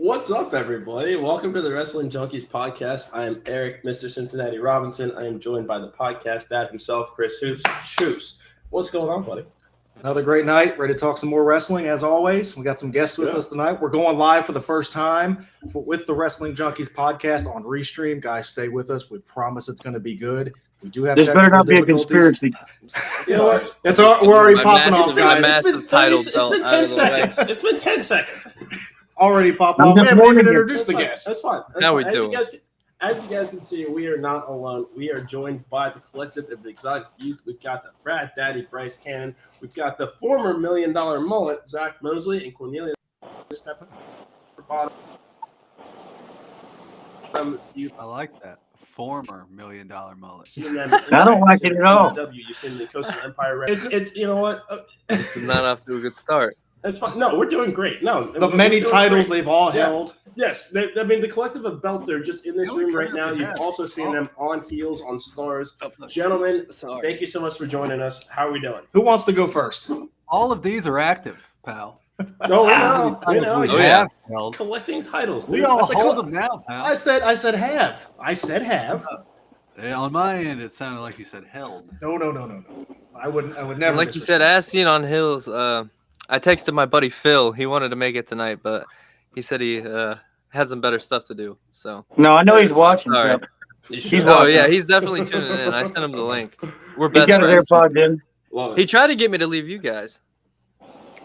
What's up, everybody? Welcome to the Wrestling Junkies podcast. I am Eric, Mr. Cincinnati Robinson. I am joined by the podcast dad himself, Chris Hoops. Shoops, what's going on, buddy? Another great night. Ready to talk some more wrestling, as always. We got some guests with us tonight. We're going live for the first time with the Wrestling Junkies podcast on Restream. Guys, stay with us. We promise it's going to be good. We do have. This better not be a conspiracy. You know what? We're already popping off, guys. Massive title belt. It's been 10 seconds. It's been 10 seconds. Already popping off. We haven't even introduced the guests. That's fine. Now we do. As you guys can see, we are not alone. We are joined by the collective of exotic youth. We've got the frat daddy, Bryce Cannon. We've got the former $1 million mullet, Zach Mosley, and Cornelius Pepper. I like that. Former $1 million mullet. I don't like it at all. You've seen the Coastal Empire. It's you know what? This is not off to a good start. That's fine. No, we're doing great. No, the many titles they've all held. Yes, the collective of belts are just in this room right now. You've also seen them on heels, on stars. Gentlemen, thank you so much for joining us. How are we doing? Who wants to go first? All of these are active, pal. Oh, we know. We have collecting titles. Dude. We all hold them now, pal. I said have. I said have. On my end, it sounded like you said held. No. I would never. Like you said, as seen on Hills. I texted my buddy Phil. He wanted to make it tonight, but he said he had some better stuff to do. So no, I know he's watching. Right. He's watching. He's definitely tuning in. I sent him the link. We're best friends. He's got it in. He tried to get me to leave you guys.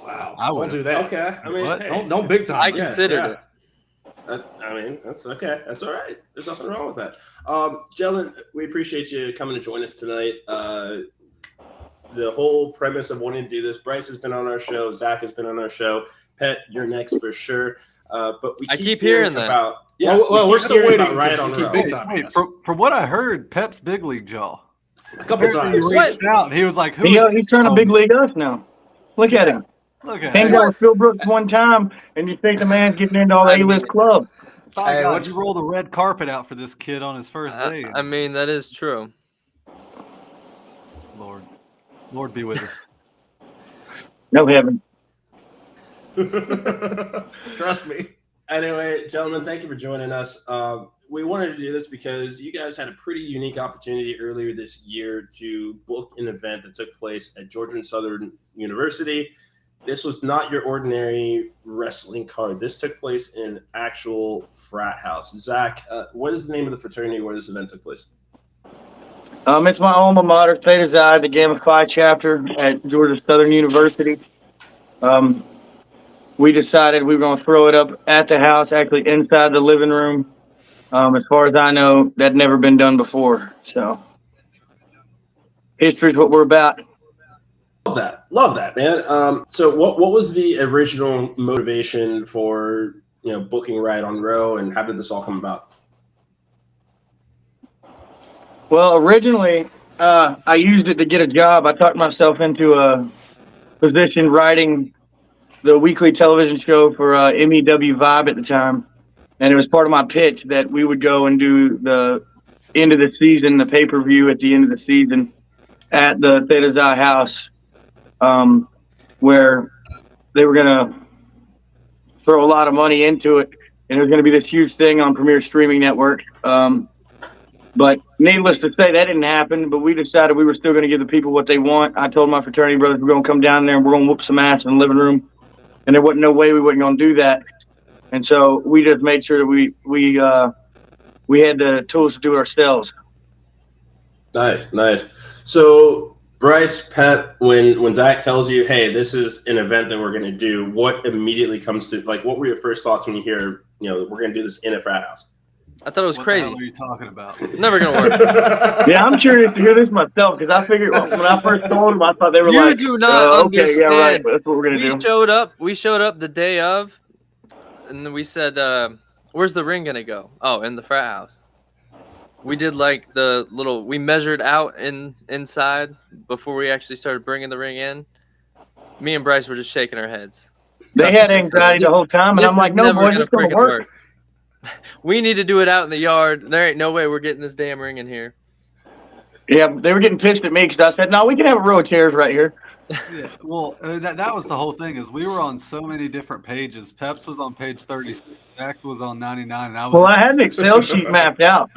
Wow, I won't do that. Okay, I mean, hey, don't big time. I considered it. I mean, that's okay. That's all right. There's nothing wrong with that. Gentlemen, we appreciate you coming to join us tonight. The whole premise of wanting to do this, Bryce has been on our show, Zach has been on our show, Pet, you're next for sure. But we keep hearing that. About we're still waiting. Right on the big time. Wait, from what I heard, Pep's big league jaw. A couple times. He reached out and he was like, he's trying to big league us now. Look at him. Came down with Phil Brooks one time, and you think the man's getting into all the A-list clubs. Hey, why'd you roll the red carpet out for this kid on his first day? I mean, that is true. Lord be with us. No heaven. Trust me. Anyway, gentlemen, thank you for joining us. We wanted to do this because you guys had a pretty unique opportunity earlier this year to book an event that took place at Georgia Southern University. This was not your ordinary wrestling card. This took place in actual frat house. Zach, what is the name of the fraternity where this event took place? It's my alma mater, Theta Xi, the Gamma Phi chapter at Georgia Southern University. We decided we were going to throw it up at the house, actually inside the living room. As far as I know, that's never been done before. So, history is what we're about. Love that, man. So, what was the original motivation for booking Right on Row, and how did this all come about? Well, originally, I used it to get a job. I talked myself into a position writing the weekly television show for MEW Vibe at the time. And it was part of my pitch that we would go and do the end of the season, the pay-per-view at the end of the season at the Theta Xi house, where they were going to throw a lot of money into it. And it was going to be this huge thing on Premier Streaming Network. But needless to say, that didn't happen. But we decided we were still going to give the people what they want. I told my fraternity brothers we're going to come down there and we're going to whoop some ass in the living room. And there wasn't no way we weren't going to do that. And so we just made sure that we had the tools to do it ourselves. Nice. So, Bryce, Pet, when Zach tells you, hey, this is an event that we're going to do, what immediately comes to, what were your first thoughts when you hear, we're going to do this in a frat house? I thought it was crazy. What the hell are you talking about? Never gonna work. Yeah, I'm curious to hear this myself because I figured when I first told them, I thought they were you do not understand. Okay, yeah, right. That's what we're gonna do. We showed up the day of, and then we said, "Where's the ring gonna go?" Oh, in the frat house. We did we measured out inside before we actually started bringing the ring in. Me and Bryce were just shaking our heads. They had anxiety the whole time, and I'm like, "No, boys, it's gonna work." We need to do it out in the yard. There ain't no way we're getting this damn ring in here. Yeah, they were getting pissed at me because I said, "No, we can have a row of chairs right here." Yeah, well, that was the whole thing. Is we were on so many different pages. Peps was on page 36, Zach was on 99, and I was Well, I had an Excel sheet mapped out.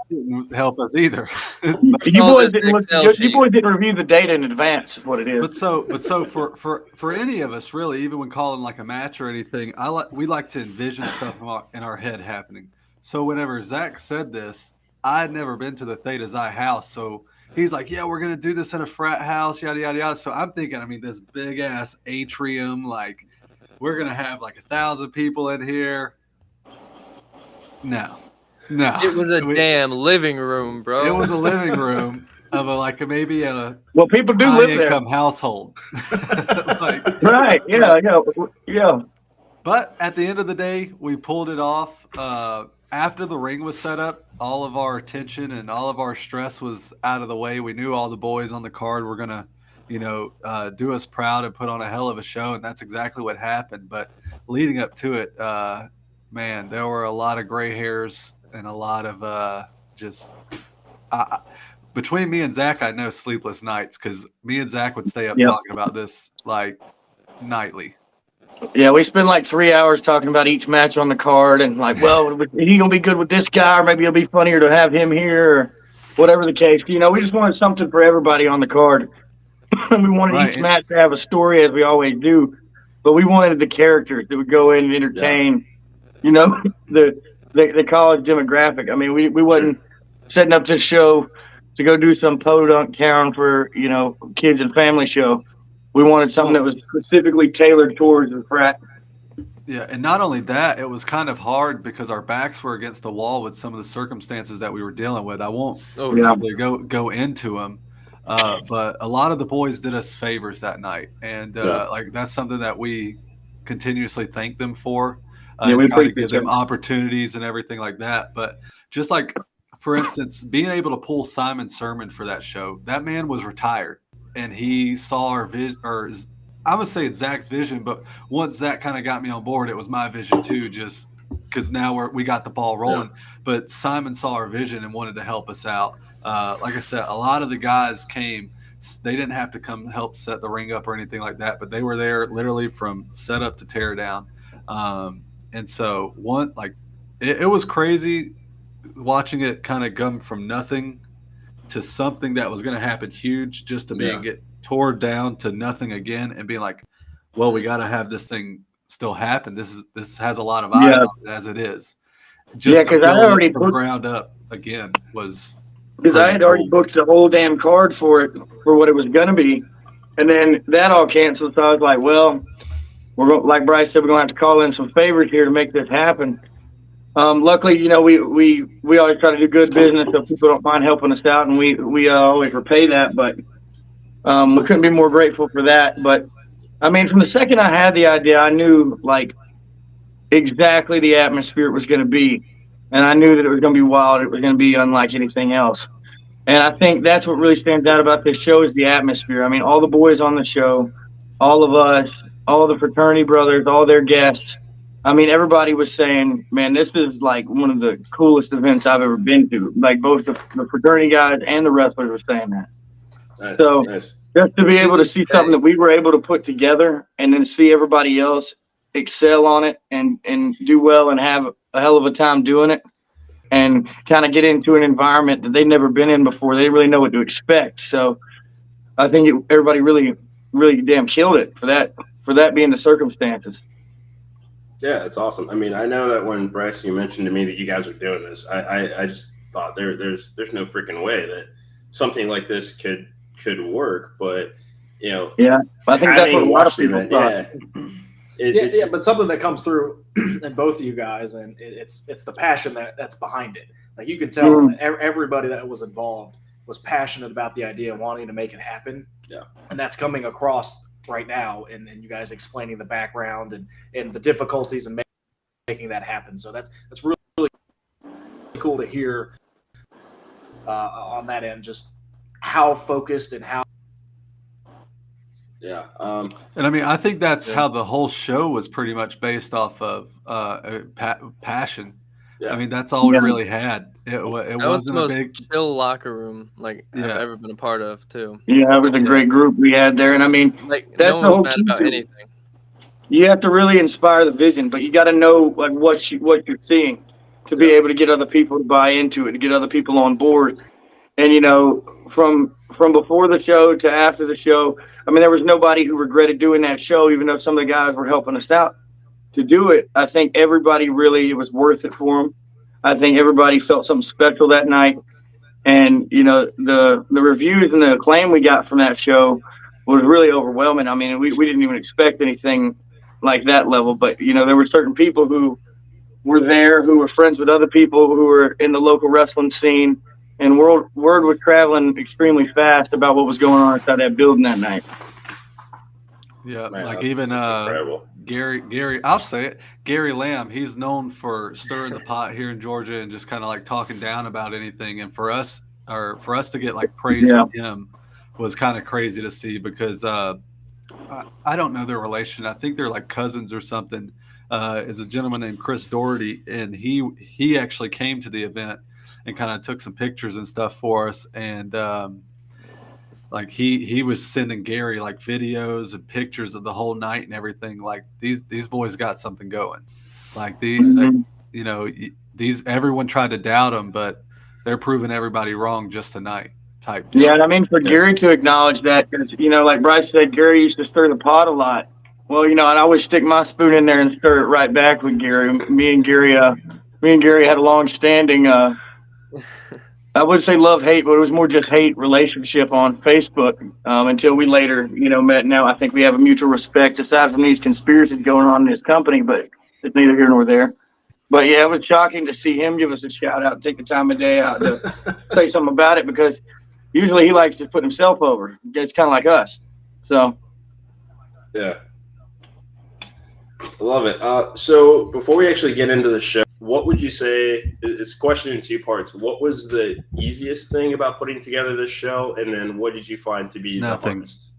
didn't help us either. You Saw boys this didn't look. Excel You sheet. boys didn't review the data in advance. Is what it is. But so for any of us really, even when calling like a match or anything, we like to envision stuff in our head happening. So whenever Zach said this, I had never been to the Theta Xi house, so he's like, "Yeah, we're gonna do this in a frat house, yada yada yada." So I'm thinking, I mean, this big ass atrium, like we're gonna have like 1,000 people in here. No. It was a damn living room, bro. It was a living room of maybe a Well, people do high live there, income household. Like, right? Yeah. but at the end of the day, we pulled it off. After the ring was set up, all of our tension and all of our stress was out of the way. We knew all the boys on the card were gonna, do us proud and put on a hell of a show, and that's exactly what happened. But leading up to it, man, there were a lot of gray hairs and a lot of just. Between me and Zach, I know sleepless nights because me and Zach would stay up talking about this like nightly. Yeah, we spend like 3 hours talking about each match on the card and like, well, is he gonna be good with this guy, or maybe it'll be funnier to have him here, or whatever the case. We just wanted something for everybody on the card. We wanted each match to have a story, as we always do, but we wanted the characters that would go in and entertain. The college demographic. I mean, we wasn't setting up this show to go do some podunk town for kids and family show. We wanted something that was specifically tailored towards the frat. Yeah, and not only that, it was kind of hard because our backs were against the wall with some of the circumstances that we were dealing with. I won't particularly go into them, but a lot of the boys did us favors that night, and like that's something that we continuously thank them for. We try to give them opportunities and everything like that. But just like, for instance, being able to pull Simon Sermon for that show, that man was retired. And he saw our vision, or I'm gonna say it's Zach's vision, but once Zach kind of got me on board, it was my vision too, just because now we got the ball rolling. Yeah. But Simon saw our vision and wanted to help us out. Like I said, a lot of the guys came. They didn't have to come help set the ring up or anything like that, but they were there literally from setup to tear down. And so it was crazy watching it kind of come from nothing to something that was going to happen huge, just to get tore down to nothing again, and being like, well, we got to have this thing still happen. This has a lot of eyes on it as it is. Just because I already from ground up again was because I had already booked the whole damn card for it, for what it was going to be, and then that all canceled. So I was like, well, like Bryce said, we're going to have to call in some favors here to make this happen. Luckily, we always try to do good business, so people don't mind helping us out, and we always repay that. But we couldn't be more grateful for that. But I mean, from the second I had the idea, I knew like exactly the atmosphere it was going to be, and I knew that it was going to be wild. It was going to be unlike anything else. And I think that's what really stands out about this show is the atmosphere. I mean, all the boys on the show, all of us, all the fraternity brothers, all their guests. I mean, everybody was saying, man, this is like one of the coolest events I've ever been to. Like both the fraternity guys and the wrestlers were saying that. Nice. Just to be able to see something that we were able to put together and then see everybody else excel on it and do well and have a hell of a time doing it and kind of get into an environment that they've never been in before. They didn't really know what to expect. So I think everybody really, really damn killed it for that being the circumstances. Yeah, it's awesome. I mean, I know that when Bryce, you mentioned to me that you guys were doing this, I just thought there's no freaking way that something like this could work. But yeah, I think that's what a lot of people thought. But something that comes through in both of you guys, and it's the passion that's behind it. Like you can tell that everybody that was involved was passionate about the idea and wanting to make it happen. Yeah, and that's coming across right now, and you guys explaining the background and the difficulties and making that happen. So that's really, really cool to hear on that end, just how focused and how. Yeah. And I mean, I think that's how the whole show was pretty much based off of passion. Yeah. I mean, that's all we really had. It That was the wasn't a most big. chill locker room like I've Yeah. ever been a part of too. Yeah, it was a great group we had there, and I mean, Like that's no the one whole was mad key about to it. anything. You have to really inspire the vision, but you got to know like what you're seeing to be able to get other people to buy into it, to get other people on board. And you know, from before the show to after the show, I mean, there was nobody who regretted doing that show, even though some of the guys were helping us out to do it. I think everybody really, it was worth it for them. I think everybody felt something special that night. And you know, the reviews and the acclaim we got from that show was really overwhelming. I mean, we didn't even expect anything like that level. But you know, there were certain people who were there who were friends with other people who were in the local wrestling scene, and word was traveling extremely fast about what was going on inside that building that night. Yeah, Man, like that's even just incredible. Gary, I'll say it. Gary Lamb, he's known for stirring the pot here in Georgia and just kind of like talking down about anything. And for us to get like praise from him was kind of crazy to see because I don't know their relation. I think they're like cousins or something. Is a gentleman named Chris Doherty, and he actually came to the event and kind of took some pictures and stuff for us. And like he was sending Gary like videos and pictures of the whole night and everything. Like these boys got something going. Like you know, everyone tried to doubt them, but they're proving everybody wrong just tonight. Type deal. Yeah, and I mean for Gary to acknowledge that, because you know, like Bryce said, Gary used to stir the pot a lot. Well, you know, and I always stick my spoon in there and stir it right back with Gary. Me and Gary had a long-standing, I would say love-hate, but it was more just hate relationship on Facebook until we later, you know, met. Now I think we have a mutual respect aside from these conspiracies going on in this company, but it's neither here nor there. But yeah, it was shocking to see him give us a shout out and take the time of day out to say something about it, because usually he likes to put himself over. It's kind of like us. So. Yeah. I love it. So before we actually get into the show, what would you say, it's a question in two parts. What was the easiest thing about putting together this show? And then what did you find to be Nothing. the hardest?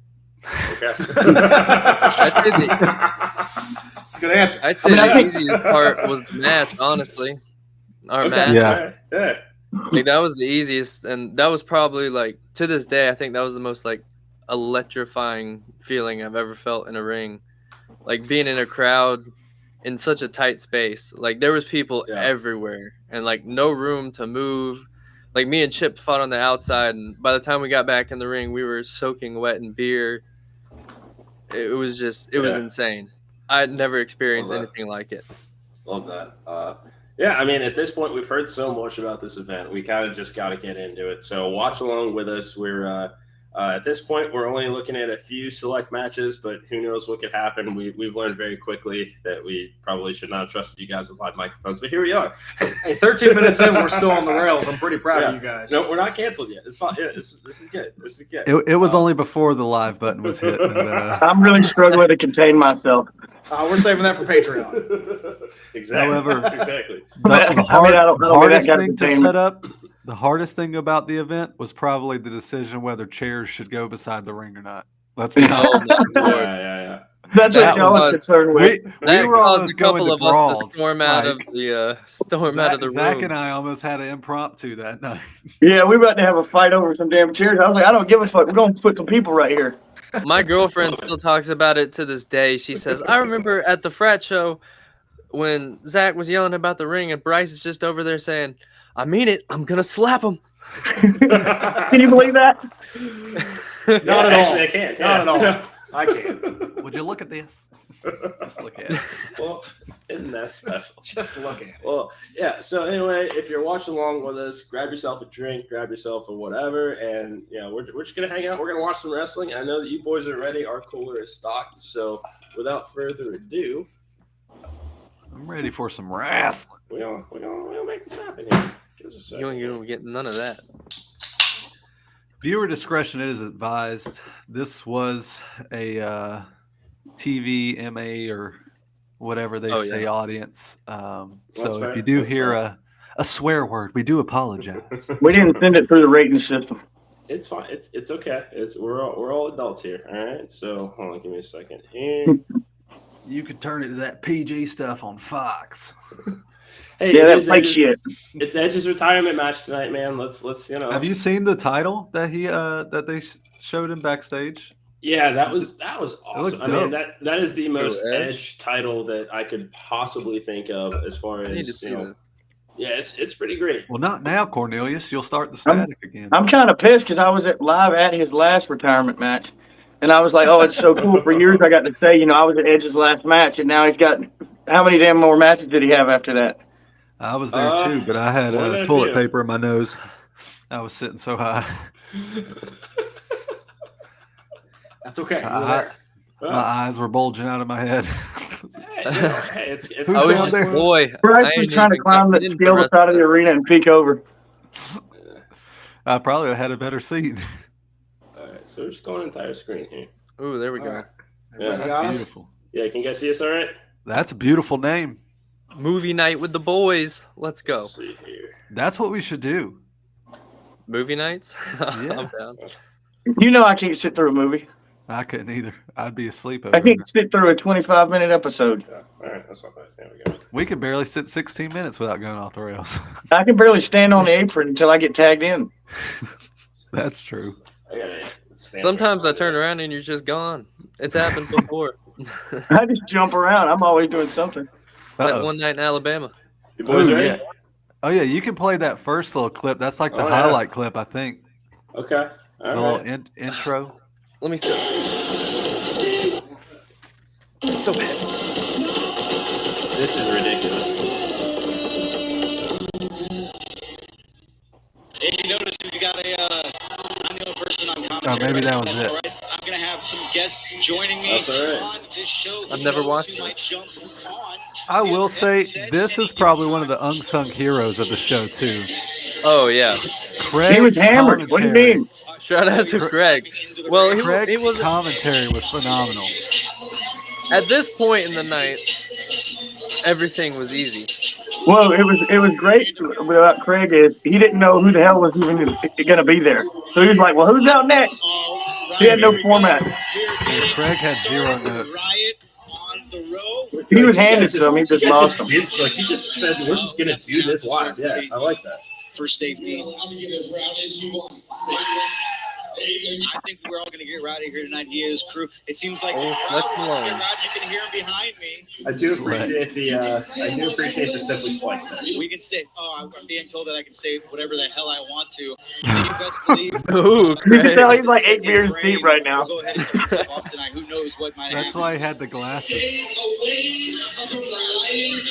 Okay. That's a good answer. I'd say the easiest part was the match, honestly. Our match. Yeah. Like that was the easiest, and that was probably like to this day, I think that was the most like electrifying feeling I've ever felt in a ring. Like being in a crowd in such a tight space. Like there was people everywhere and like no room to move. Like me and Chip fought on the outside, and by the time we got back in the ring, we were soaking wet in beer. It was insane. I'd never experienced anything like it. Love that. Yeah, I mean, at this point, we've heard so much about this event. We kind of just got to get into it. So watch along with us. We're at this point, we're only looking at a few select matches, but who knows what could happen. We've learned very quickly that we probably should not have trusted you guys with live microphones, but here we are. Hey, 13 minutes in, we're still on the rails. I'm pretty proud of you guys. No, we're not canceled yet. It's fine. Yeah, this is good. This is good. It was only before the live button was hit. I'm really struggling to contain myself. We're saving that for Patreon. Exactly. However, exactly. The hardest thing about the event was probably the decision whether chairs should go beside the ring or not. Let's be honest. Yeah. That's what y'all are concerned with. We were almost a couple going to of brawls. us to storm out of the room. Zach and I almost had an impromptu that night. Yeah, we about to have a fight over some damn chairs. I was like, I don't give a fuck. We're going to put some people right here. My girlfriend still talks about it to this day. She says, I remember at the frat show when Zach was yelling about the ring and Bryce is just over there saying, I mean it. I'm going to slap him. Can you believe that? Not at all. Actually, I can. Not at all. I can't. Would you look at this? Just look at it. Well, isn't that special? Just look at it. Well, yeah. So anyway, if you're watching along with us, grab yourself a drink, grab yourself a whatever, and we're just gonna hang out. We're gonna watch some wrestling. I know that you boys are ready. Our cooler is stocked. So without further ado, I'm ready for some wrestling. We're gonna make this happen here. Give us a second. You don't get none of that. Viewer discretion is advised. This was a TV, MA, or whatever they say audience. So if you do hear a swear word, we do apologize. We didn't send it through the rating system. It's fine. It's okay. We're all adults here. All right. So hold on, give me a second here. You could turn it to that PG stuff on Fox. Hey, Yeah, it that is fake Edge's, shit. it's Edge's retirement match tonight, man. Let's Have you seen the title that they showed him backstage? Yeah, that was awesome. looked I mean, dope. that is the most Edge? Edge title that I could possibly think of as far I need to as see you know. this. Yeah, it's pretty great. Well, not now, Cornelius. You'll start the static again. I'm kind of pissed because I was live at his last retirement match, and I was like, "Oh, it's so cool." For years, I got to say, I was at Edge's last match, and now he's got how many damn more matches did he have after that? I was there too, but I had more than a toilet few. paper in my nose. I was sitting so high. That's okay. You were I- there. My eyes were bulging out of my head. Hey, it's Who's I was down just there? boy. Bryce I was ain't trying to even climb got the into scale the rest side of the that. arena and peek over. I probably had a better seat. all right, so we're just going entire screen here. Ooh, there we go. All right. Yeah, Everybody got us? Beautiful. Yeah, can you guys see us all right? That's a beautiful name. Movie night with the boys. Let's go. Let's see here. That's what we should do. Movie nights? Yeah. I'm down. I can't sit through a movie. I couldn't either. I'd be asleep over I there. can't sit through a 25-minute episode. Yeah, all right, that's not bad. There we go. We could barely sit 16 minutes without going off the rails. I can barely stand on the apron until I get tagged in. That's true. I gotta stand Sometimes I right turn around and you're just gone. It's happened before. I just jump around. I'm always doing something. That Uh-oh. one night in Alabama. You boys Oh, ready? yeah. Oh, yeah. You can play that first little clip. That's like the Oh, yeah. highlight clip, I think. Okay. The All little right. intro. Let me see. It's so bad. This is ridiculous. If you notice, we got I'm the only person on commentary. Oh, maybe that was That's it. all right. I'm gonna have some guests joining me That's all right. on this show. I've Who never knows watched who it. might jump on. I will say Said this is any probably one of the time. unsung heroes of the show, too. Oh, yeah. Craig's He was hammered. What do you commentary- mean? Shout out to Greg. Well, he Craig's was commentary was phenomenal. at this point in the night. Everything was easy. Well, it was great about Craig is he didn't know who the hell was even going to be there. So he was like, "Well, who's out next?" All right, He had no here we go. format. We're getting Craig had zero started with notes. Riot on the road. He was You handed guys to him. He just you guys lost him. did- like he just said, we're just gonna do this live. Yeah, I like that. For safety. I think we're all going to get rowdy here tonight. He is crew. It seems like the Oh, crowd let's wants to alone. get rowdy. You can hear him behind me. I do appreciate the simply spike. We can say, I'm being told that I can say whatever the hell I want to. You best believe. Ooh, You can Craig. tell he's like 8 Second beers brain deep right now. will go ahead and tweet himself off tonight. Who knows what might That's happen. why he had the glasses.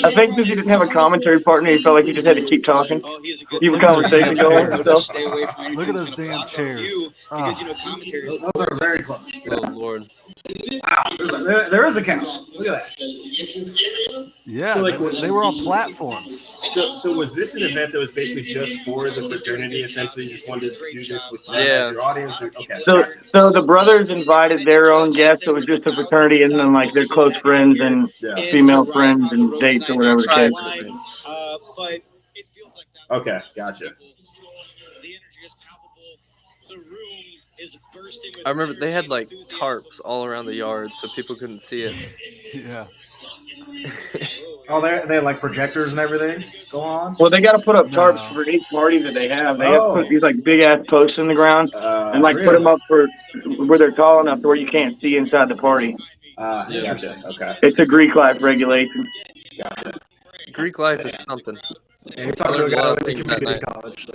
I think since he didn't have a commentary partner, he felt like he just had to keep talking. Oh, he's a good Keep a player. conversation going himself. Stay away from anything Oh. Look at that's those gonna damn block our chairs. view, because commentary is Those are very close. Oh, Lord. There is a couch. Look at that. Yeah, So, like, they were on platforms. So was this an event that was basically just for the fraternity? Essentially, you just wanted to do this with Yeah. your audience. Okay. So the brothers invited their own guests. So it was just a fraternity, and then like their close friends and Yeah. female friends and dates or whatever the case. But it feels like that. Okay, gotcha. The energy is palpable. The room is bursting with I remember they had energy like and enthusiasm. tarps all around the yard so people couldn't see it. Yeah. Oh, they had like projectors and everything going on. Well, they got to put up tarps No. for each party that they have. They have to Oh. put these like big ass posts in the ground and like put really? them up for where they're tall enough to where you can't see inside the party. Gotcha. Okay. It's a Greek life regulation. Greek life is something. Yeah, you're talking to a guy Learned a lot who of went to things that community night. college, so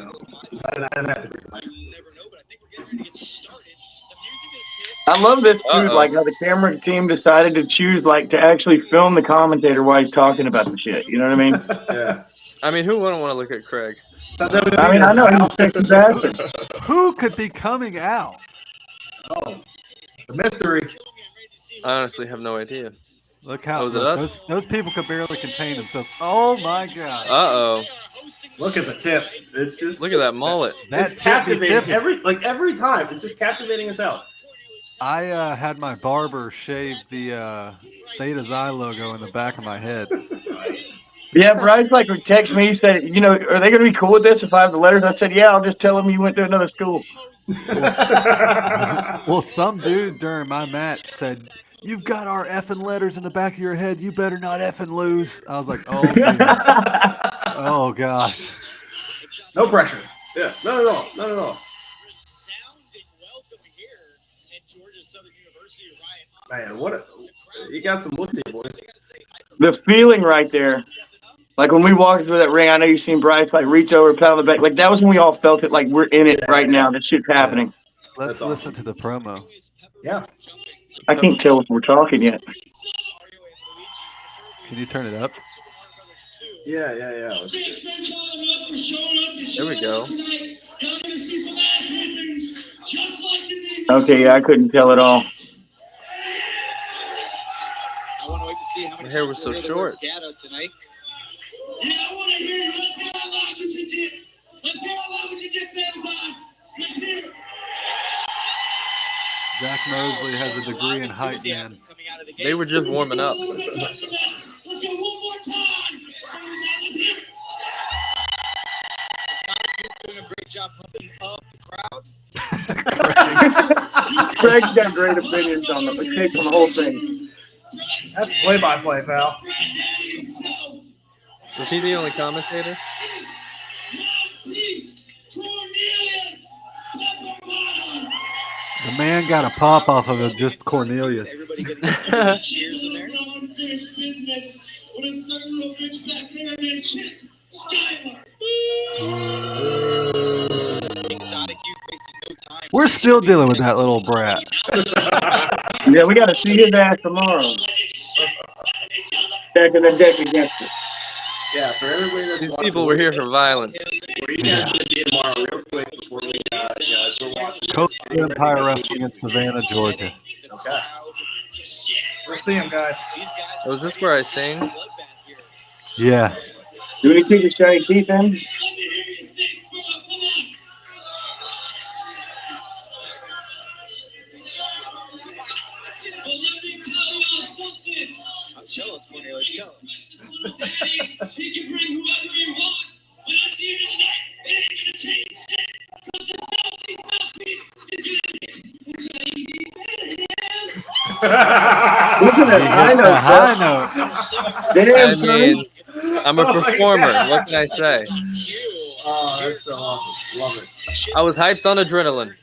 I didn't have to agree with that. You never know, but I think we're getting ready to get started. The music is hit. I love this too, Uh-oh. like how the camera team decided to choose like to actually film the commentator while he's talking about the shit. You know what I mean? Yeah. I mean, who wouldn't want to look at Craig? I mean, I know he's a sexy bastard. Who could be coming out? Oh, it's a mystery. I honestly have no idea. Look how Was it us? those people could barely contain themselves. Oh my god. Uh-oh. Look at the tip. It just Look at that mullet. That it's tip be captivating tipping. every time. It's just captivating as hell. I had my barber shave the Theta Xi logo in the back of my head. Yeah, Bryce like would text me. He said, are they going to be cool with this if I have the letters? I said, yeah, I'll just tell them you went to another school. Well, some dude during my match said, you've got our effing letters in the back of your head. You better not effing lose. I was like, oh, man. Oh, gosh. No pressure. Yeah, not at all. Not at all. Resounding welcome here at Georgia Southern University, Ryan. Man, you got some look to you, boys. The feeling right there. Like when we walked through that ring, I know you've seen Bryce like reach over, pat on the back. Like that was when we all felt it. Like we're in it right now. This shit's happening. Let's That's listen awesome. to the promo. Yeah. I can't tell if we're talking yet. Can you turn it up? Yeah. Let's do it. There we go. Okay, yeah, I couldn't tell at all. I want to wait to see how many My hair times was so we'll hear the short. word Gatto tonight. Yeah, I want to hear you. Let's hear how loud you can get. Let's hear how loud we can get fans on. Let's hear it. Zach Mosley has a degree in height, man. They were just warming up. Let's go one more time. Let's hear it. Doing a great job pumping up the crowd. Craig's got great opinions on the take from the whole thing. That's play-by-play, pal. Was he the only commentator? The man got a pop off of it, just Cornelius. Everybody getting cheers in there. Unfinished business with a certain little bitch back there named Chip Skyler. Exotic youth wasting no time. We're still dealing with that little brat. Yeah, we got to see his ass tomorrow. Back in the deck against it. Yeah, for everybody that's These watching, people were here for violence. where you guys going to be tomorrow, real quick, before we guys we're watching. Coach of Empire Wrestling in Savannah, Georgia. Okay. We'll see him, guys. Was this where I sing? Yeah. Do we keep your shiny teeth in? Let me hear you sing, bro. Come on. But let me tell y'all something. Tell us, Cornelius, tell us. He can bring whoever he wants, but at the end of the night, it ain't gonna change shit. Because the Southeast is gonna Look at that high note, High note. Damn, I son. mean, I'm a performer. What can I say? Oh, that's so awesome. Love it. I was hyped on adrenaline.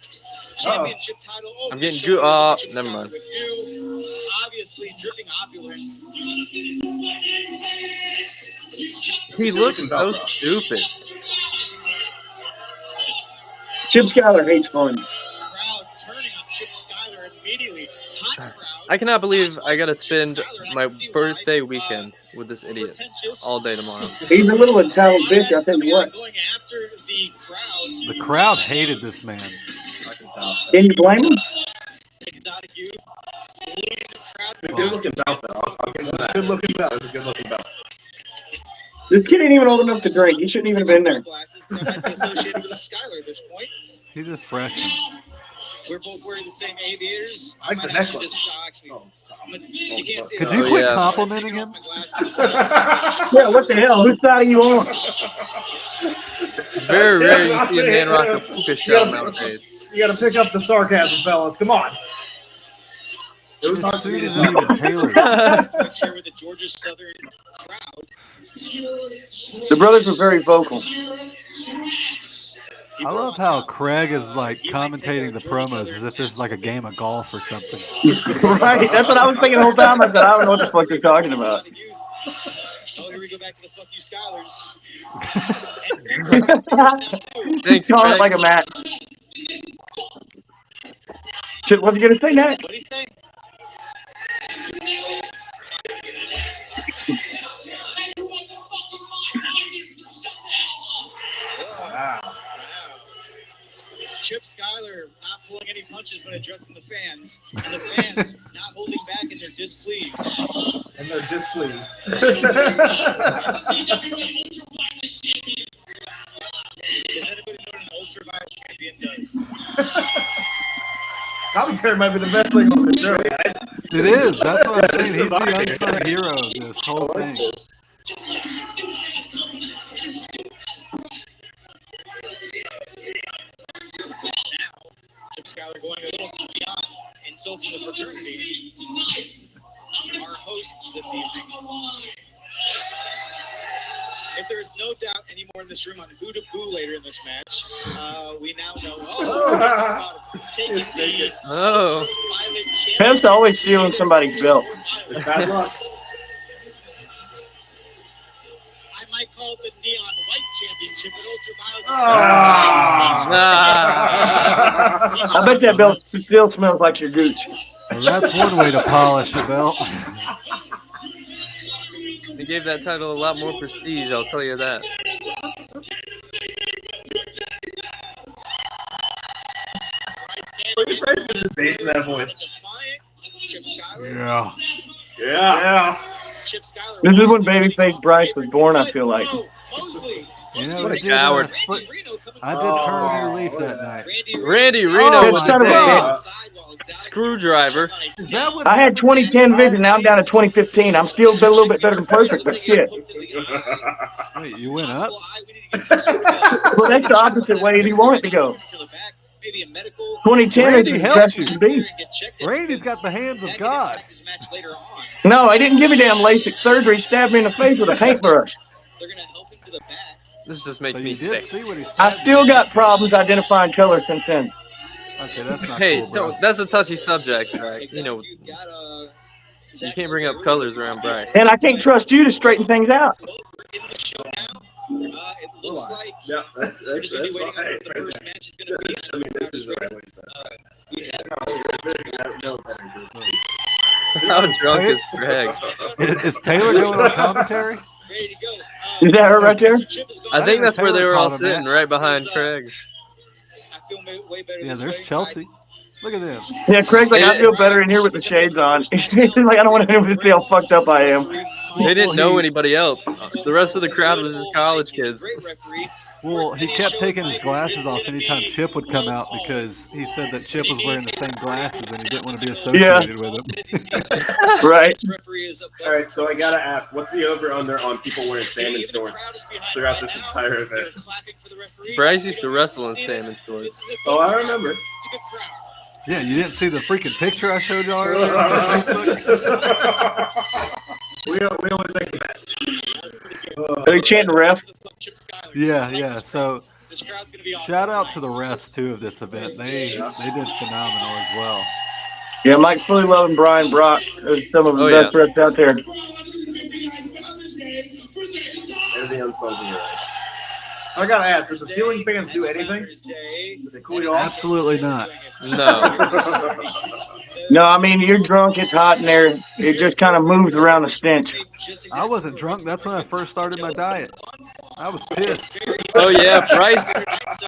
Championship title. Oh, I'm getting show goo- us what Chip never Skyler mind. would do. Obviously, dripping opulence. He looks so stupid. Chip Skyler hates fun. Crowd turning on Chip Skyler immediately. Hot crowd. I cannot believe I gotta Chip spend Skyler, and I my can see birthday why, weekend with this idiot pretentious. all day tomorrow. He's a little entitled bitch, I'll tell you what. Going after the crowd. The crowd hated this man. I can tell. Can you blame him? Exotic youth. Leading the crowd. It's a good looking belt, though. I'll give him that. Good looking belt. It's a good looking belt. This kid ain't even old enough to drink. He shouldn't even have been there. Glasses, 'cause I might be associated with a Skyler at this point. He's a freshman. We're both wearing the same aviators. I like might the actually necklace. actually, you can't see Could that. you Oh, quit yeah. complimenting him? Yeah, what the hell? Whose side are you on? It's very rare you see a man rock a puka shell nowadays. You got to pick up the sarcasm, fellas. Come on. It was hard As for me soon to as even Taylor. Let's hear with the Georgia Southern crowd. The brothers were very vocal. I love how Craig is like commentating the promos as if this is like a game of golf or something. Right, that's what I was thinking the whole time. I said, I don't know what the fuck they're talking about. Oh, here we go back to the fuck you Skylers. Thanks, Calling it Craig. like a match. Chip, what's he gonna say next? What do you say? Wow. Wow. Chip Skyler not pulling any punches when addressing the fans, and the fans not holding back in their displeased. And they're displeased. Is anybody know what an ultraviolet champion does? Commentary might be the best thing on the show, guys. It is. That's what I'm saying. He's the unsung hero of this whole thing. Now, Chip Skyler going a little beyond insulting the fraternity. Our host this evening. If there's no doubt anymore in this room on who to boo later in this match, we now know. Taking the Pim's always stealing somebody's belt. It's bad luck. I might call it the neon white championship, but ultraviolet. I bet that belt still smells like your gooch. Well, that's one way to polish a belt. They gave that title a lot more prestige, I'll tell you that. Look at Bryce just basing that voice. Yeah. Yeah. This is when babyface Bryce was born, I feel like. You know, What a I did, coward. I did turn a new leaf that night. Randy Reno Oh, was son of a a screwdriver. Is that what I had 2010 vision, now I'm down to 2015. I'm still a little bit better than perfect, but shit. Wait, you went up? Well, that's the opposite way you want it to go. 2010 Randy is helped best you. it can be. Randy's got the hands of God. No, I didn't give me damn LASIK surgery. He stabbed me in the face with a paintbrush. This just makes So me you did sick. see what he said. I still got problems identifying color since then. Okay, that's not Hey, cool, bro. that's a touchy subject, right? You know, you can't bring up colors around Bryce. And I can't trust you to straighten things out. It looks like Yeah, that's we're just gonna be waiting fine. on what the first match is gonna be. I mean, this is the right way. We have How drunk is Greg? Is Taylor going on commentary? ready to go. Is that her right there? I think that's where they were all Taylor caught him, sitting, right behind Craig. I feel way better Yeah, this there's way. Chelsea. Look at this. Yeah, Craig's like, I feel better in here with the shades on. He's like, I don't want anyone to see how fucked up I am. They didn't know anybody else. The rest of the crowd was just college kids. Well, he kept taking his glasses off anytime Chip would come out because he said that Chip was wearing the same glasses and he didn't want to be associated with him. Right. All right, so I gotta ask, what's the over/under on people wearing salmon shorts throughout this entire event? Bryce used to wrestle in salmon shorts. Oh, I remember. Yeah, you didn't see the freaking picture I showed y'all earlier on Facebook? we always take the best. Are they chanting ref? Yeah. So shout out to the refs too of this event. They did phenomenal as well. Yeah, Mike Fullywell and Brian Brock are some of the best refs out there. They're the unsung heroes. I gotta ask, does the ceiling fans do anything? Do they cool you off? Absolutely not. No. No, I mean, you're drunk, it's hot in there. It just kind of moves around the stench. I wasn't drunk. That's when I first started my diet. I was pissed. Oh yeah,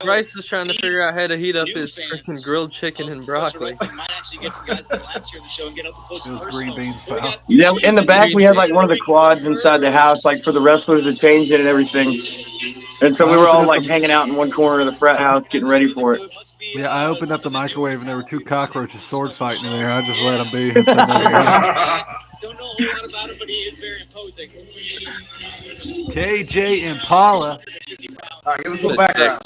Bryce was trying to figure out how to heat up his freaking grilled chicken and broccoli. It was green beans, pal. Yeah, in the back we had like one of the quads inside the house, like for the wrestlers to change it and everything. And so we were all like hanging out in one corner of the frat house getting ready for it. Yeah, I opened up the microwave and there were two cockroaches sword fighting in there. I just let them be. So no big deal. Don't know a whole lot about him, but he is very imposing. KJ Impala. All right, give us a little background.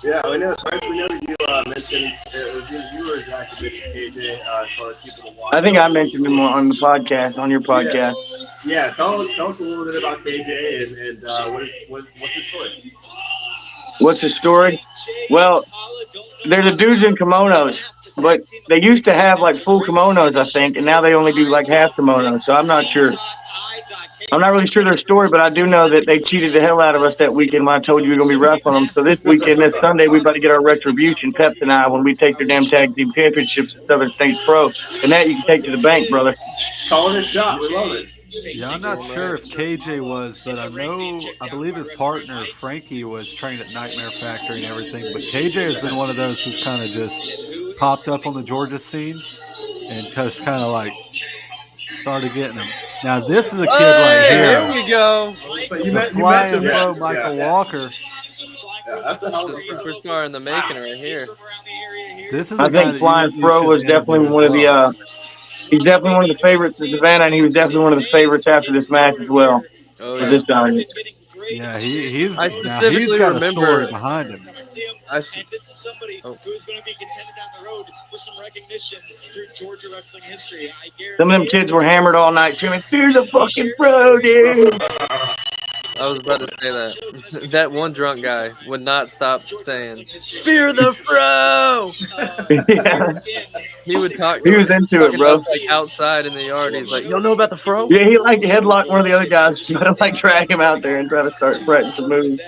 Yeah, we know. Bryce, we know you mentioned it was you were Zach that mentioned KJ as far as people to watch. I think I mentioned him on the podcast, on your podcast. Yeah, tell us a little bit about KJ and what's his story? What's his story? Well, they're the dudes in kimonos, but they used to have like full kimonos, I think, and now they only do like half kimonos. So I'm not sure. I'm not really sure their story, but I do know that they cheated the hell out of us that weekend when I told you we were going to be wrestling them. So this weekend, this Sunday, we about to get our retribution, Peps and I, when we take their damn tag team championships at Southern States Pro. And that you can take to the bank, brother. Just calling a shot. We love it. Yeah, I'm not sure if KJ was, but I believe his partner, Frankie, was trained at Nightmare Factory and everything. But KJ has been one of those who's kind of just popped up on the Georgia scene and just kind of like started getting them. Now, this is a kid right Here here. we go. So The you flying mentioned pro Michael Walker. Yeah, that's a hell of The a start. superstar in the making right here. This is I a guy think that Flying you Pro should was definitely interview one as of well. the he's definitely one of the favorites in Savannah, and he was definitely one of the favorites after this match as well Oh for yeah. this diamond. Yeah, he's. I now specifically he's got remember- a story behind him. And this is somebody who is going to be contending down the road for some recognition through Georgia wrestling history. I guarantee Some of them kids were hammered all night screaming, "Fear the fucking pro, dude!" I was about to say that. That one drunk guy would not stop saying, "Fear the Fro!" Yeah. He would talk. He was into it, bro. Like outside in the yard, he's like, "You don't know about the Fro?" Yeah, he liked to headlock one of the other guys, try to like drag him out there and try to start spreading some moves.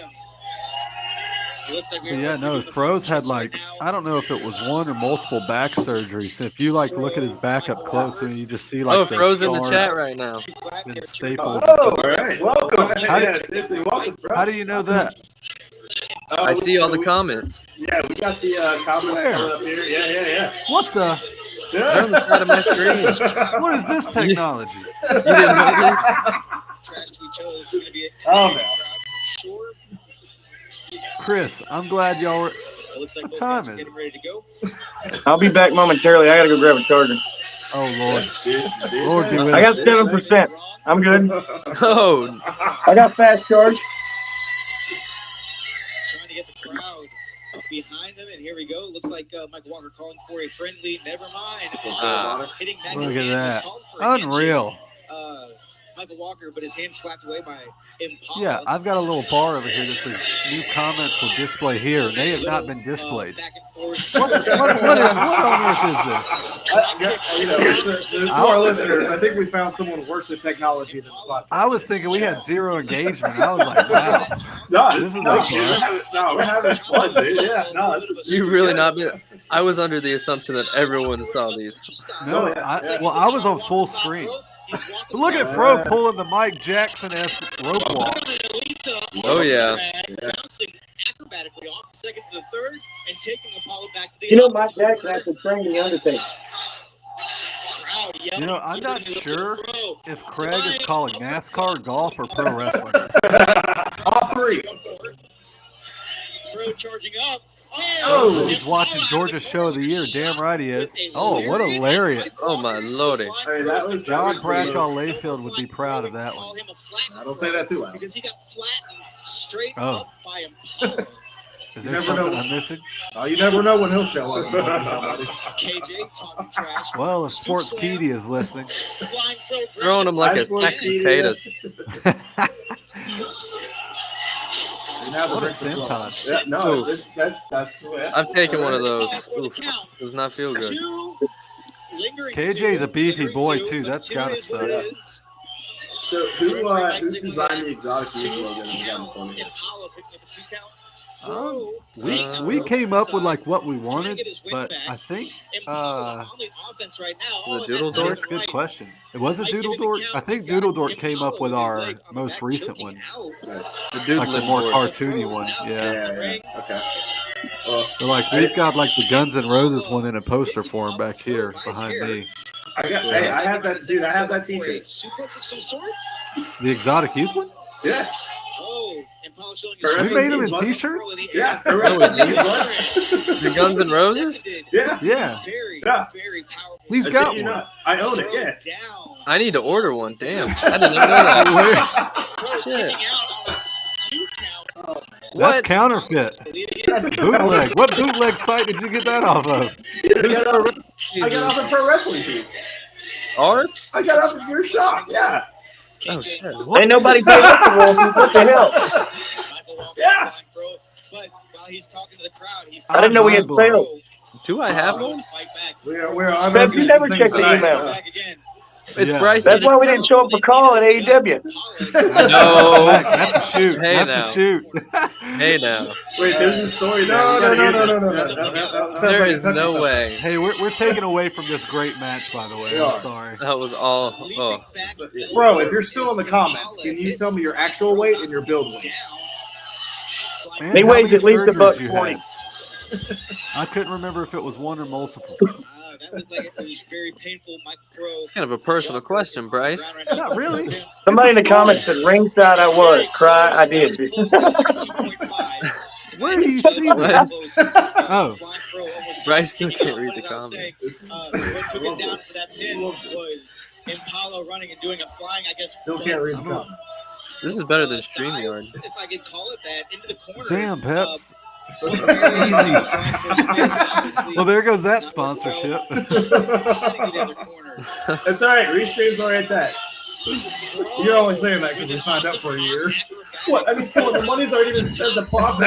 But yeah, no, Froze had like, I don't know if it was one or multiple back surgeries. If you like look at his back up close and you just see like Oh, the Fro's in the scars chat right now. and staples. Oh, and all stuff. right. Welcome. How Yeah, did- seriously, welcome, bro. How do you know that? I see all the comments. Yeah, we got the comments Where? coming up here. Yeah. What the? They're on the side of my screen. What is this technology? You didn't know this? trash to each other. This is going to be a Oh, crowd man. for sure. Chris, I'm glad y'all were. It looks like What both time guys are is getting ready to go. I'll be back momentarily. I gotta go grab a charger. Oh Lord, Dude, Lord be with I got us. 7%. I'm good. Oh, I got fast charge. Trying to get the crowd behind them, and here we go. Looks like Michael Walker calling for a friendly. Never mind. Hitting back Look his at hand, was that. called for a handshake. Unreal. Michael Walker, but his hand slapped away by Impala. Yeah, I've got a little bar over here that says new comments will display here. And they have not been displayed. Back and forth. What on earth is this? You know, to our listeners, I think we found someone worse at technology than the podcast. I was thinking we had zero engagement. I was like, wow. No, This is no, like fun. no, we're having fun, dude. Yeah, no, this is you really not been. I was under the assumption that everyone saw these. No, I was on full screen. But look at Fro pulling the Mike Jackson-esque rope walk. Oh, yeah. Bouncing acrobatically off the second to the third and taking Apollo back to the You know, Mike opposite Jackson third. has to train the Undertaker. Crowd yelling, You know, I'm "Keep not it in the sure throw." if Craig is calling NASCAR, golf, or pro wrestling. all three. Throw charging up. Oh, so he's watching Georgia's show of the year. Damn right he is. Oh, what a lariat. Oh, my lordy. Hey, that was John pretty Bradshaw close. Layfield would be proud of that one. I don't say that too loud. Because he got flattened straight Oh. up by Impala. Is You there never something know. I'm missing? Oh, you never know when he'll show up. KJ talking trash. Well, if Sports Keedy is listening. Flying throw, Throwing them like I a suppose sack of he- potatoes. What a senton. Yeah, no, that's yeah. I'm taking one of those. For the Oof, count. does not feel good. Two, lingering KJ's two, a beefy lingering boy, two, too. but That's two gotta is what it suck. is. So who designed the exotic Two use logo? counts. Impala picking up a two count. We came up with like what we wanted, but I think Impala on the offense right now. The Oh, Doodle and Dork? that's a good question. It was a Doodle Dork. I think Doodle Dork came up with our most recent one, The dude like the lived more for it. cartoony one. Yeah, Yeah. Okay. Well, so like we've got like the Guns N' Roses one in a poster form back here behind me. I had that, dude. I have that T-shirt. Suplex of some sort. The Exotic Youth one. Yeah. Oh, Impala showing We his made them in shoulder. t-shirts? Yeah. No, we didn't. The Guns N' Roses? Yeah. Yeah, Very, Yeah. very powerful. He's I got kid you one. not. I own it. Yeah. Down. I need to order one. Damn. I didn't know that. Throw Shit. kicking out on a two count. That's What? counterfeit. That's Bootleg. What bootleg site did you get that off of? I got off of Pro Wrestling Team. Ours? I got off of your shop. Yeah. Oh, shit. Ain't nobody paid up for Wolfie. What the hell? Yeah. But while he's talking to the crowd, he's I didn't know we had sales. Do I have one? Fight back. We're Bev, you never checked the tonight. email. Back again. It's Yeah. Bryce. That's why we didn't show up for call at AEW. No. That's a shoot. Hey, That's now. a shoot. Hey, now. Wait, there's a story there. No, We no, gotta no, hear no, this. no, no, Yeah. no. Sounds There like is a touchy no subject. way. Hey, we're taking away from this great match, by the way. We are. I'm sorry. That was all. Oh. Bro, if you're still in the comments, can you tell me your actual weight and your build weight? Man, He how weighs many at least a surgeries buck you 20. had? I couldn't remember if it was one or multiple. That looked like it was very painful. Mike Crow. It's kind of a personal question, Bryce. Not really. Somebody in the comments said ringside I was. Cry I did. Where do you see this? Oh. Bryce still can't read the comments. What took it down for that pin was Impala running and doing a flying, I guess. Still can't read the butt comments. This is better than StreamYard. If I could call it that, into the corner. Damn, Peps. Easy. Well, there goes that sponsorship. Sitting to the other corner. That's all right. Restream's already attack. You're only saying that because we signed up for a year. What? I mean, come on, the money's already been spent. The profit.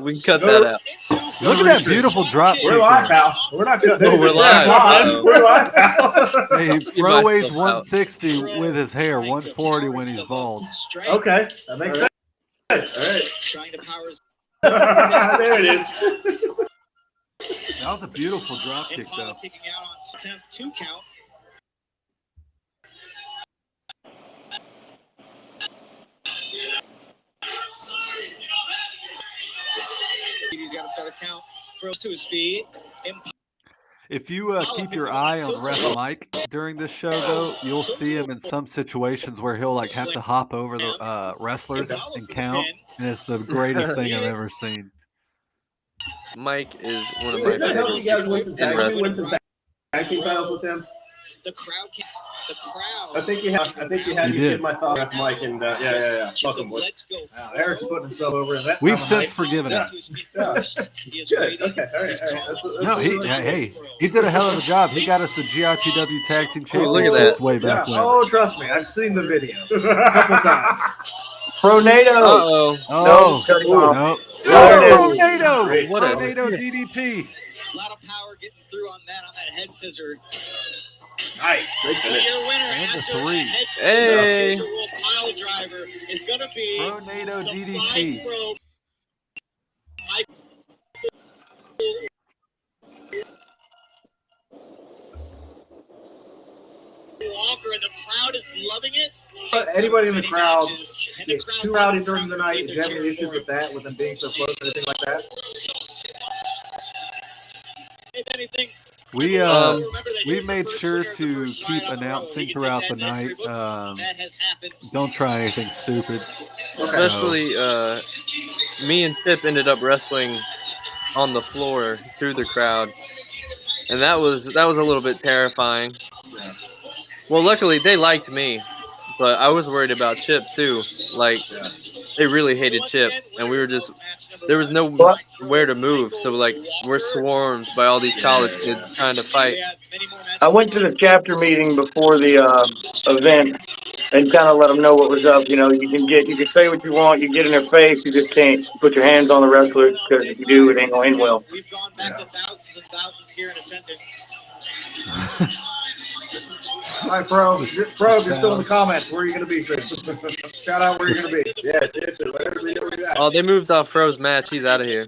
We can cut that out. Look at that beautiful drop kick. We're live, pal. We're not good. Oh, we're live. We're live, pal. Hey, See Fro my weighs stuff out. 160 with his hair, 140 when he's bald. Okay, that makes sense. All right. Trying to power his There it is. That was a beautiful drop kick, Impala though. kicking out on attempt 2 count. He's got to start a count. Froze to his feet. If you keep your eye on Ref Mike during this show, though, you'll see him in some situations where he'll like have to hop over the wrestlers and count, and it's the greatest thing I've ever seen. Mike is one of my Didn't that help favorites you guys win some in tag team wrestling. team titles with him? The crowd can't. The crowd. I think you had. You You did. did my thought of Mike and yeah. Welcome, boys. Let's go. Wow, Eric's putting himself over in that. We've time of since hype. forgiven him. Good. Okay. All right. No, he did a hell of a job. He got us the GIPW Tag Team Oh, look at Championships that. way back Yeah. when. Oh, trust me, I've seen the video a couple times. Pronado. Uh-oh. Oh, cutting off. no. There it is. Tornado! What a- Tornado DDT. A lot of power getting through on that head scissor. Nice. Great finish. Your winner And the after three. that head Hey. scissor pile driver is going to be Tornado the DDT. Micro Walker, and the crowd is loving it. Anybody in the crowd Matches, and get crowd's too on rowdy the during the front, night? Do you have any cheering issues for with him. that, with them being so close or anything like that? If anything, We remember that we here's the made first sure winner of the to first keep ride on the road. announcing You can throughout take the that in history night. books. That has happened. Don't try anything stupid. Especially me and Tip ended up wrestling on the floor through the crowd, and that was a little bit terrifying. Well, luckily they liked me, but I was worried about Chip too. Like they really hated Chip, and we were just there was nowhere to move. So like we're swarmed by all these college kids trying to fight. I went to the chapter meeting before the event and kind of let them know what was up. You know, you can say what you want, you get in their face, you just can't put your hands on the wrestlers because if you do, it ain't going to end well. We've gone back to thousands and thousands here in attendance. All right, Pro, if you're still in the comments, where are you going to be, sir? Shout out where you're going to be. Yes, whatever we do. Oh, they moved off Fro's match. He's out of here.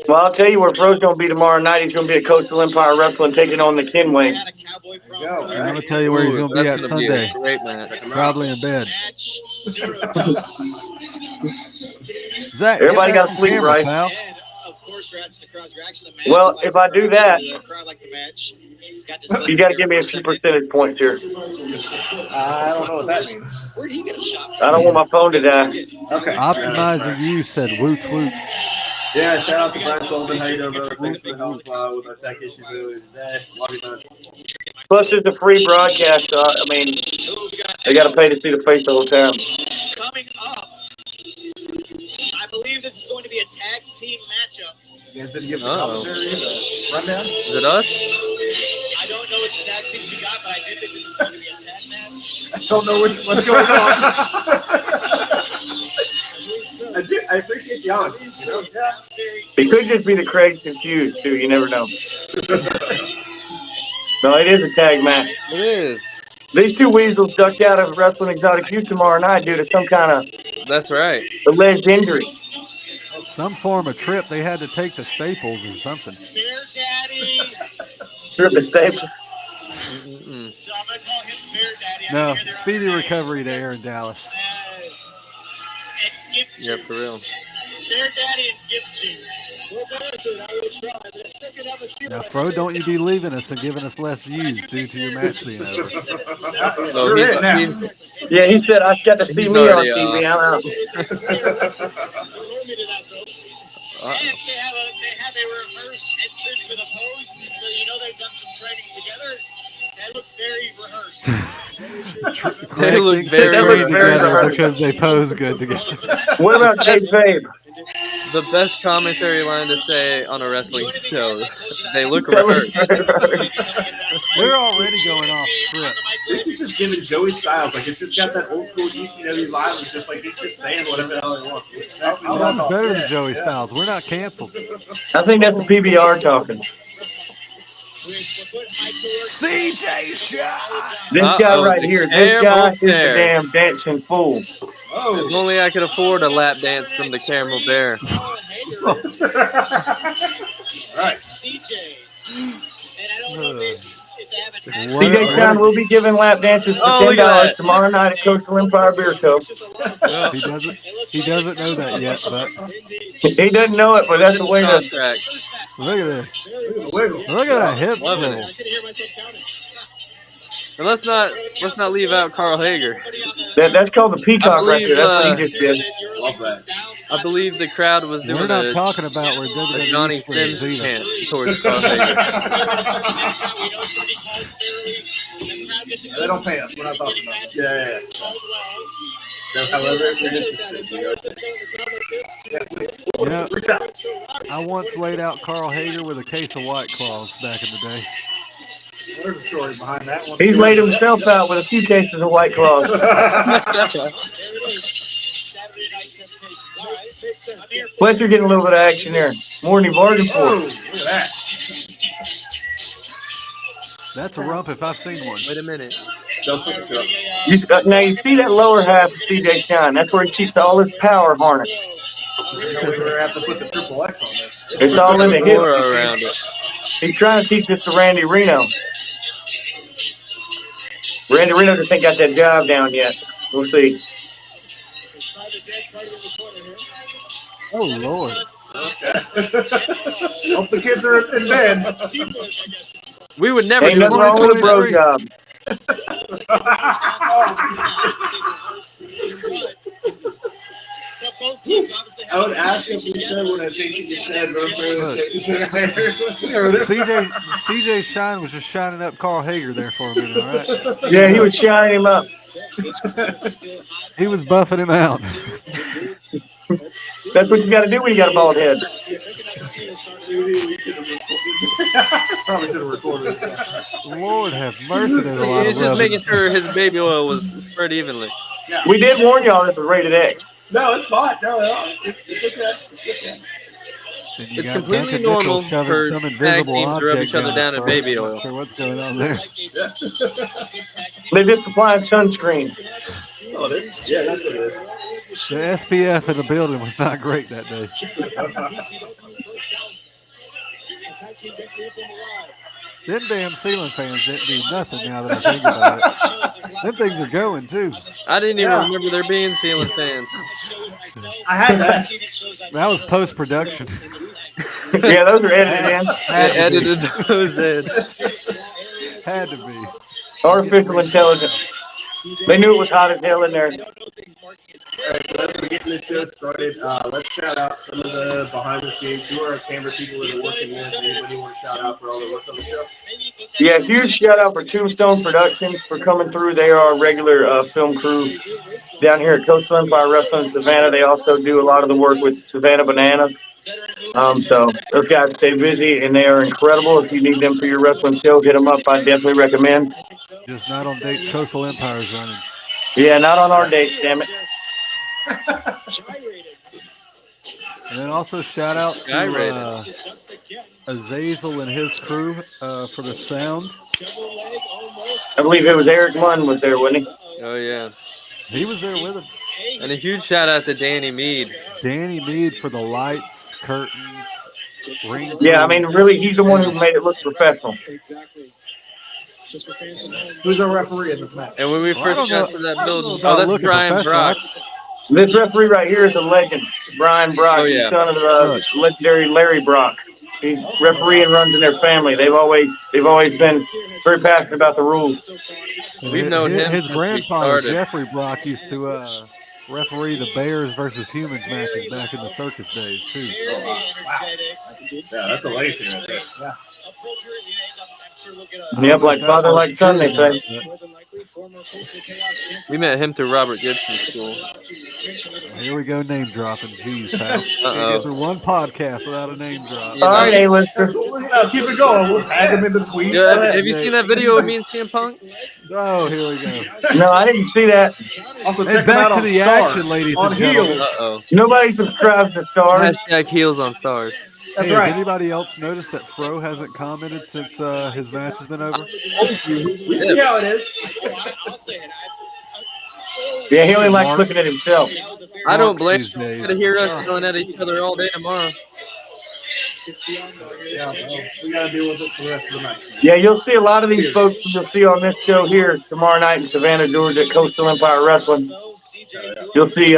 Well, I'll tell you where Bro's going to be tomorrow night. He's going to be at Coastal Empire Wrestling taking on the Kinway. go. I'm going to tell you where he's going to be That's at gonna be a Sunday. great match. Probably in bed. Zach, Everybody get got that sleep, camera, right? pal. And of course, we're asking the crowd's reaction to the match. Well, Like if I do that, the crowd liked the match. You got to give me a few percentage points here. I don't know what that means. Where'd he get a shot? I don't want my phone to die. Okay. Optimizing you said woot woot. Yeah, shout out to Brian Sullivan. How you doing, brother? Thanks for the help with our tech issues earlier today. Love you, man. Plus, it's a free broadcast. So, I mean, they got to pay to see the face the whole time. Coming up, I believe this is going to be a tag team matchup. You guys didn't give the Uh-oh. commentary rundown? Is it us? I don't know which tag teams we got, but I do think this is going to be a tag match. I don't know what's going on. I appreciate the honesty. You know? Sounds very It could just be the Craig's confused, too. You never know. No, it is a tag match. It is. These two weasels ducked out of Wrestling Exotic Youth tomorrow night due to some kind of That's right. alleged injury. Some form of trip they had to take to Staples or something. Bear Daddy. Trip to Staples. Mm-mm. So I'm going to call him Bear Daddy. No, I'm gonna hear their speedy other recovery names. there in Dallas. And Gift Yeah, for real. Juice. Bear Daddy and Gift Juice. Now, Fro, don't you be leaving us and giving us less views due to your match being over. So You're he's, it now. Yeah, he said, I got to see He's me on already, TV. I'm out. And they have a reverse entrance with a pose, so you know they've done some training together. That looked very rehearsed. They look Thinks very trained very together hard. because they pose good together. What about Chase Babe? the best commentary line to say on a wrestling show. They look That was rehearsed. very hard. They're already going off script. This is just giving Joey Styles. Like, it's just got that old school ECW vibe. It's just like he's just saying whatever the hell he wants. Sounds better than Joey Styles. We're not canceled. I think that's the PBR talking. CJ Shot. This guy right here, this guy is the Bear. damn dancing fool. If only I could afford a lap dance from the Caramel Bear. Right. CJ. And I don't know if they have an CJ Shine will be giving lap dances for look at $10 that. tomorrow night at Coastal Empire Beer Co. Well, He doesn't know that yet, but He doesn't know it, but that's the way to. contract. look at this. Look at that hip Loving swivel. it. And let's not leave out Carl Hager. That's called the peacock right there. That's what he just did. Love that. I believe the crowd was We're doing not a talking about where WWE Johnny splits Sims either. chant towards Carl Hager. They don't pay us. We're not talking about it. Yeah. However, if you're interested, You know, I once laid out Carl Hager with a case of White Claws back in the day. There's a story behind that one. He's laid himself out with a few cases of White Claws. Fletcher getting a little bit of action there. More than he bargained for. look at that. That's a rump if I've seen one. Wait a minute. Don't put this up. Now you see that lower half of CJ Shine. That's where he keeps all his power harnessed. We're going to have to put the triple X on this. It's all in the Aura hip. around it. He's trying to teach this to Randy Reno. Randy Reno just ain't got that job down yet. We'll see. Oh, Lord. Hope the kids are in bed. We would never Ain't do nothing wrong with a bro 23. job. I would ask if you said what I think you said, but CJ Shine was just shining up Carl Hager there for a minute, all right? Yeah, he was shining him up. He was buffing him out. That's what you got to do when you got a bald head. Probably should have recorded this. Lord have mercy. There's a lot He was of just rubbing. making sure his baby oil was spread evenly. We did warn y'all this was rated X. No, it's fine. No, it's okay. It's okay. And you It's got completely Duncan normal Nichols shoving for some tag invisible teams to rub object each other down in his baby throat. oil. Not sure what's going on there. They just supplied sunscreen. Oh, this, yeah, that's what it is. The SPF in the building was not great that day. Them damn ceiling fans didn't do nothing now that I think about it. Them things are going too. I didn't even remember there being ceiling fans. I had that. That was post production. Yeah, those are edited in. I edited those in. Had to be. Artificial intelligence. They knew it was hot as hell in there. All right, so as we're getting this show started, let's shout out some of the behind the scenes. Who are our camera people that are working this? Anybody want to shout out for all the work on the show? Yeah, huge shout out for Tombstone Productions for coming through. They are our regular film crew down here at Coastal Empire Wrestling in Savannah. They also do a lot of the work with Savannah Bananas. So those guys stay busy and they are incredible. If you need them for your wrestling show, hit them up. I definitely recommend. Just not on date. Coastal Empire's running. Yeah, not on our date, damn it. And then also shout out to Azazel and his crew for the sound. I believe it was Eric Munn was there, wasn't he? Oh, yeah. He was there with him. And a huge shout out to Danny Mead. Danny Mead for the lights, curtains, ring. Yeah, I mean, really, he's the one who made it look professional. Who's our referee in this match? And when we Well, I first don't got know- to that I don't know building, about oh, that's looking Brian professional. Brock. This referee right here is a legend, Brian Brock, Oh, yeah. son of the legendary Larry Brock. He's refereeing runs in their family. They've always been very passionate about the rules. We've known him His since we grandfather, started. Jeffrey Brock, used to referee the Bears versus Humans matches back in the circus days, too. Yeah, that's a legacy right there. Yep, like father, like son, they say. We met him through Robert Gibson's school. Here we go, name dropping. Jeez, pal. Uh-oh. Get through one podcast without a name drop. You All right, know. A-lister. Keep it going. We'll tag him in the tweet. Yeah, have you seen that video of me and CM Punk? Oh, here we go. No, I didn't see that. Also, Hey, check him back out to on the Stars, action, ladies on and gentlemen. Heels. Uh-oh. Nobody subscribes to Stars. Hashtag heels on stars. That's Hey, right. Has anybody else noticed that Fro hasn't commented since his match has been over? We see how it is. I'll say it. Yeah, he only likes looking at himself. I don't blame These you. days. To hear us yelling at each other all day tomorrow. Yeah, well, we got to deal with it for the rest of the night. Yeah, you'll see a lot of these folks you'll see on this show here tomorrow night in Savannah, Georgia at Coastal Empire Wrestling. You'll see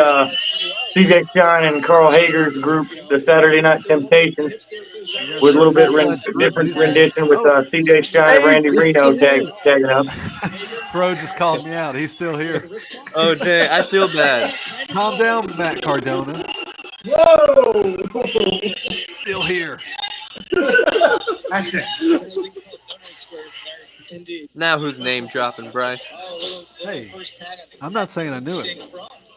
CJ Shine and Carl Hager's group, the Saturday Night Temptations, with a little bit different rendition with CJ Shine and Randy Reno tagging up. Fro just called me out. He's still here. Oh, dang. I feel bad. Calm down, Matt Cardona. Whoa! Still here. Hashtag. Indeed. Now who's name dropping, Bryce? Hey, I'm not saying I knew it.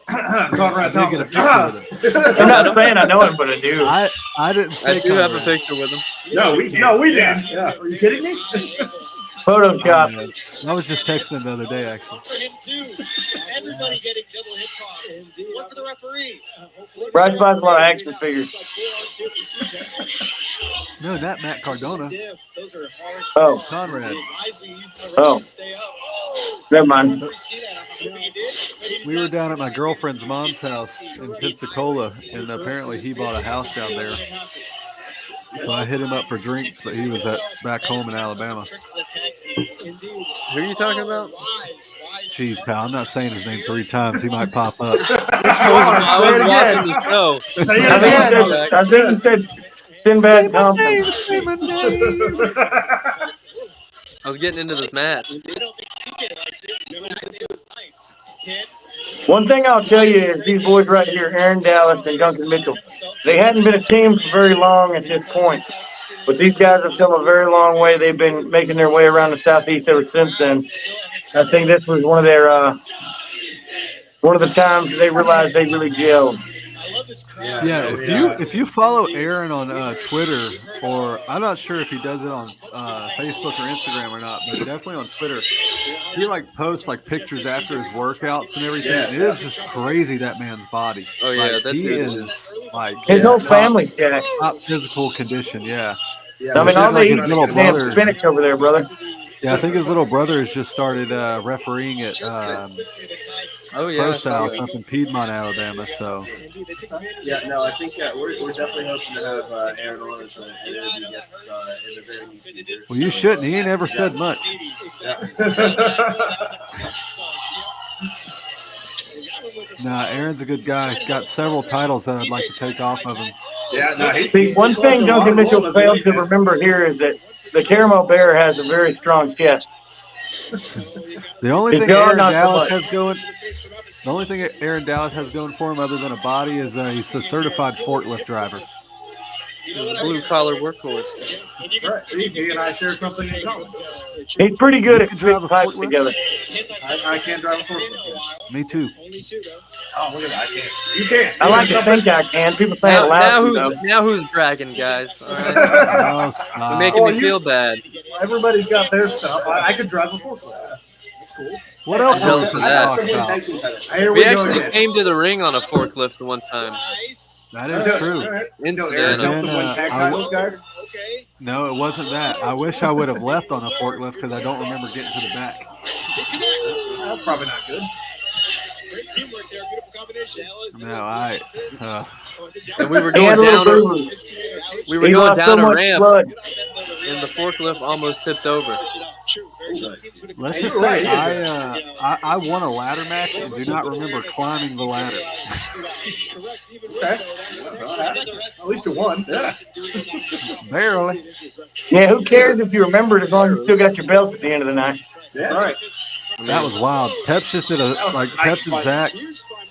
Conrad I did get a Thompson. picture with him. I'm not saying I know him, but I do. I didn't say I do have a Conrad. picture with him. No, we did. Yeah. Are you kidding me? Photoshop. I was just texting him the other day, actually. For him too. Everybody getting double hit toss. What for the referee? Bryce buys a lot of action figures. No, not Matt Cardona. Those are hard. Oh, Conrad. Oh. Never mind. We were down at my girlfriend's mom's house in Pensacola, and apparently he bought a house down there. So I hit him up for drinks, but he was back home in Alabama. Who are you talking about? Jeez, pal, I'm not saying his name 3 times. He might pop up. I was watching the show. Say it I again. think he said Sinbad Thompson. I was getting into this match. One thing I'll tell you is these boys right here, Aaron Dallas and Duncan Mitchell, they hadn't been a team for very long at this point. But these guys have come a very long way. They've been making their way around the Southeast ever since then. I think this was one of their one of the times they realized they really gelled. Yeah, if you follow Aaron on Twitter, or I'm not sure if he does it on Facebook or Instagram or not, but definitely on Twitter, he posts pictures after his workouts and everything. Yeah. It is just crazy, that man's body. Oh, yeah, that he dude is His whole family's jacked. top physical condition. Yeah. I mean, all they eat his is little damn brother. spinach over there, brother. Yeah, I think his little brother has just started refereeing at Oh, yeah. Pro South up in Piedmont, Alabama. So Yeah, no, I think we're definitely hoping to have Aaron on as an interview guest in the very near future. well, you shouldn't. He ain't ever said much. Nah, Aaron's a good guy. Got several titles that I'd like to take off of him. Yeah, no, See, one thing Duncan Mitchell failed to remember here is that the Caramel Bear has a very strong chest. The only His thing jaw Aaron not so Dallas much. has going, the only thing Aaron Dallas has going for him, other than a body, is he's a certified forklift driver. Blue collar workhorse. Right. See, he and I share something in common. He's pretty good You at can drive putting a pipes forklift? together. I can't drive a forklift. Me too. Oh, look at that. I can't. You can't. I like to think I can. People say it Now loud. though. who's bragging, guys? All right. Oh, You're stop. making Well, me feel bad. Everybody's got their stuff. I could drive a forklift. That's cool. What else I'm is jealous of there that. to talk about? Here We go actually again. came to the ring on a forklift one time. That is true. All right. In Go, Aaron, Savannah. help them win tag titles, guys. No, it wasn't that. I wish I would have left on a forklift because I don't remember getting to the back. That's probably not good. Great teamwork there. Beautiful combination. No, And we were He had going a little down. boo-boo. We were He going lost so down a much ramp, blood. and the forklift almost tipped over. let's just You're right, say he is. I won a ladder match and do not remember climbing the ladder. Okay. At least you won. Yeah. Barely. Yeah, who cares if you remember it as long as you still got your belt at the end of the night? Yeah. All right. That was wild. Peps just did a was like nice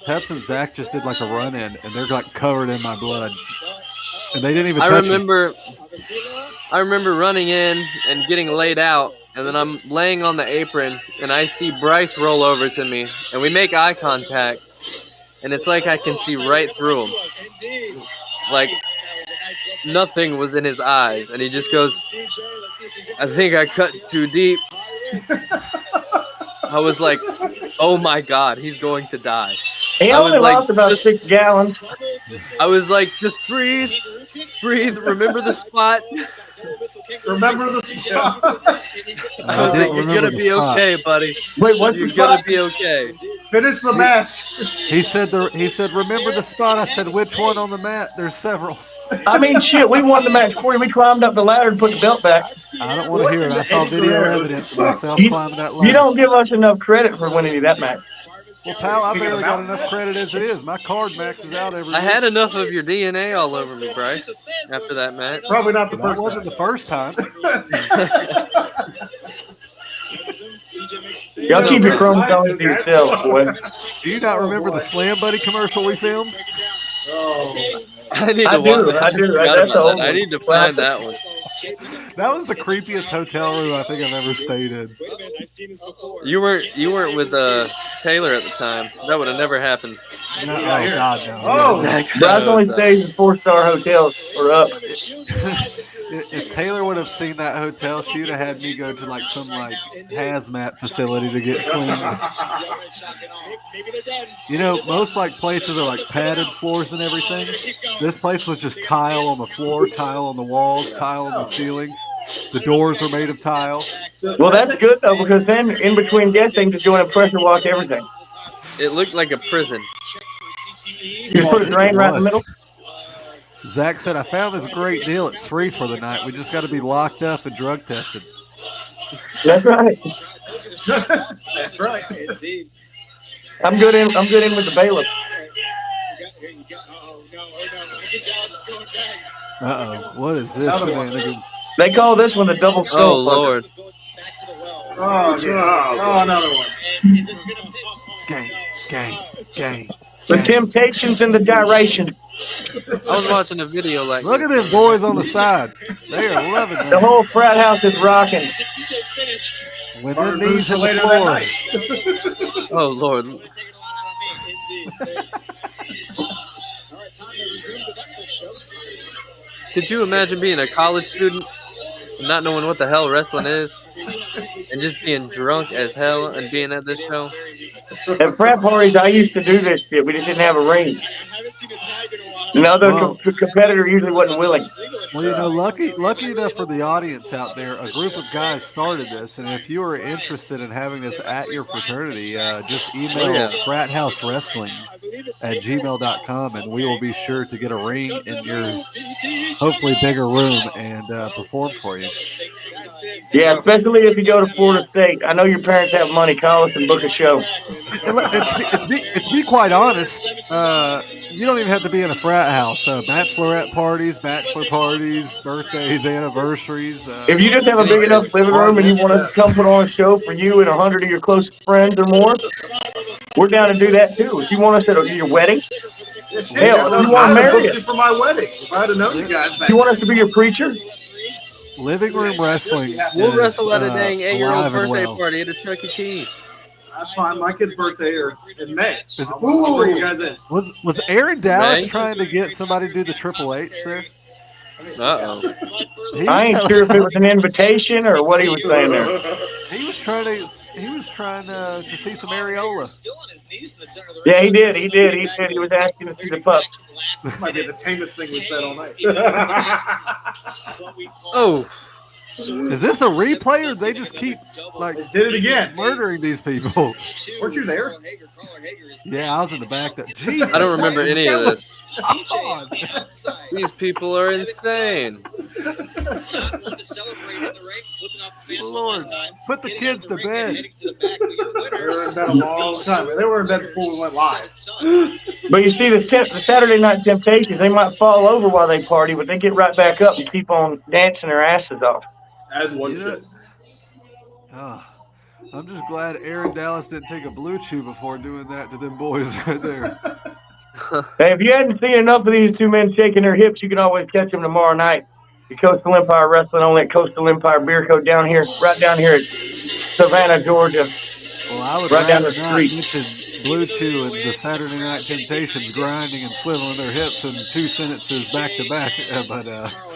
Peps and Zach just did like a run in and they're like covered in my blood. And they didn't even I touch him. remember running in and getting laid out, and then I'm laying on the apron, and I see Bryce roll over to me, and we make eye contact, and it's like I can see right through him. Like nothing was in his eyes, and he just goes, "I think I cut too deep." I was like, "Oh my God, he's going to die." He I was only like, lost about 6 gallons. I was like, "Just breathe, breathe. Remember the spot." Remember the spot. I was didn't like, "You're remember gonna the be spot. okay, buddy. Wait, what's You're the gonna spot? be okay." Finish the match. He said, remember the spot? I said, which one on the mat? There's several. I mean, shit, we won the match for you. We climbed up the ladder and put the belt back. I don't want to hear it. I saw video evidence of myself climbing that ladder. You don't give us enough credit for winning that match. Well, pal, I barely got enough credit as it is. My card maxes out every I week. had enough of your DNA all over me, Bryce, after that match. Probably not the That first wasn't time. the first time. Y'all keep your chromosomes to yourself, boy. Do you not remember the Slam Buddy commercial we filmed? Oh, I need to I do, watch. I do. forgot That's about old that. I one. need to find that one. That was the creepiest hotel room I think I've ever stayed in. Wait a minute, I've seen this before. You weren't with Taylor at the time. That would have never happened. No, oh, God, no. Oh. That kind Bryce of only hotel. stays in 4-star hotels or up. If Taylor would have seen that hotel, she would have had me go to like some like hazmat facility to get cleaned. Maybe they're done. You know, most like places are like padded floors and everything. This place was just tile on the floor, tile on the walls, tile on the ceilings. The doors were made of tile. Well, that's good, though, because then in between guests, they can just go in and pressure wash everything. It looked like a prison. You just put a drain right in the middle. Zach said, I found this great deal. It's free for the night. We just got to be locked up and drug tested. That's right. that's right. Indeed. I'm good in with the bailiff. Here you go. Oh no. I think Dallas is going back. Uh-oh. What is this Another one. shenanigans? They call this one the double skull. Oh Lord. Back to the well. Oh, yeah. Oh, another one. And is this gonna Gang. The temptations and the gyration. I was watching a video like Look at them boys on the side. They are loving The it. whole frat house is rocking. CJ's finish? When Burger their knees for hit the later that floor. night. Oh Lord. Taking a lot out of me. Indeed. All right, time to resume the Netflix show. Could you imagine being a college student and not knowing what the hell wrestling is and just being drunk as hell and being at this show? At frat parties, I used to do this shit. We just didn't have a ring. I haven't seen a tag in a while. The other Well- competitor usually wasn't willing. Well, you know, lucky enough for the audience out there, a group of guys started this, and if you are interested in having this at your fraternity, just email frathousewrestling@gmail.com, and we will be sure to get a ring in your hopefully bigger room and perform for you. Yeah, especially if you go to Florida State. I know your parents have money. Call us and book a show. To be quite honest, you don't even have to be in a frat house. Bachelorette parties, bachelor parties, birthdays, anniversaries. If you just have a big enough living room and you want us to come put on a show for you and 100 of your closest friends or more, we're down to do that too. If you want us at your wedding, Yeah, shit, hell, if you I want to would've marry booked us, you for my wedding. If I'd have known you guys back if you want us to be your preacher, Living room wrestling. We'll is, wrestle at a dang 8-year-old alive and birthday well. party at a Chuck E. Cheese. That's fine. My kid's birthday in May. Is- I'll bring you guys in. Was Aaron Dallas Right? trying to get somebody to do the Triple H there? Uh-oh. He I ain't was sure if it was an invitation or what he was saying there. He was trying to see some areola. Still on his knees in the center of the Yeah, ring. he did. He did. He said he was asking to see the pups. This might be the tamest thing we've said all night. Oh, Is this a replay or they just keep like They did it again. murdering these people? Weren't you there? Yeah, I was in the back. Jesus, I don't remember what is any of going- this. These people are insane. Lord, put the kids to bed. They were in bed a long time. They were in bed before we went live. But you see, the Saturday Night Temptations, they might fall over while they party, but they get right back up and keep on dancing their asses off. As one You know- should. I'm just glad Aaron Dallas didn't take a blue chew before doing that to them boys right there. Hey, if you hadn't seen enough of these two men shaking their hips, you can always catch them tomorrow night. The Coastal Empire Wrestling on that Coastal Empire Beer Co. down here, right down here at Savannah, Georgia. Well, I would Right down rather the not street. mention Blue Chew and the Saturday Night Temptations grinding and swiveling their hips in 2 sentences back to back. But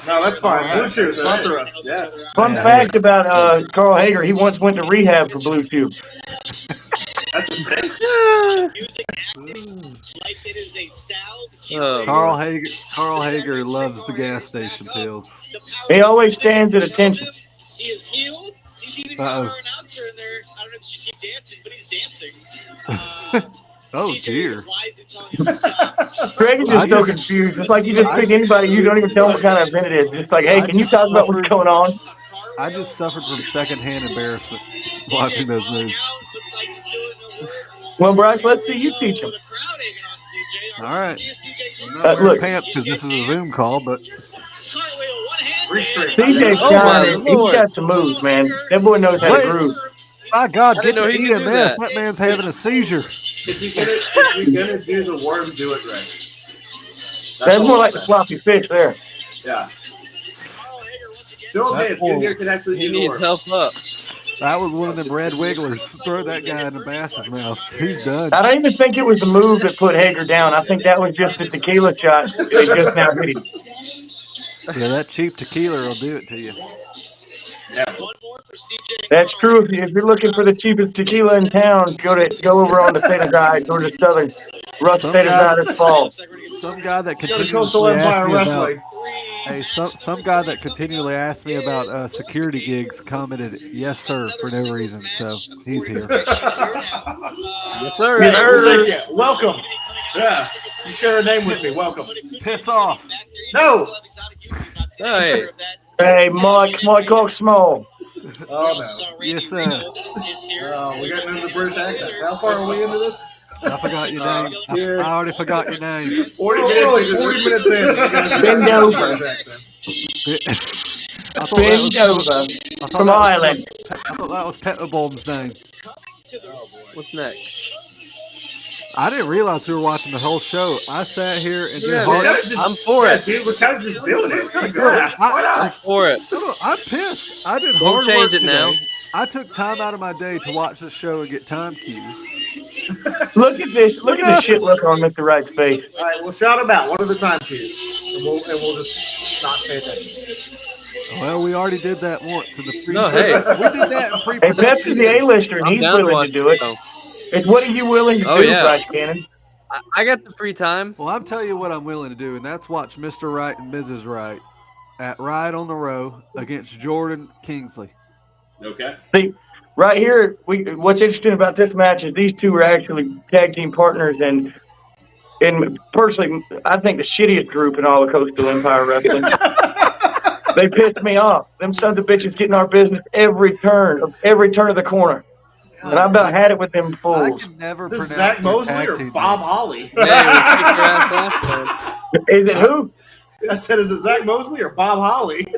No, that's fine. Blue Chew, sponsor us. Yeah. Fun Yeah. fact about Carl Hager, he once went to rehab for Blue Chew. That's a thing. Music, acting, like it is a sound. Oh, Carl Hager loves the gas station pills. He always stands at attention. He is healed. He's even got our announcer in there. I don't know if she keep dancing, but he's dancing. Oh, CJ dear. wisely telling him to stop. Greg is just so confused. It's like you just pick anybody, you don't even tell them what kind of event it is. Just like, hey, can you talk about what's going on? I just suffered from secondhand embarrassment watching those moves. Well, Bryce, let's see you teach him. All right. I'm not wearing Look. pants because this is a Zoom call, but CJ's Oh, my shining. He's Lord. got some moves, man. That boy knows how to groove. my God, I get didn't know the he could do EMS. that. That man's having a seizure. If you're gonna do the worm, do it right. That's more like the floppy fish there. Yeah. Phil Davis, good here could actually He do the needs worm. help up. That was one of them red wigglers. Throw that guy in the bass's mouth. He's done. I don't even think it was the move that put Hager down. I think that was just the tequila shot they just now hit him. Yeah, that cheap tequila will do it to you. That's true. If you're looking for the cheapest tequila in town, go over on the Santa Guy, Georgia Southern. Russ Some Santa guy- Guy this fall. Some guy that Go to Coastal continuously asks Empire me about, Wrestling. hey, some guy that continually asked me about security gigs commented, "Yes, sir," for no reason. So he's here. Yes, sir. Yes, sir. Thank you. Welcome. Yeah. You share a name with me. Welcome. Piss off. No. Hey. Hey, Mike Cox Small. Oh, no. Yes, sir. Oh, we got into the British accents. How far are we into this? I forgot your name. I already forgot your name. 40 minutes in. You guys are Bend into the over. British accent. I thought that was- Bend over I thought from that was- Ireland. I thought that was Pettibom's name. What's next? I didn't realize we were watching the whole show. I sat here and did Yeah, hard. dude. I'm for it. Dude, we're kind of just doing it. Yeah. I'm for it. No, I'm pissed. I did Don't hard change work it now. today. I took time out of my day to watch this show and get time cues. Look at this. Look at the shit look on Mr. Wright's face. All right, we'll shout them out. What are the time keys? And we'll just not pay attention. Well, we already did that once in the pre. No, hey. We did that in Hey, pre-production. Pepsi's the A-lister, and I'm he's down to willing watch to do it. show. It's what are you willing to Oh, do, yeah. Bryce Cannon? I got the free time. Well, I'm telling you what I'm willing to do, and that's watch Mr. Wright and Mrs. Wright at Ride on the Row against Jordan Kingsley. Okay. See, right here, what's interesting about this match is these two are actually tag team partners, and personally, I think the shittiest group in all of Coastal Empire Wrestling. They piss me off. Them sons of bitches getting our business every turn of the corner. And I about had it with them I fools. can never Is this pronounce Zach their Mosley tag or team Bob name. Holly? Yeah, we kicked your ass last time. Is it who? I said, is it Zach Mosley or Bob Holly? They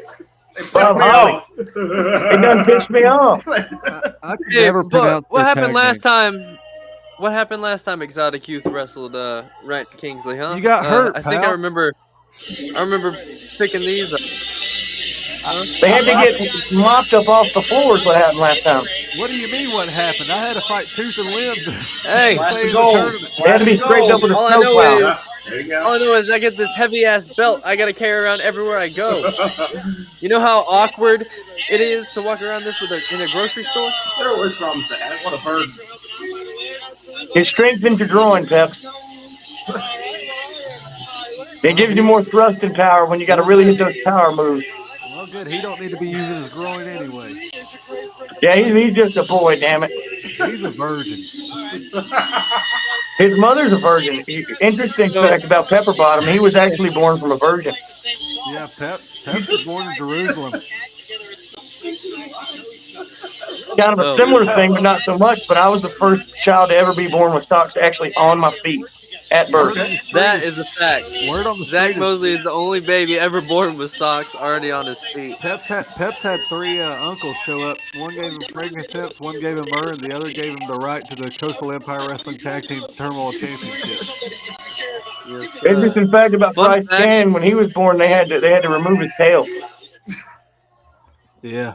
pissed Bob me Holly. off. It done pissed me off. I can Hey, never but pronounce what their happened tag last name. time? What happened last time Exotic Youth wrestled Wright Kingsley, huh? You got hurt, I think I pal. remember picking these up. They had to get mopped up off the floors. What happened last time? What do you mean? What happened? I had to fight tooth and limb. to Hey, stay Plastic in the gold. tournament. They had to be scraped up with a all I know snowplow. is There you go. all I know is I get this heavy ass belt I gotta carry around everywhere I go. You know how awkward it is to walk around this in a grocery store? There are worse problems to have. What a bird. It strengthens your groin, Pep. It gives you more thrust and power when you got to really hit those power moves. Well, good. He don't need to be using his groin anyway. Yeah, he's just a boy, damn it. He's a virgin. His mother's a virgin. Interesting fact about Pepper Bottom, he was actually born from a virgin. Yeah, Pep was born in Jerusalem. Kind of a similar thing, but not so much. But I was the first child to ever be born with socks actually on my feet at birth. That is a fact. Word on the Zach street is Mosley is the only baby ever born with socks already on his feet. Peps had three uncles show up. One gave him frankincense, one gave him myrrh, and the other gave him the right to the Coastal Empire Wrestling Tag Team Turmoil Championship. Yes, Interesting fact about Fun Bryce fact. Cannon: when he was born, they had to remove his tail. Yeah.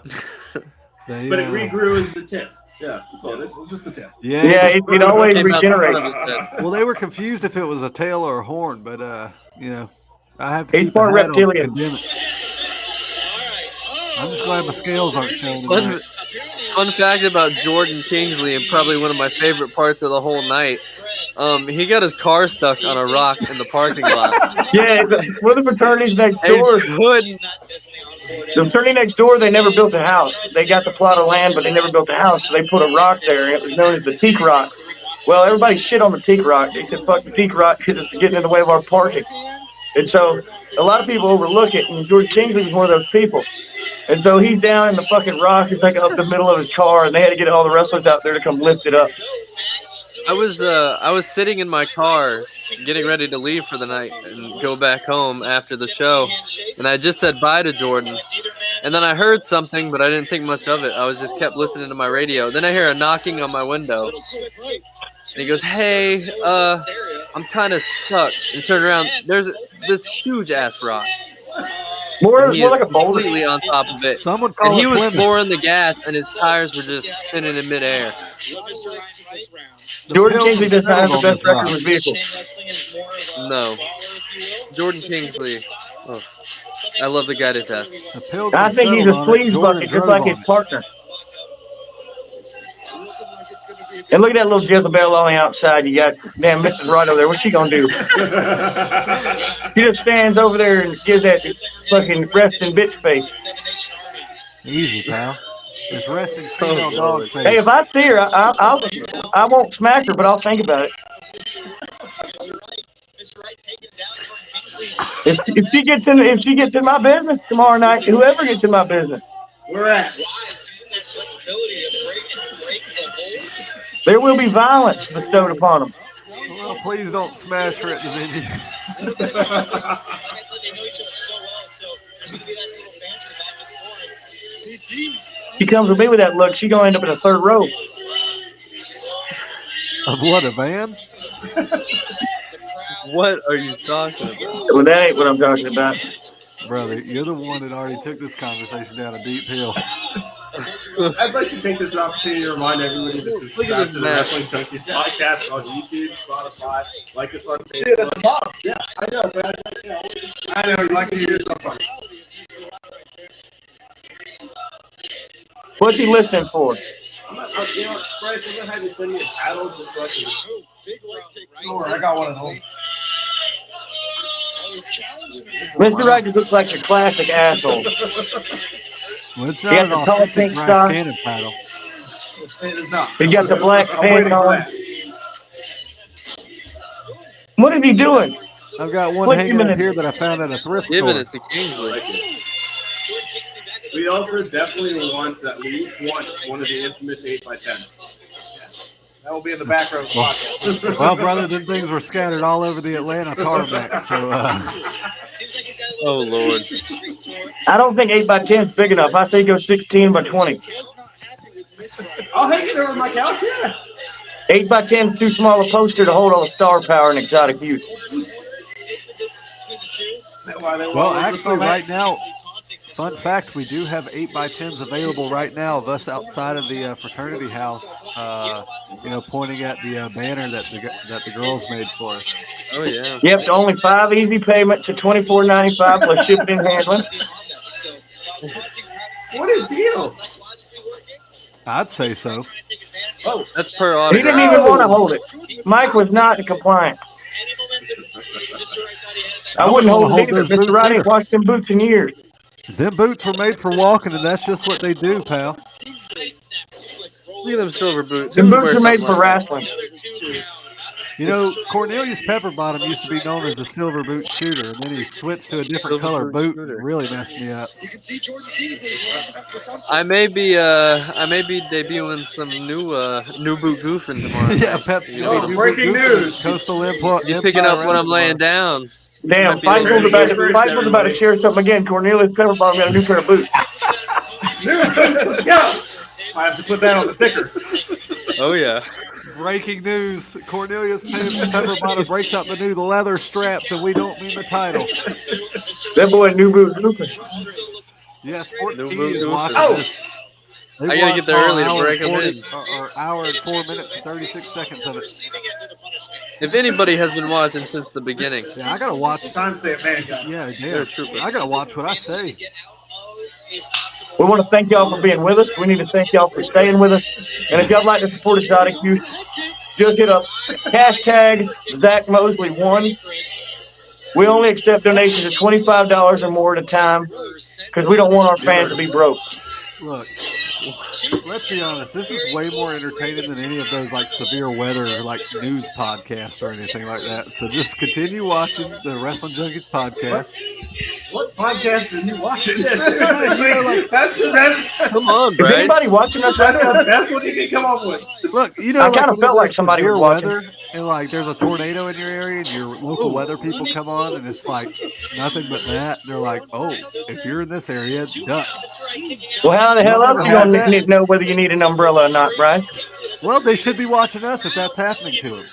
They, But it regrew as the tip. Yeah, that's all It this. was just the tip. Yeah. Yeah, it always Came out the front of regenerates. his head. Well, they were confused if it was a tail or a horn, but you know, I have to He's keep the part hat on to reptilian. condemn it. I'm just glad my scales aren't showing Fun, tonight. fun fact about Jordan Kingsley, and probably one of my favorite parts of the whole night. He got his car stuck on a rock in the parking lot. Yeah, we're the fraternities next Hey, door. good. The fraternity next door, they never built a house. They got the plot of land, but they never built a house, so they put a rock there, and it was known as the teak rock. Well, everybody shit on the teak rock. They said, fuck the teak rock because it's getting in the way of our parking. And so a lot of people overlook it, and George Kingsley was one of those people. And so he's down in the fucking rock. It's like up the middle of his car, and they had to get all the wrestlers out there to come lift it up. I was sitting in my car getting ready to leave for the night and go back home after the show, and I just said bye to Jordan, and then I heard something, but I didn't think much of it. I was just kept listening to my radio. Then I hear a knocking on my window, and he goes, "Hey, I'm kind of stuck." And turn around, there's this huge ass rock. More And he is like a boulder. completely on top of it. Some would And call he it was Plymouth. flooring the gas, and his tires were just spinning in midair. Jordan Pills Kingsley were does not have the settled on best this record rock. with vehicles. No. Jordan Kingsley. Oh, I love the guy to death. The Pilgrim I think he's settled a on it. sleaze Jordan bucket, just drove like on his it. partner. And look at that little Jezebel on the outside. You got damn Mrs. Right over there. What's she gonna do? She just stands over there and gives that fucking resting bitch face. Easy, pal. This resting female dog face. Hey, if I see her, I won't smack her, but I'll think about it. If she gets in my business tomorrow night, whoever gets in my business, We're at. there will be violence bestowed upon them. Well, please don't smash her at the venue. She comes with me with that look, she gonna end up in the third row. Of what, a van? What are you talking about? Well, that ain't what I'm talking about. Brother, you're the one that already took this conversation down a deep hill. I'd like to take this opportunity to remind everybody this is Look at this the mess. Wrestling Junkies podcast on YouTube, Spotify, like us on Facebook. Yeah, I know, but I know you like to hear yourself on it. What's he listening for? You know, Bryce, I'm gonna have you send me a paddle just so I can. Sure, I got one at home. Mr. Wright just looks like your classic asshole. Well, it's He not got an the tall authentic pink Bryce socks. Cannon paddle. It is not. He got the black I'm waiting pants for on. that. What is he doing? I've got one Wait a hanging minute. up here that I found at a thrift Giving store. it to Kingsley. We also definitely want at least one of the infamous 8x10. That will be in the back row of the podcast. Well, brother, them things were scattered all over the Atlanta tarmac. So, Oh, Lord. I don't think 8x10 is big enough. I say go 16 by 20. I'll hang it over my couch, yeah. 8x10 is too small a poster to hold all the star power and exotic use. well, actually, right now, fun fact, we do have 8x10s available right now, thus outside of the fraternity house, pointing at the banner that the girls made for us. Oh, yeah. Yep, only 5 easy payments at $24.95 plus shipping and handling. What a deal. I'd say so. Oh, That's per He didn't autograph. even want to hold it. Mike was not compliant. I wouldn't hold it either. those Mr. boots Wright ain't either. washed them boots in years. Them boots were made for walking, and that's just what they do, pal. Look at them silver boots. Them Who would boots wear are made something for like wrestling. You know, Cornelius Pepperbottom used to be known as the silver boot shooter, and then he switched to a different Silver color boot boot. shooter. And really messed me up. that? I may be debuting some new boot goofing tomorrow. Yeah, night. Pepsi. You Oh, know, breaking news. Coastal Import. you picking up what I'm laying down. Damn, Might be the Feigle's about, very Feigle's about to share something again. Cornelius Pepperbottom got a new pair of boots. Let's go. I have to put that on the ticker. Oh, yeah. Breaking news: Cornelius Pepperbottom breaks out the leather straps, and we don't mean the title. That boy Nubu Lucas. Yeah, Sports No TV move, is no watching move. this. I gotta get there early to break 'em in. Or hour and 4 minutes and 36 seconds of it. If anybody has been watching since the beginning, Yeah, I gotta watch. Timestamp, man. Yeah, You're yeah. a trooper. I gotta watch what I say. We want to thank y'all for being with us. We need to thank y'all for staying with us. And if y'all like to support Exotic Youth, just hit up hashtag Zach Mosley 1. We only accept donations of $25 or more at a time because we don't want our fans to be broke. Look, let's be honest. This is way more entertaining than any of those like severe weather or like news podcasts or anything like that. So just continue watching the Wrestling Junkies podcast. What podcast are you watching? That's come on, Is Bryce. anybody watching us right now? that's what you can come up with. Look, you know, I kinda when felt like there's somebody was severe watching. weather and like there's a tornado in your area and your local weather people come on and it's like nothing but that. They're like, oh, if you're in this area, duck. Well, how the hell else you Have gonna that? need to know whether you need an umbrella or not, Brian? Well, they should be watching us if that's happening to them.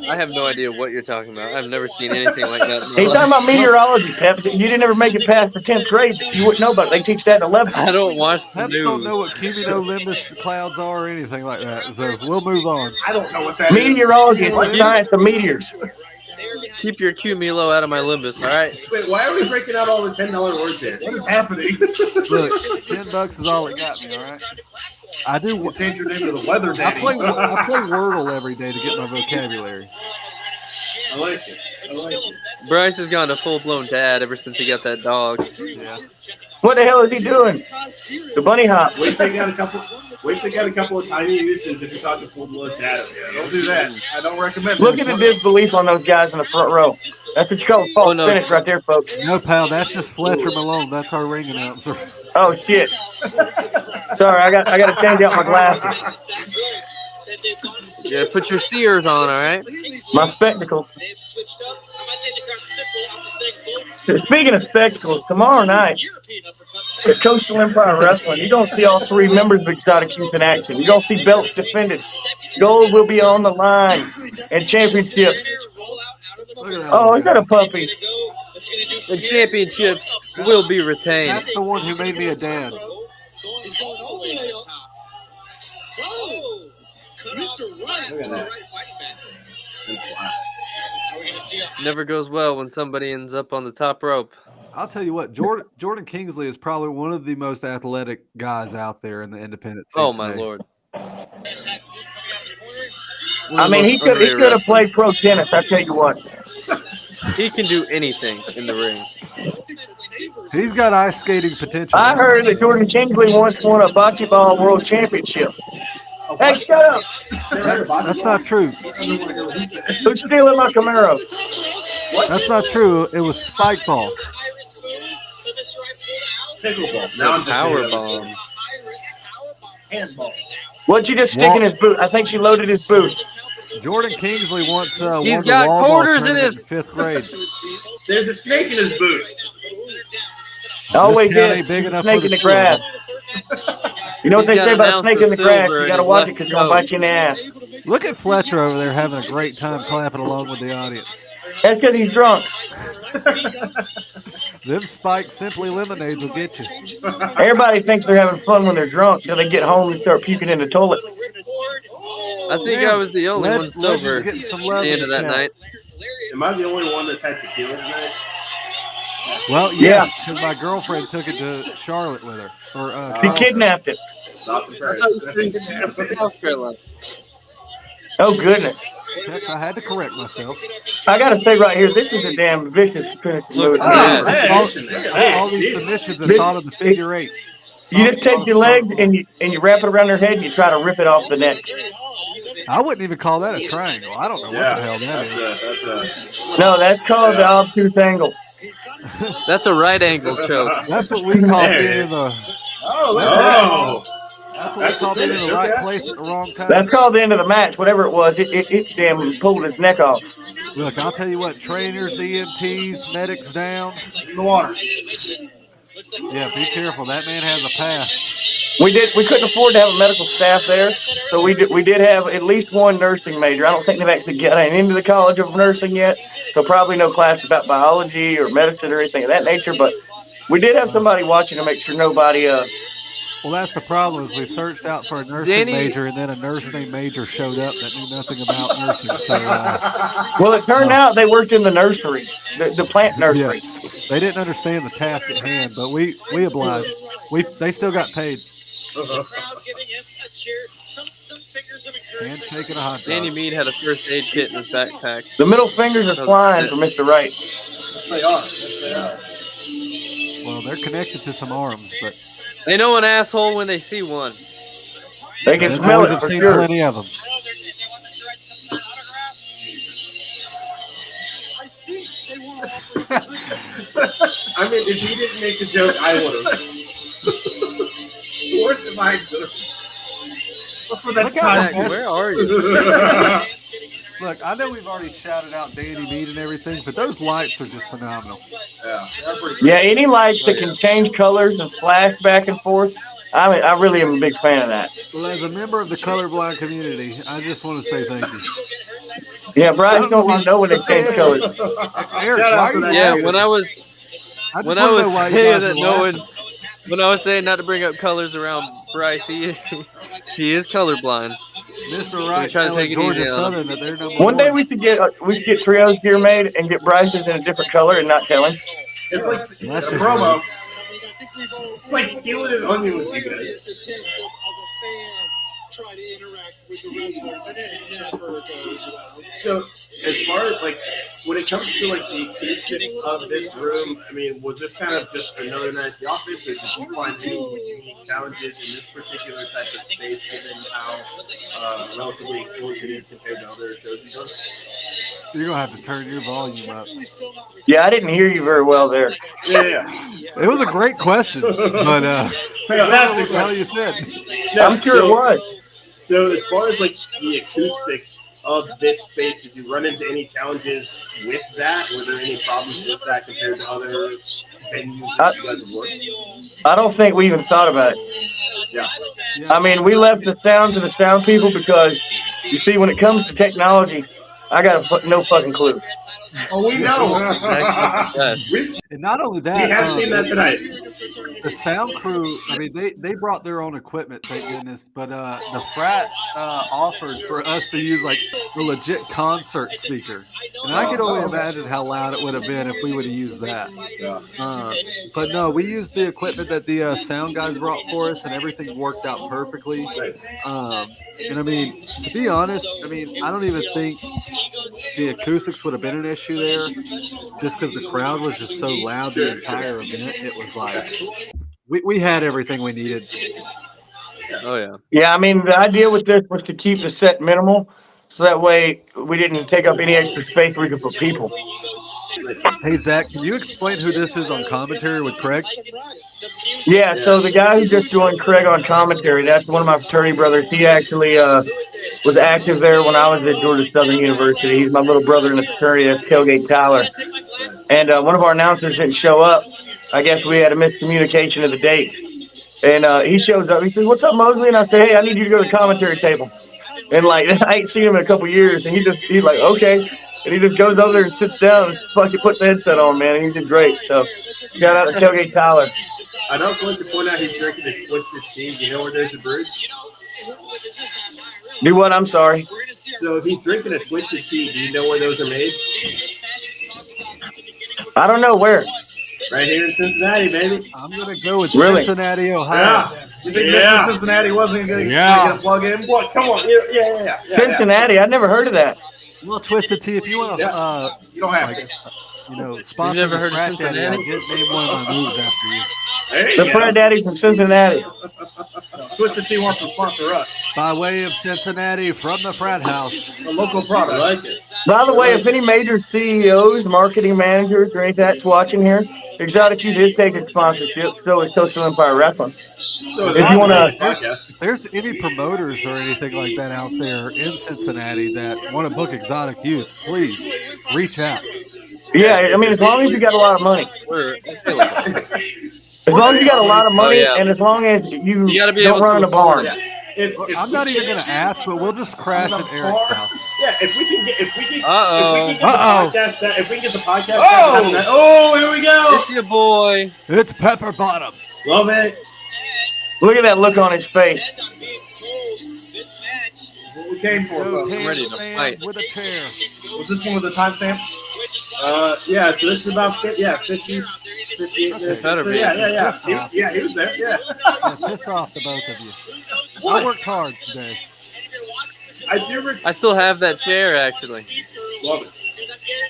I have no idea what you're talking about. I've never seen anything like that. in my He's life. talking about meteorology, Pep. You didn't ever make it past the 10th grade. You wouldn't know about it. They teach that in 11th. I don't watch the Peps don't news. know what cumulonimbus clouds are or anything like that. So we'll move on. I don't know what that is. Meteorology is the science of meteors. Keep your cumulo out of my limbus, all right? Wait, why are we breaking out all the $10 words here? What is happening? Look, $10 is all it got me. All right. I do. You change your name to the Weather I Daddy. play Wordle every day to get my vocabulary. I like it. Bryce has gone to full-blown dad ever since he got that dog. Yeah. What the hell is he doing? The bunny hop. Wait till you got a couple. Wait till you got a couple of tiny uses if you're talking full-blown data. Yeah, don't do that. I don't recommend Look it. at the disbelief on those guys in the front row. That's what you call a false no. finish right there, folks. No, pal, that's just Fletcher Malone. That's our ring announcer. Oh shit. Sorry, I got to change out my glasses. Yeah, put your Sears on, all right? My spectacles. Speaking of spectacles, tomorrow night at Coastal Empire Wrestling, you're going to see all three members of Exotic Youth in action. You're going to see belts defended. Gold will be on the line and championships. Oh, is that a puppy? The championships will be retained. That's the one who made me a dad. He's going all the way up. Oh, Mr. Wright. Mr. Wright fighting back. Are we going to see a Never goes well when somebody ends up on the top rope. I'll tell you what, Jordan Kingsley is probably one of the most athletic guys out there in the independent scene Oh, my today. Lord. I mean, he could have played pro tennis, I tell you what. He can do anything in the ring. He's got ice skating potential. I heard that Jordan Kingsley once won a bocce ball world championship. Hey, shut up. That's not true. Who's stealing my Camaro? That's not true. It was spike ball. Pickleball. Now I'm just Power thinking of- bomb. Handball. What'd you just stick in his boot? I think she loaded his boot. Jordan Kingsley once He's won the got wall ball quarters in tournament his- fifth grade. There's a snake in his boot. Always This town did. ain't big enough Snake for in the the grass. You know what they He's say got about an a snake ounce in the of grass? silver You in gotta his watch left it because you're gonna bite you in the ass. Look at Fletcher over there having a great time clapping along with the audience. That's because he's drunk. Them spiked Simply Lemonades will get you. Everybody thinks they're having fun when they're drunk till they get home and start puking in the toilet. I think I was the only one sober getting some at love the end in of the that chat. night. Am I the only one that's had tequila tonight? Well, Yeah. yes, because my girlfriend took it to Charlotte with her. Or She kidnapped it. Not South Carolina. Oh, goodness. Charlotte. I had to correct myself. I gotta say right here, this is a damn vicious finishing move. Look at that. All these submissions and thought of the figure eight. You just take your leg and you wrap it around their head and you try to rip it off the neck. I wouldn't even call that a triangle. I don't know what the hell that is. That's No, that's called the obtuse angle. That's a right angle choke. That's what we call There it being in is. the. Oh, That's what we call being in the right place at the wrong time. That's called the end of the match, whatever it was. It damn pulled his neck off. Look, I'll tell you what. Trainers, EMTs, medics down. In the water. Yeah, be careful. That man has a pass. We couldn't afford to have a medical staff there, so we did have at least one nursing major. I don't think they've actually gotten into the College of Nursing yet, so probably no class about biology or medicine or anything of that nature. But we did have somebody watching to make sure nobody. Well, that's the problem. Is we searched out for a nursing major, and then a nursing major showed up that knew nothing about nursing. So, well, it turned out they worked in the nursery, the plant nursery. Yeah. They didn't understand the task at hand, but we obliged. They still got paid. Handshake and a hot dog. Danny Mead had a first aid kit in his backpack. The middle fingers are flying for Mr. Wright. Yes, they are. Yes, they are. Well, they're connected to some arms, but they know an asshole when they see one. They can smell it I've for seen sure. plenty of them. I mean, if he didn't make the joke, I would have. Fourth of mine. What's the next time? Where are you? Look, I know we've already shouted out Danny Mead and everything, but those lights are just phenomenal. Yeah, any lights that can change colors and flash back and forth. I really am a big fan of that. Well, as a member of the colorblind community, I just want to say thank you. Yeah, Bryce don't even know when they change colors. Eric, when I was saying that when I was saying not to bring up colors around Bryce, he is colorblind. Mr. Wright, trying to take it Georgia easy on Southern that they're number One day one. we should get trios gear made and get Bryce's in a different color and not tell him. It's like a promo. It's like peeling an onion with you guys. Try to interact with the wrestlers, and it never goes well. So, as far as like when it comes to like the acoustics of this room, I mean, was this kind of just another night at the office, or did you find any unique challenges in this particular type of space, given how relatively close it is compared to other shows you've done? You're gonna have to turn your volume up. Yeah, I didn't hear you very well there. Yeah. It was a great question, but Fantastic. what you said. I'm sure it was. So as far as like the acoustics of this space, did you run into any challenges with that? Were there any problems with that compared to other venues that you guys have worked? I don't think we even thought about it. Yeah. I mean, we left the sound to the sound people because, you see, when it comes to technology, I got no fucking clue. Oh, we know. And not only that, We have seen that tonight. The sound crew, I mean, they brought their own equipment, thank goodness. But the frat offered for us to use like a legit concert speaker, and I could only imagine how loud it would have been if we would have used that. But no, we used the equipment that the sound guys brought for us, and everything worked out perfectly. And I mean, to be honest, I mean, I don't even think the acoustics would have been an issue there, just because the crowd was just so loud the entire event. It was like we had everything we needed. Oh yeah. Yeah, I mean, the idea with this was to keep the set minimal, so that way we didn't take up any extra space where we could put people. Hey Zach, can you explain who this is on commentary with Craig? Yeah, so the guy who just joined Craig on commentary, that's one of my fraternity brothers. He actually was active there when I was at Georgia Southern University. He's my little brother in the fraternity. That's Tailgate Tyler. And one of our announcers didn't show up. I guess we had a miscommunication of the date. And he shows up. He says, "What's up, Mosley?" And I say, "Hey, I need you to go to the commentary table." And like, I ain't seen him in a couple years. And he's like, "Okay." And he just goes over there and sits down and fucking puts the headset on, man. And he did great. So shout out to Tailgate Tyler. I'd also like to point out he's drinking a Twisted Tea. Do you know where there's a bridge? Do what? I'm sorry. So if he's drinking a Twisted Tea, do you know where those are made? I don't know where. Right here in Cincinnati, baby. I'm going to go with Really? Cincinnati, Ohio. Yeah. You think Mr. Cincinnati wasn't going to get a plug in? What? Come on. Yeah. Cincinnati? I'd never heard of that. Well, Twisted Tea, if you want to, You don't have to. sponsor never the heard of Frat Daddy, I Cincinnati? did name one of my moves after you. There you The go. Frat Daddy from Cincinnati. Twisted Tea wants to sponsor us. By way of Cincinnati, from the frat house. A local product. I like it. By the way, if any major CEOs, marketing managers, or anything that's watching here, Exotic Youth is taking sponsorship. So is Coastal Empire Wrestling. So If you wanna- If there's any promoters or anything like that out there in Cincinnati that want to book Exotic Youth, please reach out. Yeah, I mean, as long as you got a lot of money. As long as you got a lot of money, and as long as you gotta be don't able run to in a barn. Yeah. I'm not even going to ask, but we'll just crash at Eric's house. Yeah, if we can get the podcast. Oh, here we go. It's your boy. It's Pepper Bottom. Love it. Look at that look on his face. And I'm being told this match. What we came for, No folks. tan ready to man fight. with a chair. Was this one with the timestamp? Yeah, so this is about 50, 58 minutes. Better So, be. yeah. He was there. Yeah. Yeah, piss off the both of you. I worked hard today. I still have that chair, actually. Love it.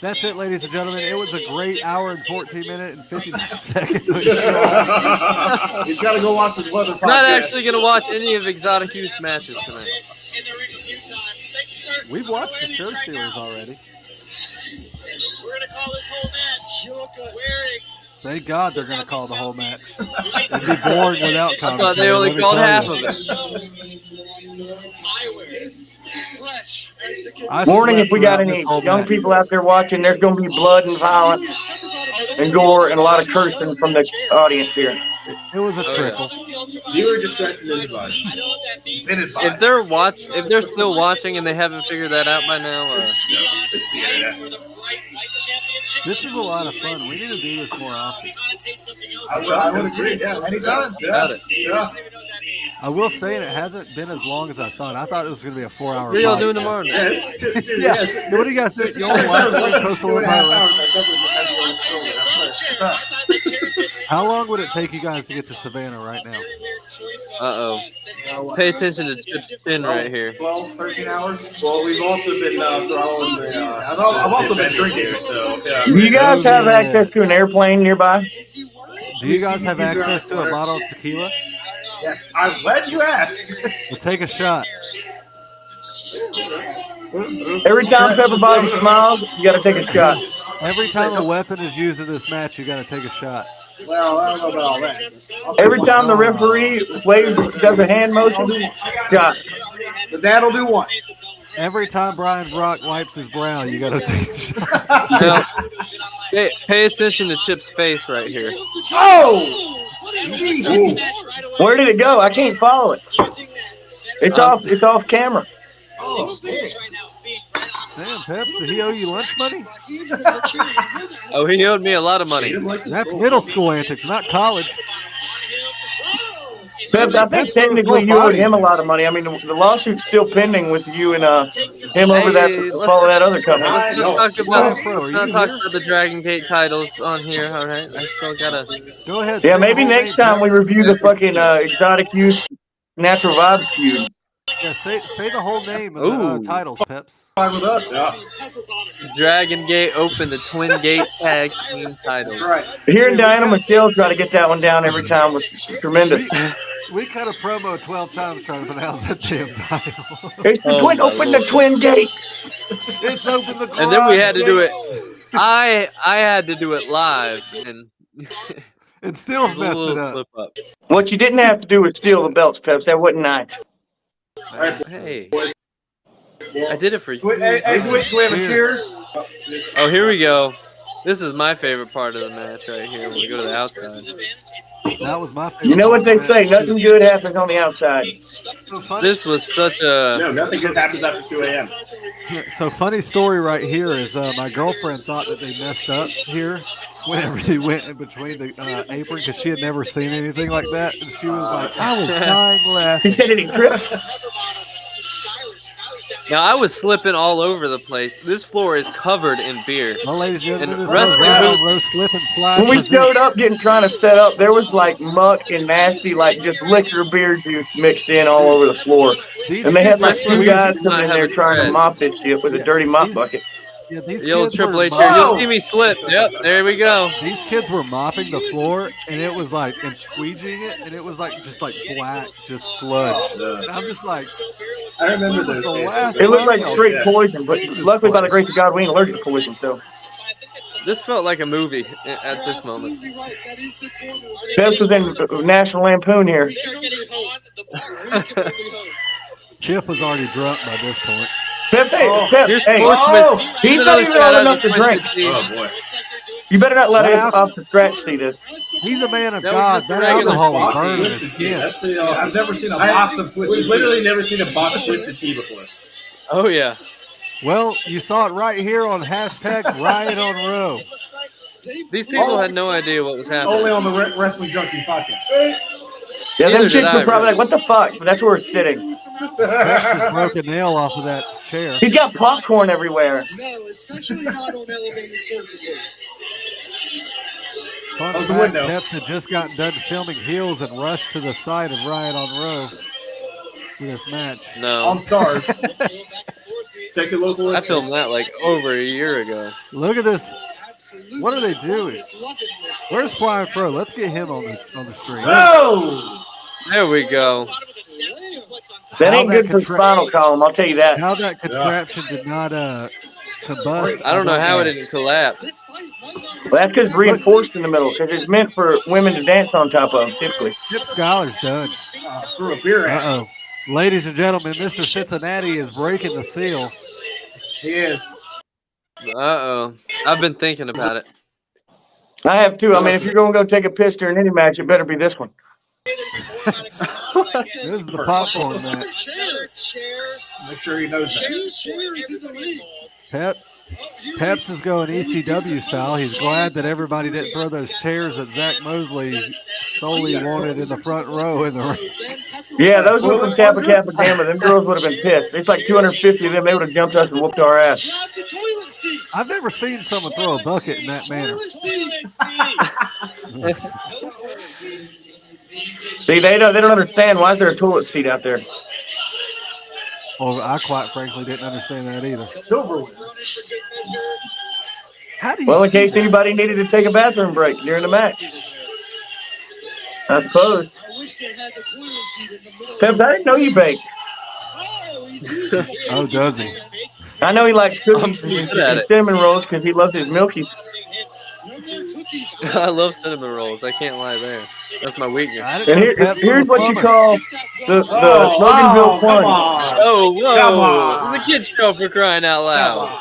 That's it, ladies and gentlemen. It was a great hour and 14 minutes and 59 seconds. He's got to go watch his weather podcast. Not actually going to watch any of Exotic Youth matches tonight. We've watched the show stealers already. We're going to call this whole match wearing. Thank God they're going to call the whole match. It'd be boring without I commentary. thought they only let me called tell half you. of it. I Warning, slept if we got throughout any this whole young match. people out there watching, there's going to be blood and violence and gore and a lot of cursing from the audience here. It was a trickle. Viewer discretion is advised. If they're still watching and they haven't figured that out by now, This is a lot of fun. We need to do this more often. I would agree. Yeah, anytime. got it. Yeah. I will say it hasn't been as long as I thought. I thought it was going to be a 4-hour. what are y'all doing tomorrow night? Yeah. What do you guys think? You only watch Coastal Empire? How long would it take you guys to get to Savannah right now? Uh-oh. Pay attention to Chip's chin right here. 12, 13 hours. Well, we've also been throwing the. I've also been drinking. So yeah. Do you guys have access to an airplane nearby? Do you guys have access to a bottle of tequila? Yes, I'm glad you asked. We'll take a shot. Every time Pepper Bottom smiles, you got to take a shot. Every time a weapon is used in this match, you got to take a shot. Well, I don't know about all that. Every time the referee does a hand motion, shot. The dad'll do one. Every time Brian Brock wipes his brow, you got to take a shot. Now, pay attention to Chip's face right here. Oh! Where did it go? I can't follow it. It's off camera. Damn, Peps, did he owe you lunch money? Oh, he owed me a lot of money. That's middle school antics, not college. Peps, I think technically you owed him a lot of money. I mean, the lawsuit's still pending with you and him over that follow that other company. Let's not talk about the Dragon Gate titles on here, all right? I still gotta. Go ahead. Yeah, say maybe the whole next name, time we Peps. review the fucking Exotic Youth Natural Vibes feud. Yeah, say the whole name of the titles, Peps. With us. Yeah. Dragon Gate Open, the Twin Gate Tag Team titles. Right. Hearing Diana Michelle try to get that one down every time was tremendous. We cut a promo 12 times trying to pronounce that damn title. It's the twin, open the twin gates. It's open the And then we had to do it. garage I had to do it live, and and still it was a messed little it up. slip up. What you didn't have to do was steal the belts, Peps. That wasn't nice. Hey, I did it for you. Hey, can we have a cheers? Oh, here we go. This is my favorite part of the match right here when we go to the outside. That was my favorite. You know what they part. say, nothing good happens on the outside. So funny, This was such a. No, nothing good happens after 2 a.m. so funny story right here is my girlfriend thought that they messed up here whenever they went in between the apron because she had never seen anything like that. And she was like, I was dying He laughing. said it, he tripped. Now I was slipping all over the place. This floor is covered in beer. Well, ladies and gentlemen, And this wrestling is moves- Row Slip and Slide. When we showed up trying to set up, there was like muck and nasty, like just liquor beer juice mixed in all over the floor. These And they had kids like were two sweet. guys coming in there trying to mop this shit with a dirty mop bucket. Yeah, these The old kids were Triple H mopping- here. You'll see me slip. Yep, there we go. These kids were mopping the floor, and it was like, and squeegeeing it, and it was like just like black, just sludge. And I'm just like, I remember this is those the days. last It looked like time. straight poison, but luckily by the grace of God, we ain't allergic to poison, so. This felt like a movie at this moment. Peps was in National Lampoon here. Chip was already drunk by this point. Peps, hey, Peps, Here's hey, more twist. he's Here's not another even shout old out enough to Twisted drink. Tea. Oh boy. You better not let us off the scratch see this. He's a man of That was God. just That regular alcohol will boxing. burn his Twisted tea. skin. That's pretty awesome. I've never seen a box of twisted We've tea. literally never seen a box of twisted tea before. Oh yeah. Well, you saw it right here on hashtag Riot on Row. These people had no idea what was happening. Only on the Wrestling Junkies podcast. Yeah, them Neither chicks did were I, probably really. like, what the fuck? But that's where it's sitting. Rex just broke a nail off of that chair. He's got popcorn everywhere. No, especially not on elevated surfaces. Fun Close the fact, window. Peps had just gotten done filming Heels and rushed to the side of Riot on Row for this match. No. On Stars. Check your local. I filmed that like over a year ago. Look at this. What are they doing? Where's Flying Pro? Let's get him on the screen. Oh! There we go. That ain't How good that for contra- spinal column, I'll tell you that. How that contraption did not combust. I don't know how it didn't collapse. Well, that's because it's reinforced in the middle, because it's meant for women to dance on top of, typically. Chip Scholar's done. Threw a beer at him. Uh-oh. Ladies and gentlemen, Mr. Cincinnati is breaking the seal. He is. Uh-oh. I've been thinking about it. I have too. I mean, if you're going to go take a piss during any match, it better be this one. This is the popcorn match. Make sure he knows that. Peps is going ECW style. He's glad that everybody didn't throw those chairs that Zach Mosley solely wanted in the front row in the ring. Yeah, those were from Kappa Kappa Gamma. Them girls would have been pissed. It's like 250 of them. They would have jumped us and whooped our ass. I've never seen someone throw a bucket in that manner. See, they don't understand why is there a toilet seat out there. Well, I quite frankly didn't understand that either. Silverware. How do you Well, in see case that? anybody needed to take a bathroom break during the match. I suppose. Peps, I didn't know you baked. Oh, does he? I know he likes cookies I'm and good at it. cinnamon rolls because he loves his milkies. I love cinnamon rolls. I can't lie there. That's my weakness. I didn't And know Peps here's was a what you plumber. call the Oh, Loganville come plunge. on. Oh, Come whoa. on. It's a kid's show for crying out loud.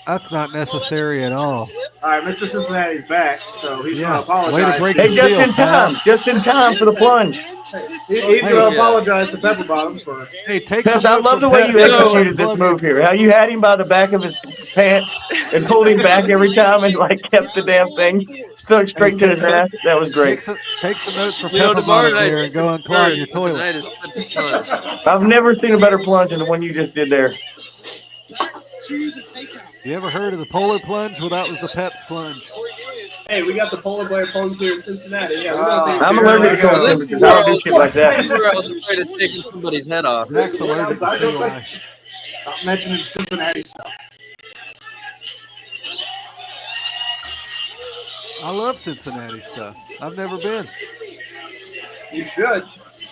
That's not necessary at all. All right, Mr. Cincinnati's back, so he's Yeah, going to way to apologize. break Hey, the just seal, in time. pal. Just in time for the plunge. He's Hey, going to yeah. apologize to Pepper Bottom for. Hey, take Peps, some I notes love from the way Peps. you executed this move here. How you had him by the back of his pants and pulled him back every time and like kept the damn thing stuck straight to his ass. That was great. Take some notes from You know, Pepper tomorrow Bottom night's here and go unclog your toilet. Tonight is Pep's punch. I've never seen a better plunge than the one you just did there. You ever heard of the polar plunge? Well, that was the Peps plunge. Hey, we got the polar bear plunge here in Cincinnati. Yeah, we're Oh, gonna take I'm care of allergic to that. cold temperatures. I don't do shit like that. I was afraid of taking somebody's head off. Zach's allergic to sea lice. Stop mentioning Cincinnati stuff. I love Cincinnati stuff. I've never been. You should.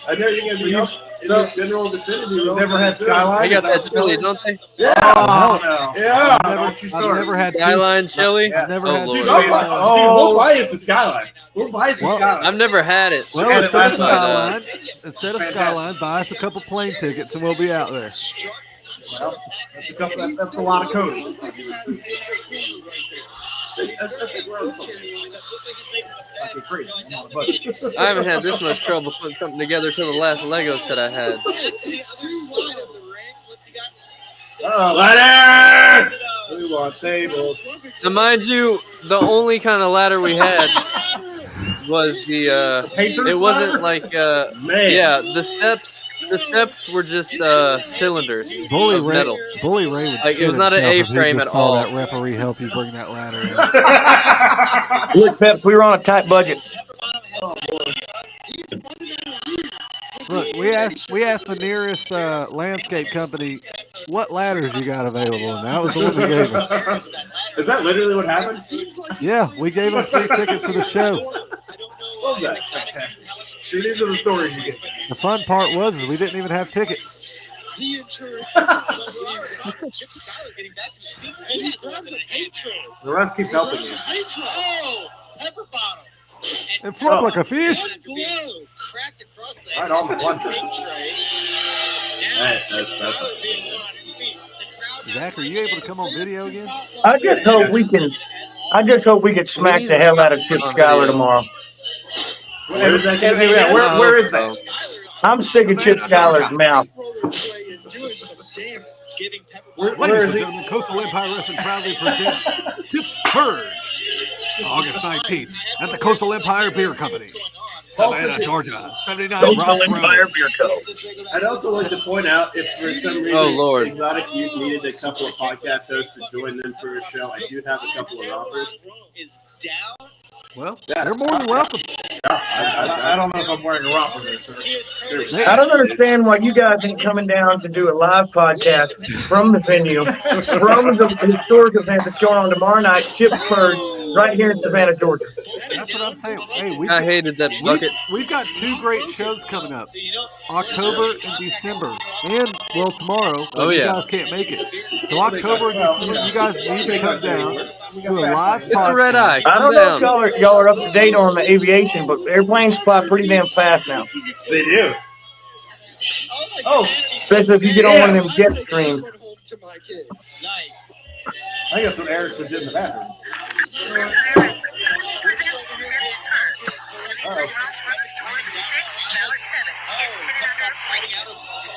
I know you guys are up in the general vicinity. You've never had Skyline? They got that chili, don't they? Oh, no. Yeah. I've never, Don't you I've start. never had two. Skyline chili? Yes. Never Oh, had Lord. two. Dude, we'll buy you some Skyline. We'll buy you some Well, Skyline. I've never had it. Well, had it instead of last Skyline, buy us a couple plane tickets and we'll be out there. Well, that's a lot of codes. Fucking crazy. I'm on a budget. I haven't had this much trouble putting something together till the last Lego set I had. Oh, ladder! We want tables. Now, mind you, the only kind of ladder we had was the Patrons it wasn't ladder? like Man. yeah, the steps were just cylinders Bully of Ray, metal. Bully Ray would Like, it shit was not an himself if he A-frame just at saw all. that referee help you bring that ladder in. Look, Peps, we were on a tight budget. Look, we asked the nearest landscape company what ladders you got available, and that was the one we gave us. Is that literally what happened? Yeah, we gave them free tickets to the show. Love that. Fantastic. See, these are the stories you get. The fun part was is we didn't even have tickets. The insurance. Chip Schuyler getting back to his feet. And he grabs a patron. The ref keeps helping you. Oh, pepper bottle. It flopped like a fish. One blow cracked across the Right on the lunch. tray. Hey, that's- Schuyler being one on his feet. The crowd Zach, are you able to come on video again? I just hope we can I just hope we could smack the hell out of Chip Schuyler tomorrow. Where is that? Where is that? I'm sick of Chip Schuyler's mouth. Where is he? Coastal Empire Wrestling proudly presents Chip's Purge, August 19th at the Coastal Empire Beer Company, Savannah, Georgia. 79 Coastal Ross Empire Road. Beer Co. I'd also like to point out, if for some reason Exotic Youth needed a couple of podcast hosts to join them for a show, I do have a couple of offers. Well, they're more than welcome. I don't know if I'm wearing a romper there, sir. I don't understand why you guys ain't coming down to do a live podcast from the venue, from the historic event that's going on tomorrow night, Chip's Purge, right here in Savannah, Georgia. That's what I'm saying. Hey, I hated that bucket. We've got 2 great shows coming up, October and December, and well tomorrow. Oh you yeah. guys can't make it. So October and December, you guys need to come down to a live It's podcast. a red eye. I don't know if y'all are up to date on the aviation, but airplanes fly pretty damn fast now. They do. Oh, Especially if you get on one of them jet streams. I think that's what Eric just did in the bathroom.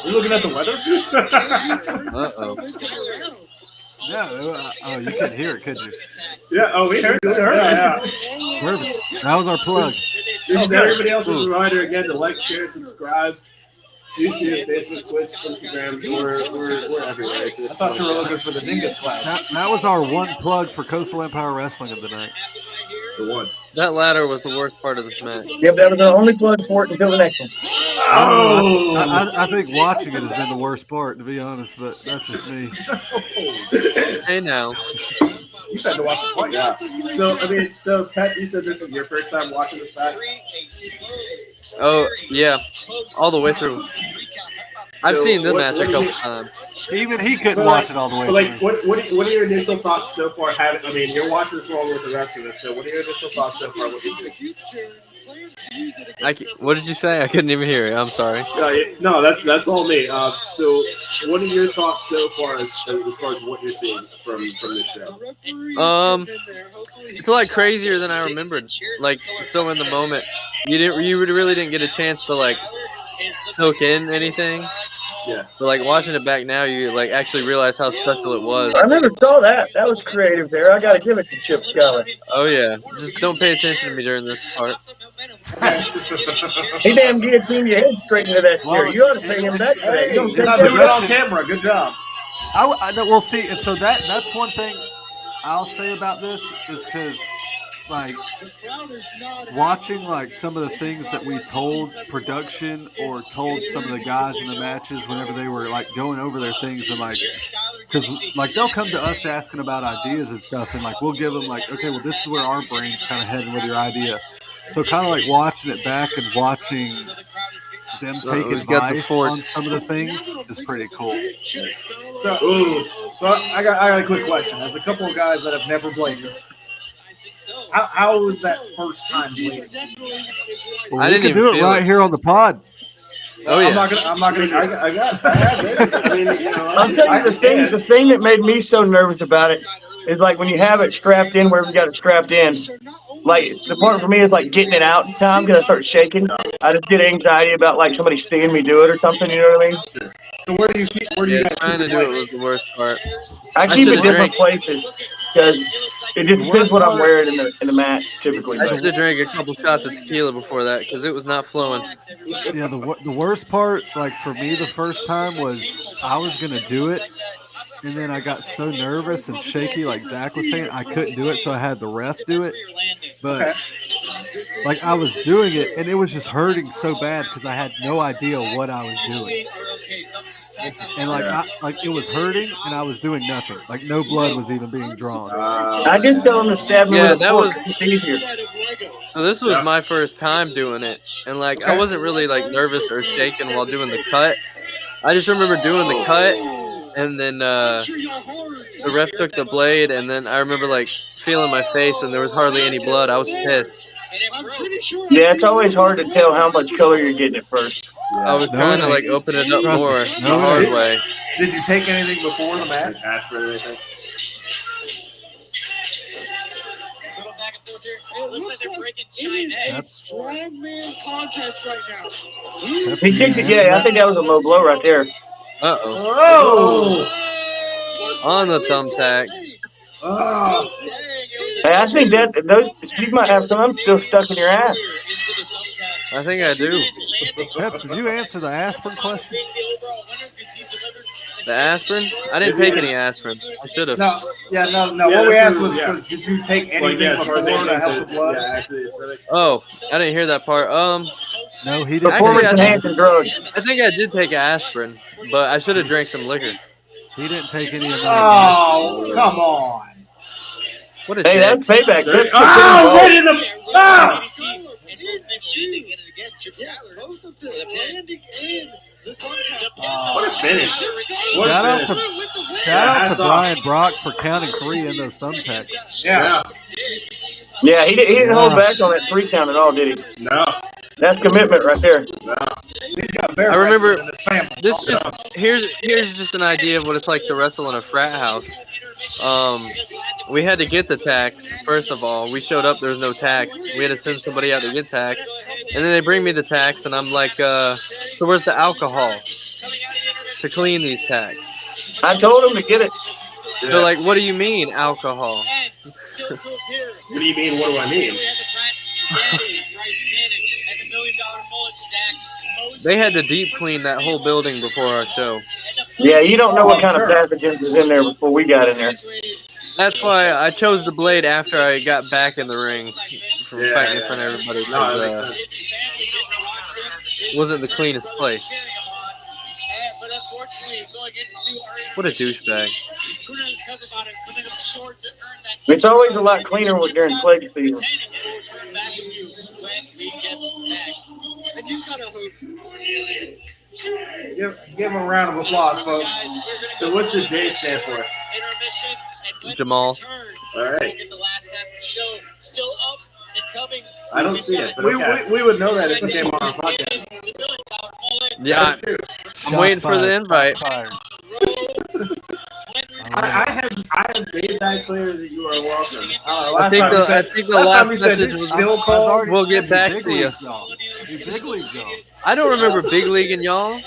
You looking at the weather? Uh-oh. Yeah, you couldn't hear it, could you? Yeah, oh, we heard it. Yeah. Perfect. That was our plug. This is everybody else's reminder again to like, share, subscribe. YouTube, Facebook, Twitch, Instagram, we're everywhere. I thought you were looking for the dingus class. That was our one plug for Coastal Empire Wrestling of the night. The one. That ladder was the worst part of this match. Yep, that was the only plug for it until the next one. I think watching it has been the worst part, to be honest, but that's just me. Hey now. You had to watch it twice. Yeah. So Pat, you said this was your first time watching this back? Oh yeah. All the way through. I've seen this match a couple times. Even he couldn't watch it all the way But through. what are your initial thoughts so far? You're watching this along with the rest of us. So what are your initial thoughts so far? What do you think? What did you say? I couldn't even hear you. I'm sorry. No, that's all me. So what are your thoughts so far as what you're seeing from this show? It's a lot crazier than I remembered. Like, so in the moment, you really didn't get a chance to like soak in anything. Yeah. But like watching it back now, you like actually realize how special it was. I never saw that. That was creative there. I got to give it to Chip Schuyler. Oh yeah. Just don't pay attention to me during this part. He damn guillotined your head straight into that chair. You ought to pay him back for that. You don't Good take job, that good on camera. Good job. We'll see. And so that's one thing I'll say about this is because, like, watching like some of the things that we told production or told some of the guys in the matches whenever they were like going over their things and like, because like they'll come to us asking about ideas and stuff and like we'll give them like, okay, well this is where our brain's kind of heading with your idea. So kind of like watching it back and watching them take advice on some of the things is pretty cool. So I got a quick question. As a couple of guys that have never bladed, how was that first time blading? Well, I didn't can even do it feel right it. here on the pod. Oh yeah. I'm not gonna. I have it. I mean, I'll tell you the thing that made me so nervous about it is like when you have it strapped in, wherever you got it strapped in, like the part for me is like getting it out in time because I start shaking. I just get anxiety about like somebody seeing me do it or something, you know what I mean? So where do you Yeah, guys trying to do it was the worst part. I keep it should've different drank. places because it just depends what I'm wearing in the match typically. I should have drank a couple shots of tequila before that because it was not flowing. Yeah, the worst part, like for me, the first time was I was gonna do it, and then I got so nervous and shaky, like Zach was saying, I couldn't do it, so I had the ref do it. But like I was doing it, and it was just hurting so bad because I had no idea what I was doing, and like it was hurting, and I was doing nothing. Like no blood was even being drawn. I just tell them to stab me Yeah, with a that fork. was- It's easier. So this was my first time doing it, and like I wasn't really like nervous or shaking while doing the cut. I just remember doing the cut, and then the ref took the blade, and then I remember like feeling my face, and there was hardly any blood. I was pissed. Yeah, it's always hard to tell how much color you're getting at first. I was No, trying to it like ain't. open it up Trust me. more No, the it hard ain't. way. Did you take anything before the match? Aspirin or anything? looks like they're breaking China. That's- strongman contest right now. He kicked it. Yeah, I think that was a low blow right there. Uh-oh. Oh! On the thumbtack. Oh! Hey, I think that you might have some of them still stuck in your ass. I think I do. Peps, did you answer the aspirin question? The aspirin? I didn't take any aspirin. I should have. No, yeah, no. Yeah, What we that's asked was, yeah. did you take Like, anything yeah, as far before as to help the blood? yeah, actually, aesthetics. Oh, I didn't hear that part. No, he didn't. Performance Actually, enhancing drugs. I think I did take aspirin, but I should have drank some liquor. He didn't take any of that. Oh, come on! What a Hey, dick. that's payback. That's Oh, right in the ah! Both of them landing in the What a finish. What Shout a out finish. Shout out to hats off. Brian Brock for counting 3 in those thumbtacks. Yeah. Yeah, he didn't hold back on that 3 count at all, did he? No. That's commitment right there. He's got bear I remember wrestling in his family. this just here's just an idea of what it's like to wrestle in a frat house. We had to get the tax. First of all, we showed up. There was no tax. We had to send somebody out to get tax, and then they bring me the tax, and I'm like, so where's the alcohol to clean these tax? I told him to get it. They're like, what do you mean alcohol? What do you mean? What do I mean? They had to deep clean that whole building before our show. Yeah, you don't know what kind of pathogens is in there before we got in there. That's why I chose the blade after I got back in the ring from fighting in front of everybody. No, Wasn't the cleanest place. What a douchebag. It's always a lot cleaner when during plague season. Give him a round of applause, folks. So what's the J stand for? Jamal. All right. I don't see it, but okay. We would know that if we came on our podcast. Yeah, I'm waiting for the invite. I have made that clear that you are welcome. I think the last message was still called. We'll get back to you. Big league, y'all. I don't remember Big League and y'all.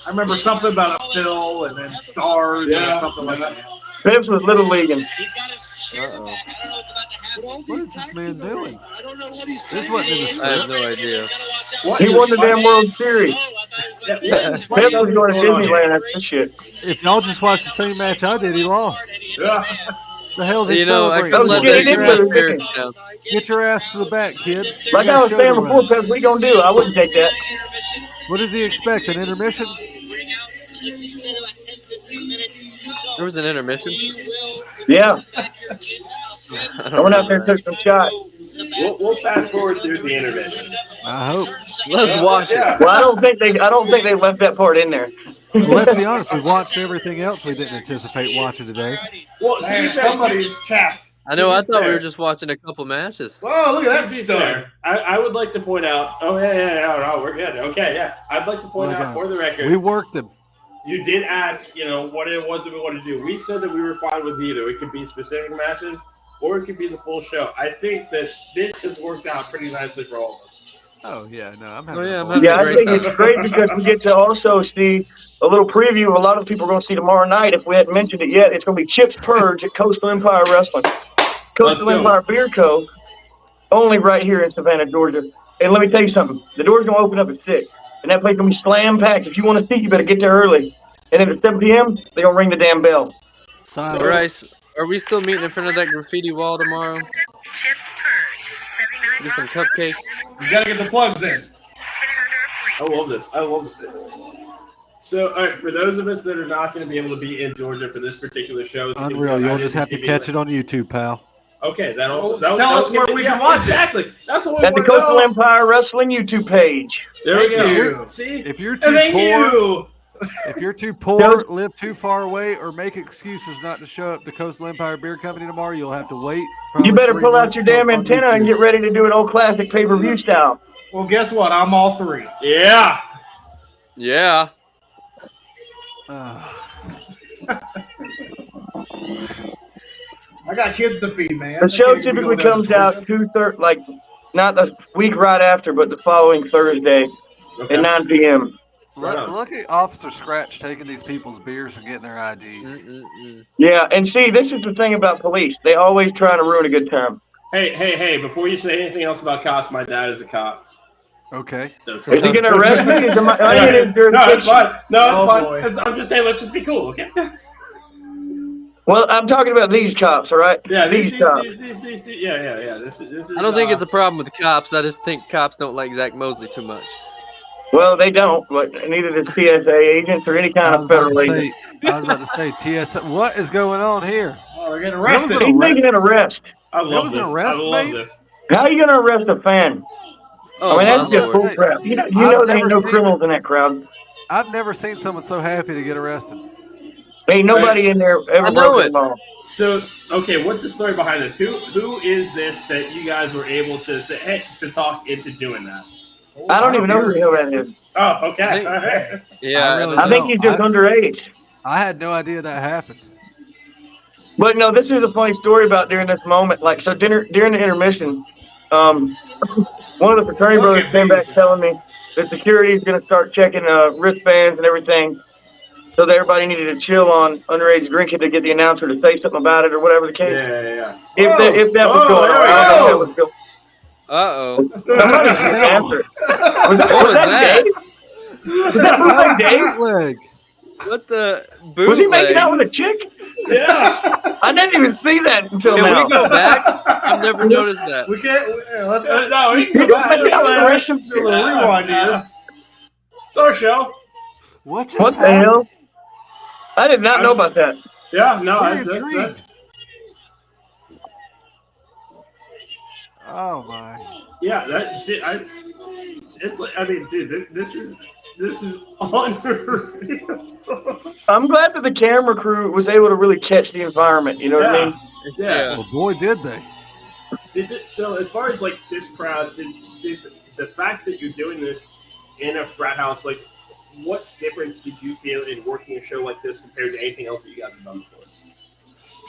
I remember something about a Phil and then stars Yeah. and something like that. Pips was little leaguing. Uh-oh. What is this man doing? This wasn't in the I have no idea. He won the damn World Series. Pips Pips was going to Disneyland after this shit. If y'all just watched the same match I did, he lost. Yeah. The hell's he You know, I celebrating? couldn't let shit, that he did get lose, my didn't he? spirits down. Get your ass to the back, kid. Like You I got was show saying to before, run. Pips, we gonna do. I wouldn't take that. What does he expect? An intermission? There was an intermission. Yeah, I I don't went out there know. and took some shots. We'll fast forward through the intermission. I hope. Let's watch it. Yeah. Well, I don't think they left that part in there. Well, let's be honest. We watched everything else we didn't anticipate watching today. Well, Man, somebody's chapped. I know. I thought we fair. were just watching a couple matches. Whoa, look at that To be stud. fair, I would like to point out. Oh yeah, no, we're good. Okay, yeah. I'd like to point Look out out. for the record. We worked him. You did ask, what it was that we wanted to do. We said that we were fine with either. It could be specific matches, or it could be the full show. I think that this has worked out pretty nicely for all of us. Oh yeah, no, I'm Oh, having. yeah, a I'm ball. having Yeah, I Great think time. it's great because we get to also see a little preview of a lot of people are going to see tomorrow night. If we hadn't mentioned it yet, it's going to be Chip's Purge at Coastal Empire Wrestling. Coastal go. Empire Beer Co. Only right here in Savannah, Georgia. And let me tell you something. The door's going to open up at 6. And that place going to be slam packed. If you want to see, you better get there early. And then at 7 p.m., they're going to ring the damn bell. Silence. Bryce, are we still meeting in front of that graffiti wall tomorrow? Get some cupcakes. You gotta get the plugs in. I love this. So, all right, for those of us that are not going to be able to be in Georgia for this particular show, it's gonna be Unreal. on You'll just have to IWTV. catch it on YouTube, pal. Okay, that also. Well, tell us where we can watch it. Exactly. That's what we At the want to Coastal know. Empire Wrestling YouTube page. There we Thank go. you. See? If you're And too thank poor, you. if you're too poor, live too far away, or make excuses not to show up to Coastal Empire Beer Company tomorrow, you'll have to wait. You probably better 3 pull out months your till damn it's on antenna and YouTube. get ready to do an old classic pay-per-view style. Well, guess what? I'm all 3. Yeah. Yeah. I got kids to feed, man. The show typically comes out not the week right after, but the following Thursday Okay. at 9 p.m. Right on. Look at Officer Scratch taking these people's beers and getting their IDs. Yeah, and see, this is the thing about police. They always try to ruin a good time. Hey! Before you say anything else about cops, my dad is a cop. Okay. Is he going to arrest me? Is No, it's fine. No, it's fine. Boy. I'm just saying, let's just be cool, okay? Well, I'm talking about these cops, all right? Yeah, these cops. these yeah. This is. I don't think it's a problem with the cops. I just think cops don't like Zach Mosley too much. Well, they don't, but neither does TSA agents or any kind of federal agent. I was about to say, TSA. What is going on here? Oh, they're getting arrested. He's making an arrest. I love was this. an arrest I love made? this. How are you going to arrest a fan? Oh, I mean, that's my just Lord. bull crap. You know I've there ain't never no seen- criminals in that crowd. I've never seen someone so happy to get arrested. Ain't nobody in there ever I know broken it. the law. So, okay, what's the story behind this? Who is this that you guys were able to say, hey, to talk into doing that? I don't even know who the hell that is. Oh, okay. I think- All right. Yeah, really I think he's just underage. I had no idea that happened. But no, this is a funny story about during this moment. Like, so during the intermission, one of the fraternity brothers came back telling me that security is going to start checking wristbands and everything, so that everybody needed to chill on underage drinking to get the announcer to say something about it or whatever the case. Yeah. If that was going on, I don't know if that was going. Uh-oh. Somebody should answer it. Was What was that? Dave? Was that bootleg Dave? Bootleg. What the bootleg? Was he making out with a chick? Yeah. I didn't even see that until Can now. we go back? I've never noticed that. We can't. Let's No, we He can go was back. making out with a Russian do a little rewind here. It's our show. What just What the happened? hell? I did not know about that. Yeah, no, Very that's intrigued. Oh my. yeah. That did I. It's like I mean, dude, this is unreal. I'm glad that the camera crew was able to really catch the environment. You know what I mean? Yeah. Well, boy, did they. So as far as like this crowd, did the fact that you're doing this in a frat house, like, what difference did you feel in working a show like this compared to anything else that you guys have done before?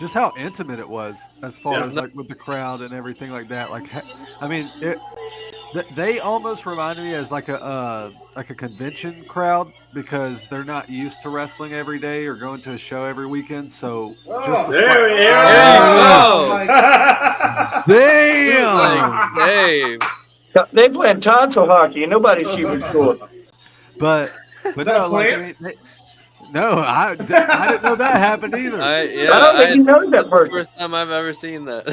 Just how intimate it was, as far Yeah. as like with the crowd and everything like that. Like, I mean, they almost reminded me as like a convention crowd because they're not used to wrestling every day or going to a show every weekend. So just a There we slight- go. Damn. Dave. They playing tonsil hockey, and nobody's keeping score. But no, like, I mean, no, I didn't know that happened either. I don't think you know that That's the person. first time I've ever seen that.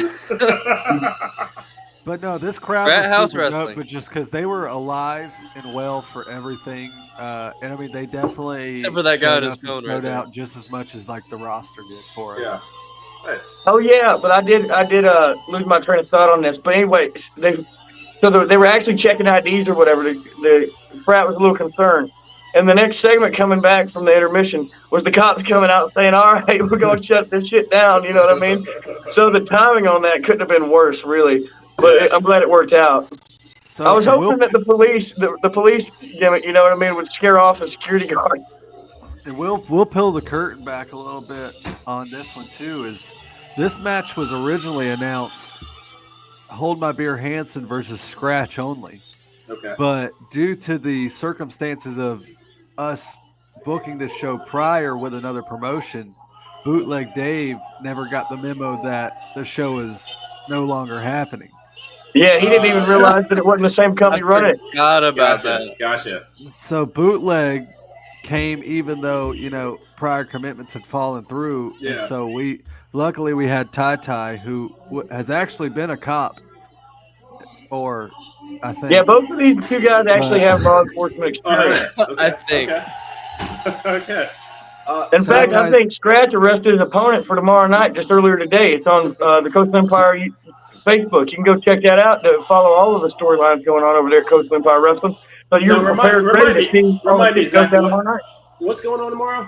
But no, this crowd Frat was house super dope, wrestling. but just because they were alive and well for everything, and I mean they definitely Except for that guy on showed his up and phone right showed there. out just as much as like the roster did for us. Yeah. Nice. Oh yeah, but I did lose my train of thought on this. But anyway, they were actually checking IDs or whatever. The frat was a little concerned. And the next segment coming back from the intermission was the cops coming out saying, "All right, we're going to shut this shit down." You know what I mean? So the timing on that couldn't have been worse, really. But I'm glad it worked out. So I was hoping that the police gimmick, you know what I mean, would scare off the security guards. and we'll peel the curtain back a little bit on this one too. Is this match was originally announced Hold My Beer Hansen versus Scratch only, Okay. but due to the circumstances of us booking this show prior with another promotion, Bootleg Dave never got the memo that the show is no longer happening. Yeah, he didn't even realize that it wasn't the same company running it. Forgot about that. Gotcha. So Bootleg came even though, you know, prior commitments had fallen through. Yeah. And so luckily we had Tai, who has actually been a cop, or I think. Yeah, both of these two guys actually have law enforcement All experience. right. Okay. I think. Okay. Okay. In So fact, I guys- think Scratch arrested his opponent for tomorrow night, just earlier today. It's on the Coast Empire Facebook. You can go check that out to follow all of the storylines going on over there at Coast Empire Wrestling. So you're Now, prepared, ready to see all the shit goes down tomorrow night. What's going on tomorrow?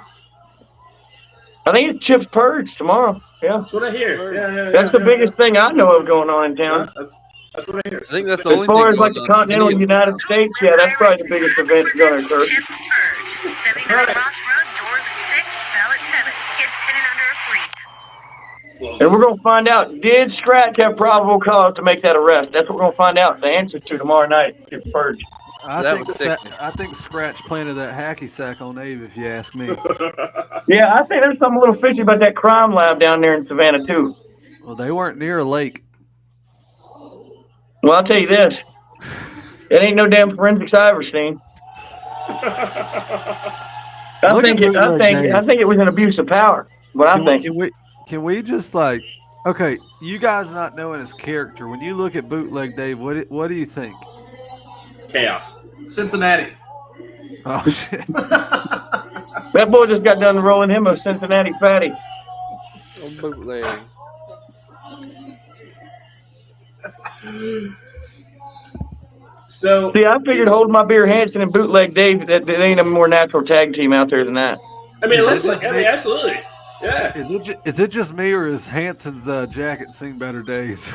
I think it's Chips Purge tomorrow. Yeah, That's what I hear. Yeah. that's the biggest thing I know of going on in town. That's what I hear. I think that's the As only far thing as like going the on. continental United States, yeah, that's probably the biggest event that's going to occur. Chips Purge. 79 Ross Road, doors 6, ballot 7. Kids 10 and under are free. Well, And we're going to find out, did Scratch have probable cause to make that arrest? That's what we're going to find out the answer to tomorrow night. Purge. That was sickening. I think Scratch planted that hacky sack on Abe, if you ask me. Yeah, I think there's something a little fishy about that crime lab down there in Savannah, too. Well, they weren't near a lake. Well, I'll tell you this. It ain't no damn forensics I ever seen. I think it was an abuse of power. Can we just like, okay, you guys not knowing his character, when you look at Bootleg Dave, what do you think? Chaos. Cincinnati. Oh shit. That boy just got done rolling him a Cincinnati fatty. Bootleg. So See, I figured Hold My Beer Hanson and Bootleg Dave, that they ain't a more natural tag team out there than that. I mean, it looks like, absolutely. Yeah. Is it just me, or is Hanson's jacket seen better days?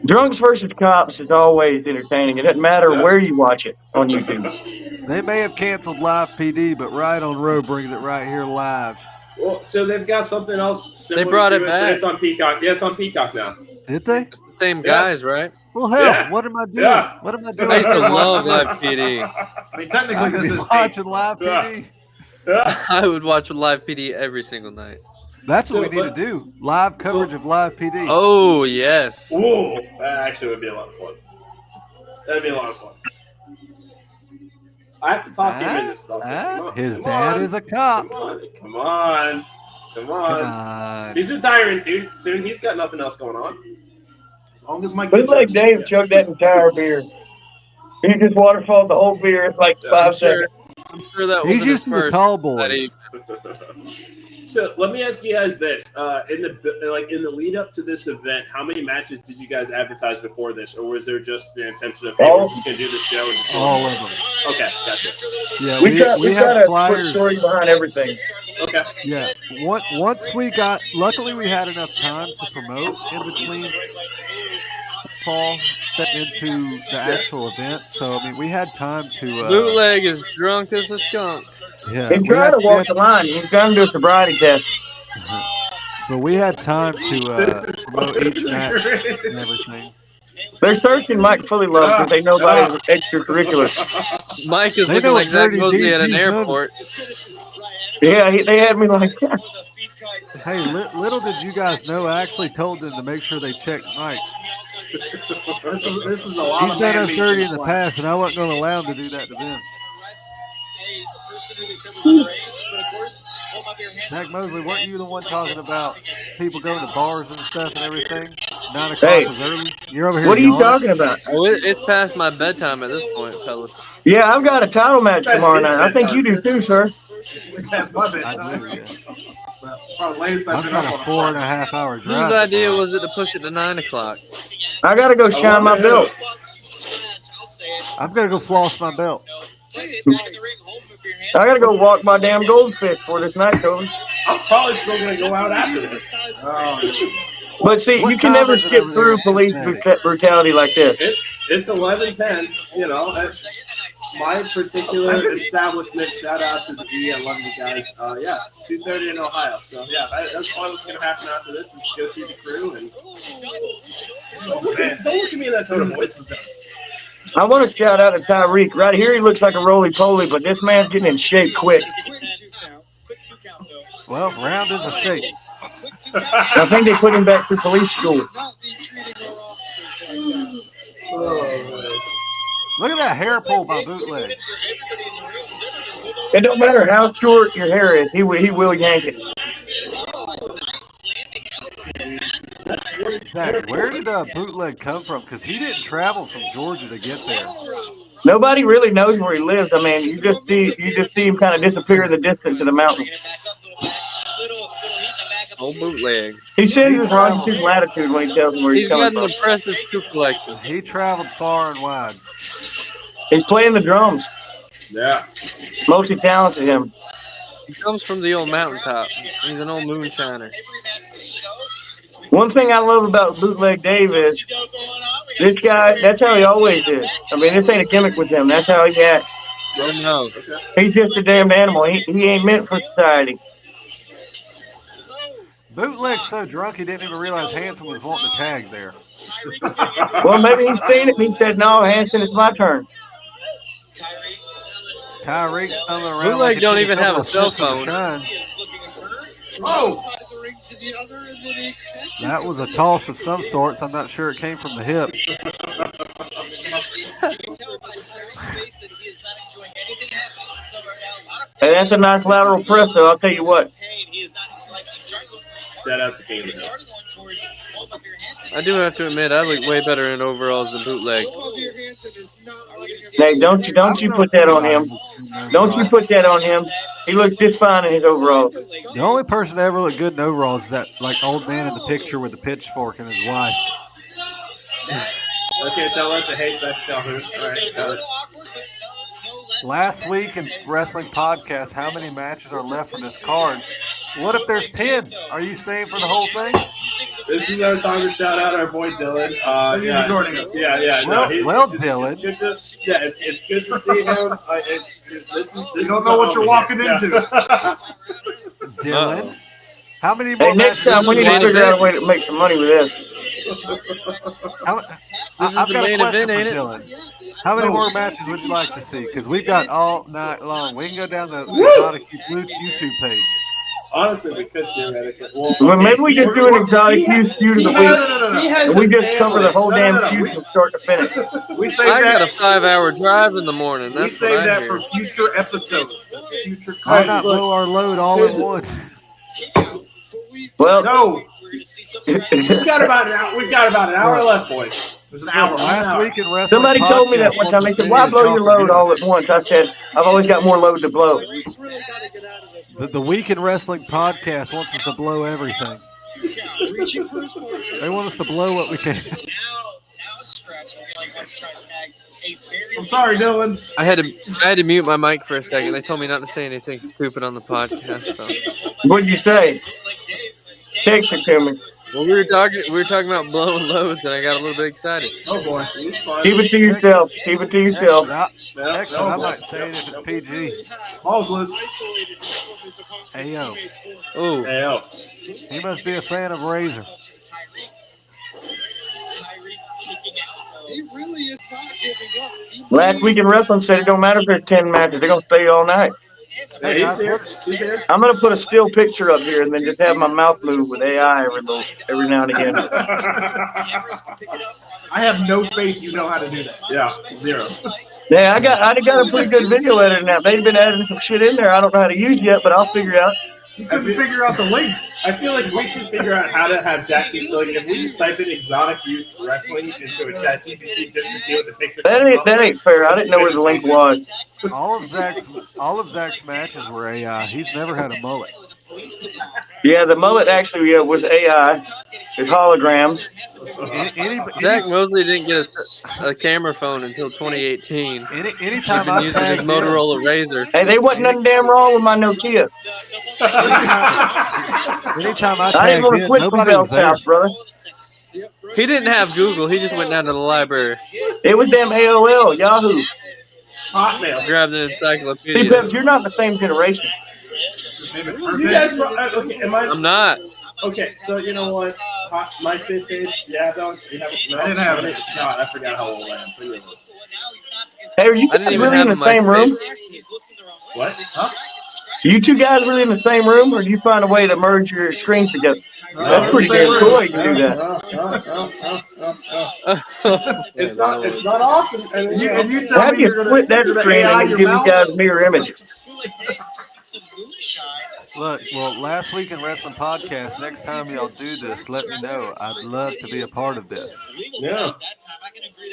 Drunks versus Cops is always entertaining. It doesn't matter where you watch it on YouTube. They may have canceled Live PD, but Right on Road brings it right here live. Well, so they've got something else similar They brought to it back. but it's on Peacock. Yeah, it's on Peacock now. Did they? It's the same guys, right? Well, hell, Yeah. what am I doing? Yeah. What am I doing? I used to love Watching Live this? PD. I mean, technically, I this could be is watching Live Yeah. PD. Yeah. I would watch Live PD every single night. That's what So, we need to do. Live coverage of Live PD. Oh, yes. Whoa, that actually would be a lot of fun. That'd be a lot of fun. I have to talk him into stuff. So come on, His come dad on, is a cop. Come on. Come on. He's retiring too soon. He's got nothing else going on. as long as my kids Bootleg are- Dave chugged that entire beer. He just waterfalled the whole beer in like 5 seconds. I'm sure that He's wasn't used his to the first. tall that he- boys. So let me ask you guys this: in the lead up to this event, how many matches did you guys advertise before this, or was there just the intention of, hey, we're just gonna do the show? And just All of them. Okay, gotcha. Yeah, We try we to have put flyers. story behind everything. Okay. Yeah. Once we got, luckily we had enough time to promote in between Paul stepping into the actual event. So I mean, we had time to. Bootleg is drunk as a skunk. Yeah. He's trying to walk the line. He's trying to do a sobriety test. But we had time to promote each match and everything. They're searching Mike Fully Love because they know about his extracurriculars. Mike is They looking know like Zach Dirty Mosley at an Deeds, he's done. airport. Yeah, they had me like that. Hey, little did you guys know, I actually told them to make sure they checked Mike. This is a lot He's of done man us meat dirty in this the one. past, and I wasn't going to allow him to do that to them. Zach Mosley, weren't you the one talking about people going to bars and stuff and everything? 9 o'clock Hey. was early. You're over here. What are you yawning. talking about? Oh, it's past my bedtime at this point, fellas. Yeah, I've got a title match tomorrow night. I think you do too, sir. That's my I bedtime. do, yeah. Probably latest I've I'm been trying up a on a 4.5 hour Whose drive. idea was it to push it to 9 o'clock? I gotta go shine my belt. I'm going to go floss my belt. I gotta go walk my damn goldfish for this night, Toby. I'm probably still gonna go out after this. But see, What you can time never is it skip over there through in police Cincinnati? brutality like this. It's 11:10. You know, that's my particular establishment. Shout out to the E. I love you guys. Yeah, 2:30 in Ohio. So yeah, that's probably what's gonna happen after this. Is go see the crew and don't look at me in that tone of voice. I want to shout out to Tyreek. Right here, he looks like a roly-poly, but this man's getting in shape quick. Well, round is a shape. I think they put him back through police school. Look at that hair pull by Bootleg. It don't matter how short your hair is, he will yank it. Zach, where did Bootleg come from? Because he didn't travel from Georgia to get there. Nobody really knows where he lives. I mean, you just see him kind of disappear in the distance of the mountain. Old Bootleg. He sends his longitude and latitude when he tells them where he's He's got coming an from. impressive shoe collection. He traveled far and wide. He's playing the drums. Yeah. Multi-talented him. He comes from the old mountaintop. He's an old moonshiner. One thing I love about Bootleg Dave is this guy, that's how he always is. I mean, this ain't a gimmick with him. That's how he acts. Oh, no. He's just a damned animal. He ain't meant for society. Bootleg's so drunk he didn't even realize Hanson was wanting to tag there. Well, maybe he's seen it and he said, "No, Hanson, it's my turn." Tyreek stumbling around. Bootleg like don't he even took have a couple cell sips of phone. Shine. Oh! That was a toss of some sorts. I'm not sure it came from the hip. You can tell by Tyreek's face that he is not enjoying anything happening. So right now, a lot of Hey, that's a nice lateral press, though. I'll tell you what. pain. He is not like he's trying to look for his Shout out to King of the He's Hill. starting going towards hold up your Hanson. I do have to admit, I look way better in overalls than Bootleg. Hey, don't you put that on him. Don't you put that on him. He looks just fine in his overalls. The only person that ever looked good in overalls is that like old man in the picture with the pitchfork and his wife. Okay, tell that to Hayes. That's Calhoun. All right, got it. Last week in wrestling podcast, how many matches are left from this card? What if there's 10? Are you staying for the whole thing? This is our time to shout out our boy Dylan. Thank you for joining us. Yeah. Dylan. It's good to see him. You don't know what you're walking into. Dylan. How many more Hey, next matches? time we need to figure out a way to make some money with this. I've the got a main question event, ain't for it? Dylan. How many more matches would you like to see? Because we've got all night long. We can go down the Exotic YouTube page. Honestly, we could theoretically. Well, maybe we just do an exotic feud of the week. No. And we just cover the whole damn feud from start to finish. We saved I got a that. 5-hour drive in the morning. We That's saved what I that hear. for future episodes. Future Why not content. blow our load all in one? Well, No, We've got about an hour left, boys. there's an hour. Last week in wrestling somebody told me that podcast, one time. They once said, "Why again, blow your y'all load forget all at once?" I said, "I've always got more load to blow." The Week in Wrestling podcast wants us to blow everything. They want us to blow what we can. I'm sorry, Dylan. I had to mute my mic for a second. They told me not to say anything stupid on the podcast. So. What'd you say? Text it to me. Well, we were talking about blowing loads, and I got a little bit excited. Oh boy. Keep it to yourself. Keep it to yourself. Texas, I might say it if it's PG. Balls loose. Hey, yo. Oh, Hey, yo. He must be a fan of Razor. He really is not giving up. Last week in wrestling said it don't matter if there's 10 matches. They're going to stay all night. Hey, guys, he's here. I'm going to put a still picture up here and then just have my mouth move with AI every now and again. I have no faith you know how to do that. Yeah, 0. Yeah, I got a pretty good video editor now. They've been adding some shit in there I don't know how to use yet, but I'll figure it out. You couldn't figure out the link. I feel like we should figure out how to have Jackie. Like, if we just type in exotic youth wrestling into a chat GPT just to see what the picture. That ain't fair. I didn't know where the link was. All of Zach's matches were AI. He's never had a mullet. Yeah, the mullet actually was AI. It's holograms. Zach Mosley didn't get a camera phone until 2018. Anytime Been I using his tag Motorola Razor. Hey, there wasn't nothing damn wrong with my Nokia. anytime I I tagged didn't want to in, quit nobody somebody was else's there. house, brother. He didn't have Google. He just went down to the library, It was damn AOL, Yahoo. Hotmail. grabbed an See, encyclopedia. Peps, you're not in the same generation. You guys, okay, am I? I'm not. Okay, so you know what? MySpace page. Yeah, don't. You have, no, I didn't have it. God, I forgot how old I am. But anyway. Hey, are you I didn't guys even really have in the a same room? MySpace. What? Huh? You two guys really in the same room, or do you find a way to merge your screens together? That's pretty damn cool. You can do that. It's not often. And You tell How me do you you're split that gonna screen AI and your give you mouth? guys mirror images? Look, well, last week in Wrestling Podcast, next time y'all do this, let me know. I'd love to be a part of this. Yeah.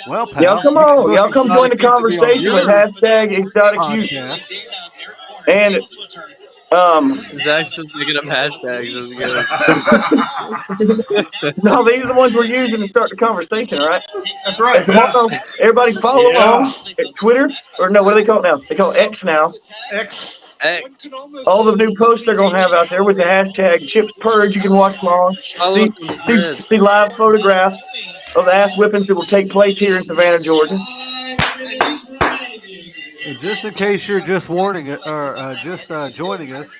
Well, pal, Y'all come on. Y'all come join the conversation with hashtag exotic youth. podcast. And Zach's just making up hashtags as he goes. no, these are the ones we're using to start the conversation, all right? That's right. Come on, everybody follow along at Twitter, or no, what do they call it now? They call it X now. X. Hey, All the new posts they're going to have out there with the hashtag Chips Purge. You can watch along. See live photographs of the ass whippings that will take place here in Savannah, Georgia. And just in case you're just warning it or just joining us,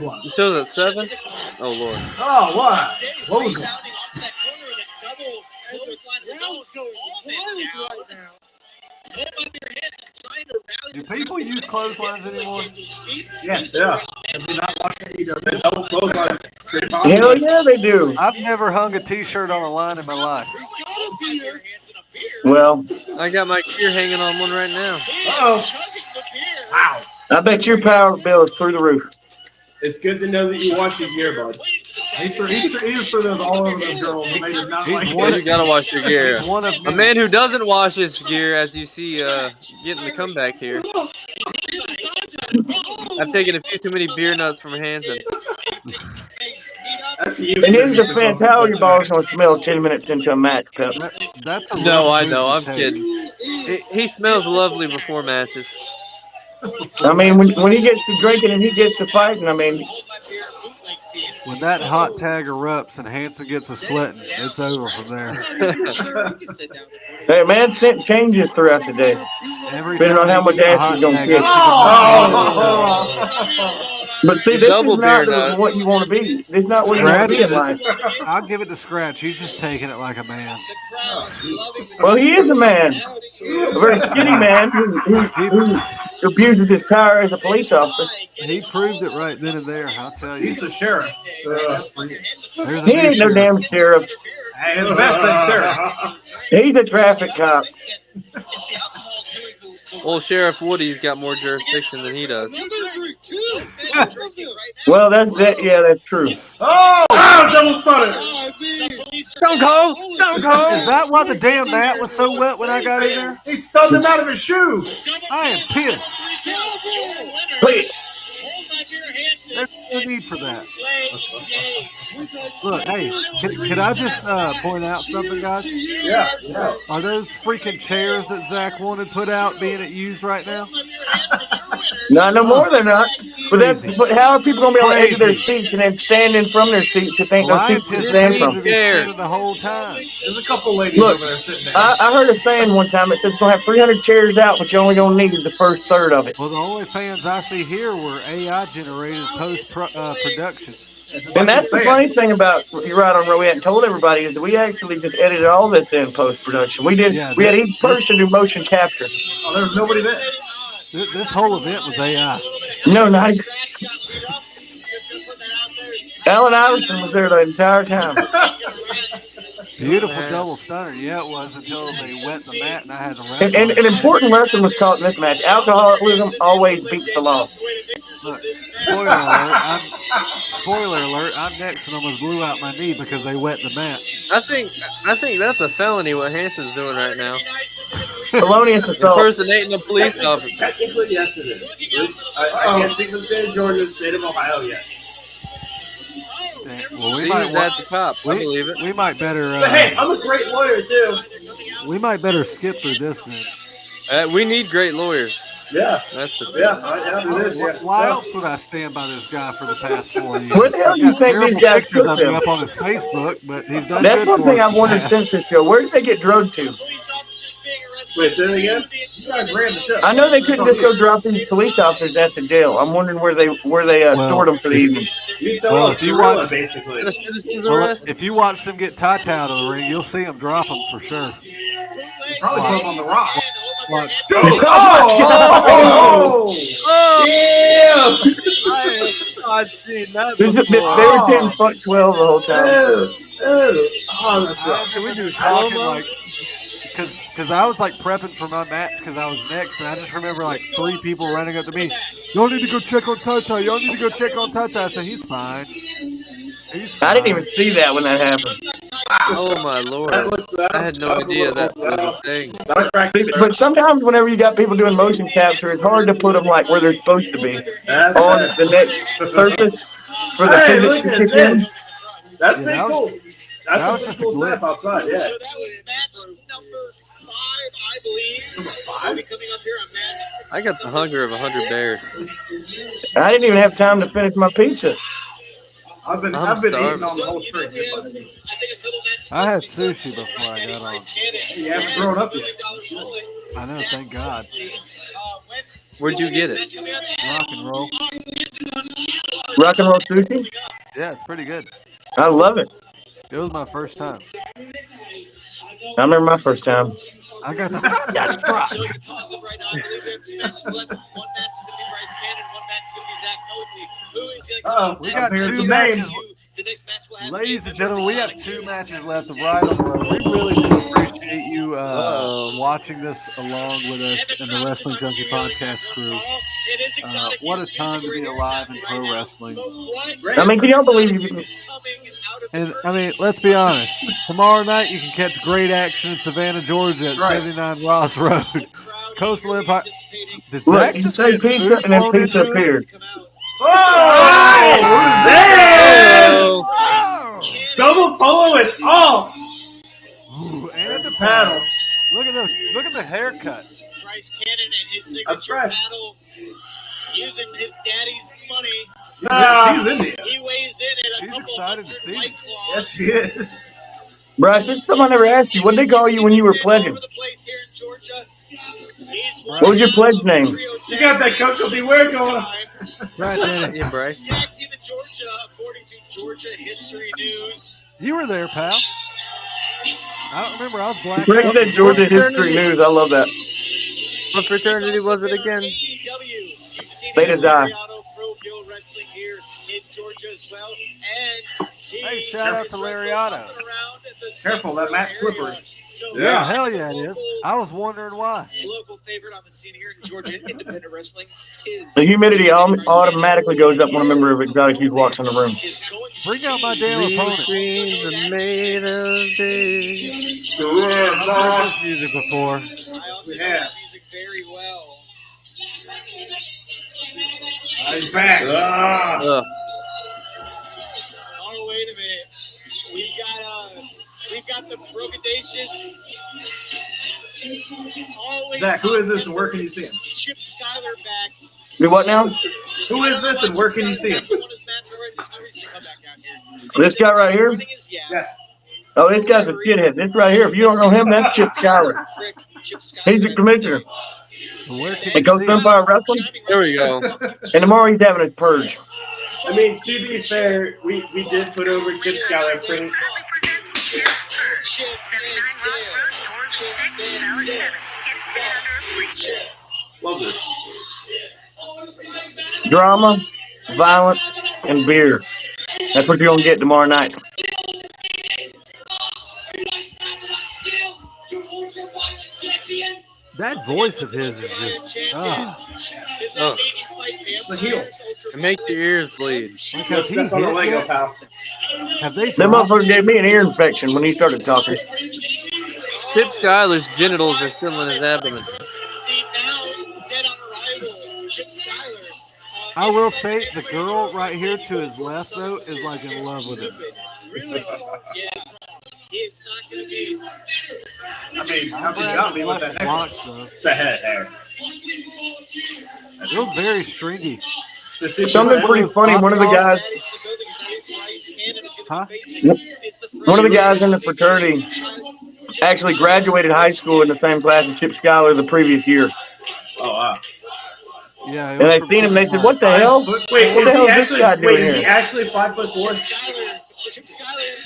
what? You shows at 7? Oh Lord. Oh, what? What was that? Do people use clotheslines anymore? Yes, yeah. Have you not watched any of the double clothesline? Hell yeah, they do. I've never hung a T-shirt on a line in my life. Well, I got my gear hanging on one right now. Oh. Wow. I bet your power bill is through the roof. It's good to know that you wash your gear, bud. He just threw those all over those girls, and they did not He's like one it. You gotta wash your gear. He's one of A man who doesn't wash his gear, as you see, getting the comeback here. I've taken a few too many beer nuts from Hanson. And in defense, how are your balls going to smell 10 minutes into a match, Pep? That's a No, rough I move know. to I'm take. kidding. He smells lovely before matches. I mean, when he gets to drinking and he gets to fighting, I mean, When that hot tag erupts and Hanson gets a sweating, it's over from there. hey, man, scent changes throughout the day. Every Depending on time how he much gets a ass hot he's gonna tag, kick. Oh. But see, this Double is not beer nut. what you want to be. This is not what you want to be in life. I'll give it to Scratch. He's just taking it like a man. Well, he is a man, a very skinny man who abuses his power as a police officer. He proved it right then and there. I'll tell you. He's the sheriff. There's a He new ain't no sheriff. damn sheriff. Hey, his best said sheriff. He's a traffic cop. Old Sheriff Woody's got more jurisdiction than he does. Well, yeah, that's true. Oh, double stunner. Stone Cold! Stone Cold! Is that why the damn mat was so wet when I got in there? He stunned him out of his shoe. I am pissed. Please. There's no need for that. Look, hey, can I just point out something, guys? Yeah. Are those freaking chairs that Zach wanted put out being used right now? Not no more than not. But how are people gonna be able to exit their seats and then stand in from their seats to think those Ryan seats to just stand seems from? to be standing the whole time. There's a couple ladies Look, over there sitting there. I heard a saying one time. It said it's gonna have 300 chairs out, but you're only gonna need the first third of it. Well, the only fans I see here were AI generated post production. And that's the funny thing about you're right on, we hadn't told everybody is that we actually just edited all this in post production. We did. Yeah, we had each person do motion capture. Oh, there was nobody there. This whole event was AI. No, not. Alan Iverson was there the entire time. Beautiful double stunner. Yeah, it was until they wet the mat and I had to wrestle. And an important lesson was taught in this match. Alcoholism always beats the law. Look, spoiler alert, I'm next and almost blew out my knee because they wet the mat. I think that's a felony what Hanson's doing right now. Felonious assault. Impersonating a police officer. Technically, yes, it is. I can't speak for the state of Georgia, the state of Ohio yet. Well, we See, might that's a cop. I believe it. We might better. But hey, I'm a great lawyer too. We might better skip through this then. We need great lawyers. Yeah, That's the thing. Why else would I stand by this guy for the past 4 years? Where the hell do you think Terrible these guys pictures took of me them? up on his Facebook, but he's done That's good one for thing us I've wondered since this show. Where did they get drugged to? Wait, say it again? You guys ran the show. I know they couldn't just go drop these police officers at the jail. I'm wondering where they stored them for the evening. You tell Well, us if you gorilla, watch- basically. The citizens Well, arrest. if you watch them get tied out of the ring, you'll see them drop them for sure. Probably put him on the rock. Watch. Oh! Yeah! I've seen that They before. were 10 fuck 12 the whole time. Oh, that's right. Can we do Talking slow-mo? like, because I was like prepping for my match because I was next, and I just remember like 3 people running up to me. Y'all need to go check on Tata. Y'all need to go check on Tata. I said he's fine. He's fine. I didn't even see that when that happened. Oh my lord! I had no idea that was a thing. But sometimes whenever you got people doing motion capture, it's hard to put them like where they're supposed to be on the next surface for the Hey, physics look to at kick in. this. That's Yeah, pretty that was- cool. that That's was a just pretty a cool glitch. setup outside, yeah. So that was match number 5, I believe. We'll be coming up here on match. I got the hunger of 100 bears. I didn't even have time to finish my pizza. I've been I'm eating on starving. the whole street. I think a couple matches. I had sushi before I got on. You haven't thrown up yet. I know, thank God. Where'd you get it? Rock and roll. Rock and roll sushi? Yeah, it's pretty good. I love it. It was my first time. I remember my first time. I got the So we can toss it right now. I believe we have 2 matches left. One match is going to be Bryce Cannon. One match is going to be Zach Mosley. Who is going to come out we next? got Here's two some matches. names. The next match will have Ladies and gentlemen, we have 2 matches left of Ride on the Road. We really do appreciate you watching this along with us and the Wrestling Junkie podcast crew. What a time to be alive in pro wrestling. I mean, can y'all believe you can? And, I mean, let's be honest. Tomorrow night, you can catch great action in Savannah, Georgia at 79 Ross Road. Coastal Empire. Did Look, Zach you just say get pizza food and then thrown pizza into it? appeared. Oh, Oh. double polo and all. Ooh, and There's the a paddle. Look at the haircut. Bryce Cannon and his That's signature right. battle using his daddy's money. She's Indian. He weighs in at a She's couple excited to hundred see White it. Claws. Yes, she is. Bryce, this is something I never asked you. What did they call you when you were pledging? What was your pledge name? You got that Coco Beware going on. Right, Danny. Yeah, Bryce. Tag team in Georgia, according to Georgia History News. You were there, pal. I don't remember. I was black. Greg said Georgia History News. I love that. What fraternity was it again? You've seen Beta him Di. Pro Hill Wrestling here in Georgia as well. And Hey, shout out to Lariato. Careful, that mat's slippery. Yeah, hell yeah, it is. I was wondering why. Local favorite on the scene here in Georgia independent wrestling is The humidity automatically goes up when a member of Exotic Youth walks in the room. Bring out my damn opponent. Dreams are made of this. I've heard this music before. I also know Yeah. that music very well. He's back. Ugh. Oh, wait a minute. We've got the Brogadacious. Zach, who is this and where can you see him? Chip Schuyler back. Do what now? Who is this and where can you see him? This guy right here? Yes. Oh, this guy's a shithead. This right here. If you don't know him, that's Chip Schuyler. He's the commissioner. Where can At you Coast see? Empire Wrestling. There we go. And tomorrow he's having his purge. I mean, to be fair, we did put over Chip Schuyler pretty. Love it. Drama, violence, and beer. That's what you're going to get tomorrow night. That voice of his is just. Oh. The heel. It makes your ears bleed. Has he Step on the hit Lego, yet? pal. Have they That dropped? motherfucker gave me an ear infection when he started talking. Chip Schuyler's genitals are still in his abdomen. I will say the girl right here to his left, though, is like in love with him. It's not going to be. I mean, how can you not be with that necklace? Watch, though. It's a head hair. It was very stringy. Something pretty funny. One of the guys, Huh? one of the guys in the fraternity actually graduated high school in the same class as Chip Schuyler the previous year. Oh, wow. Yeah. And they seen him, they said, "What the hell? Wait, What the is hell he is this guy actually? doing Wait, is he here?" actually 5'4"?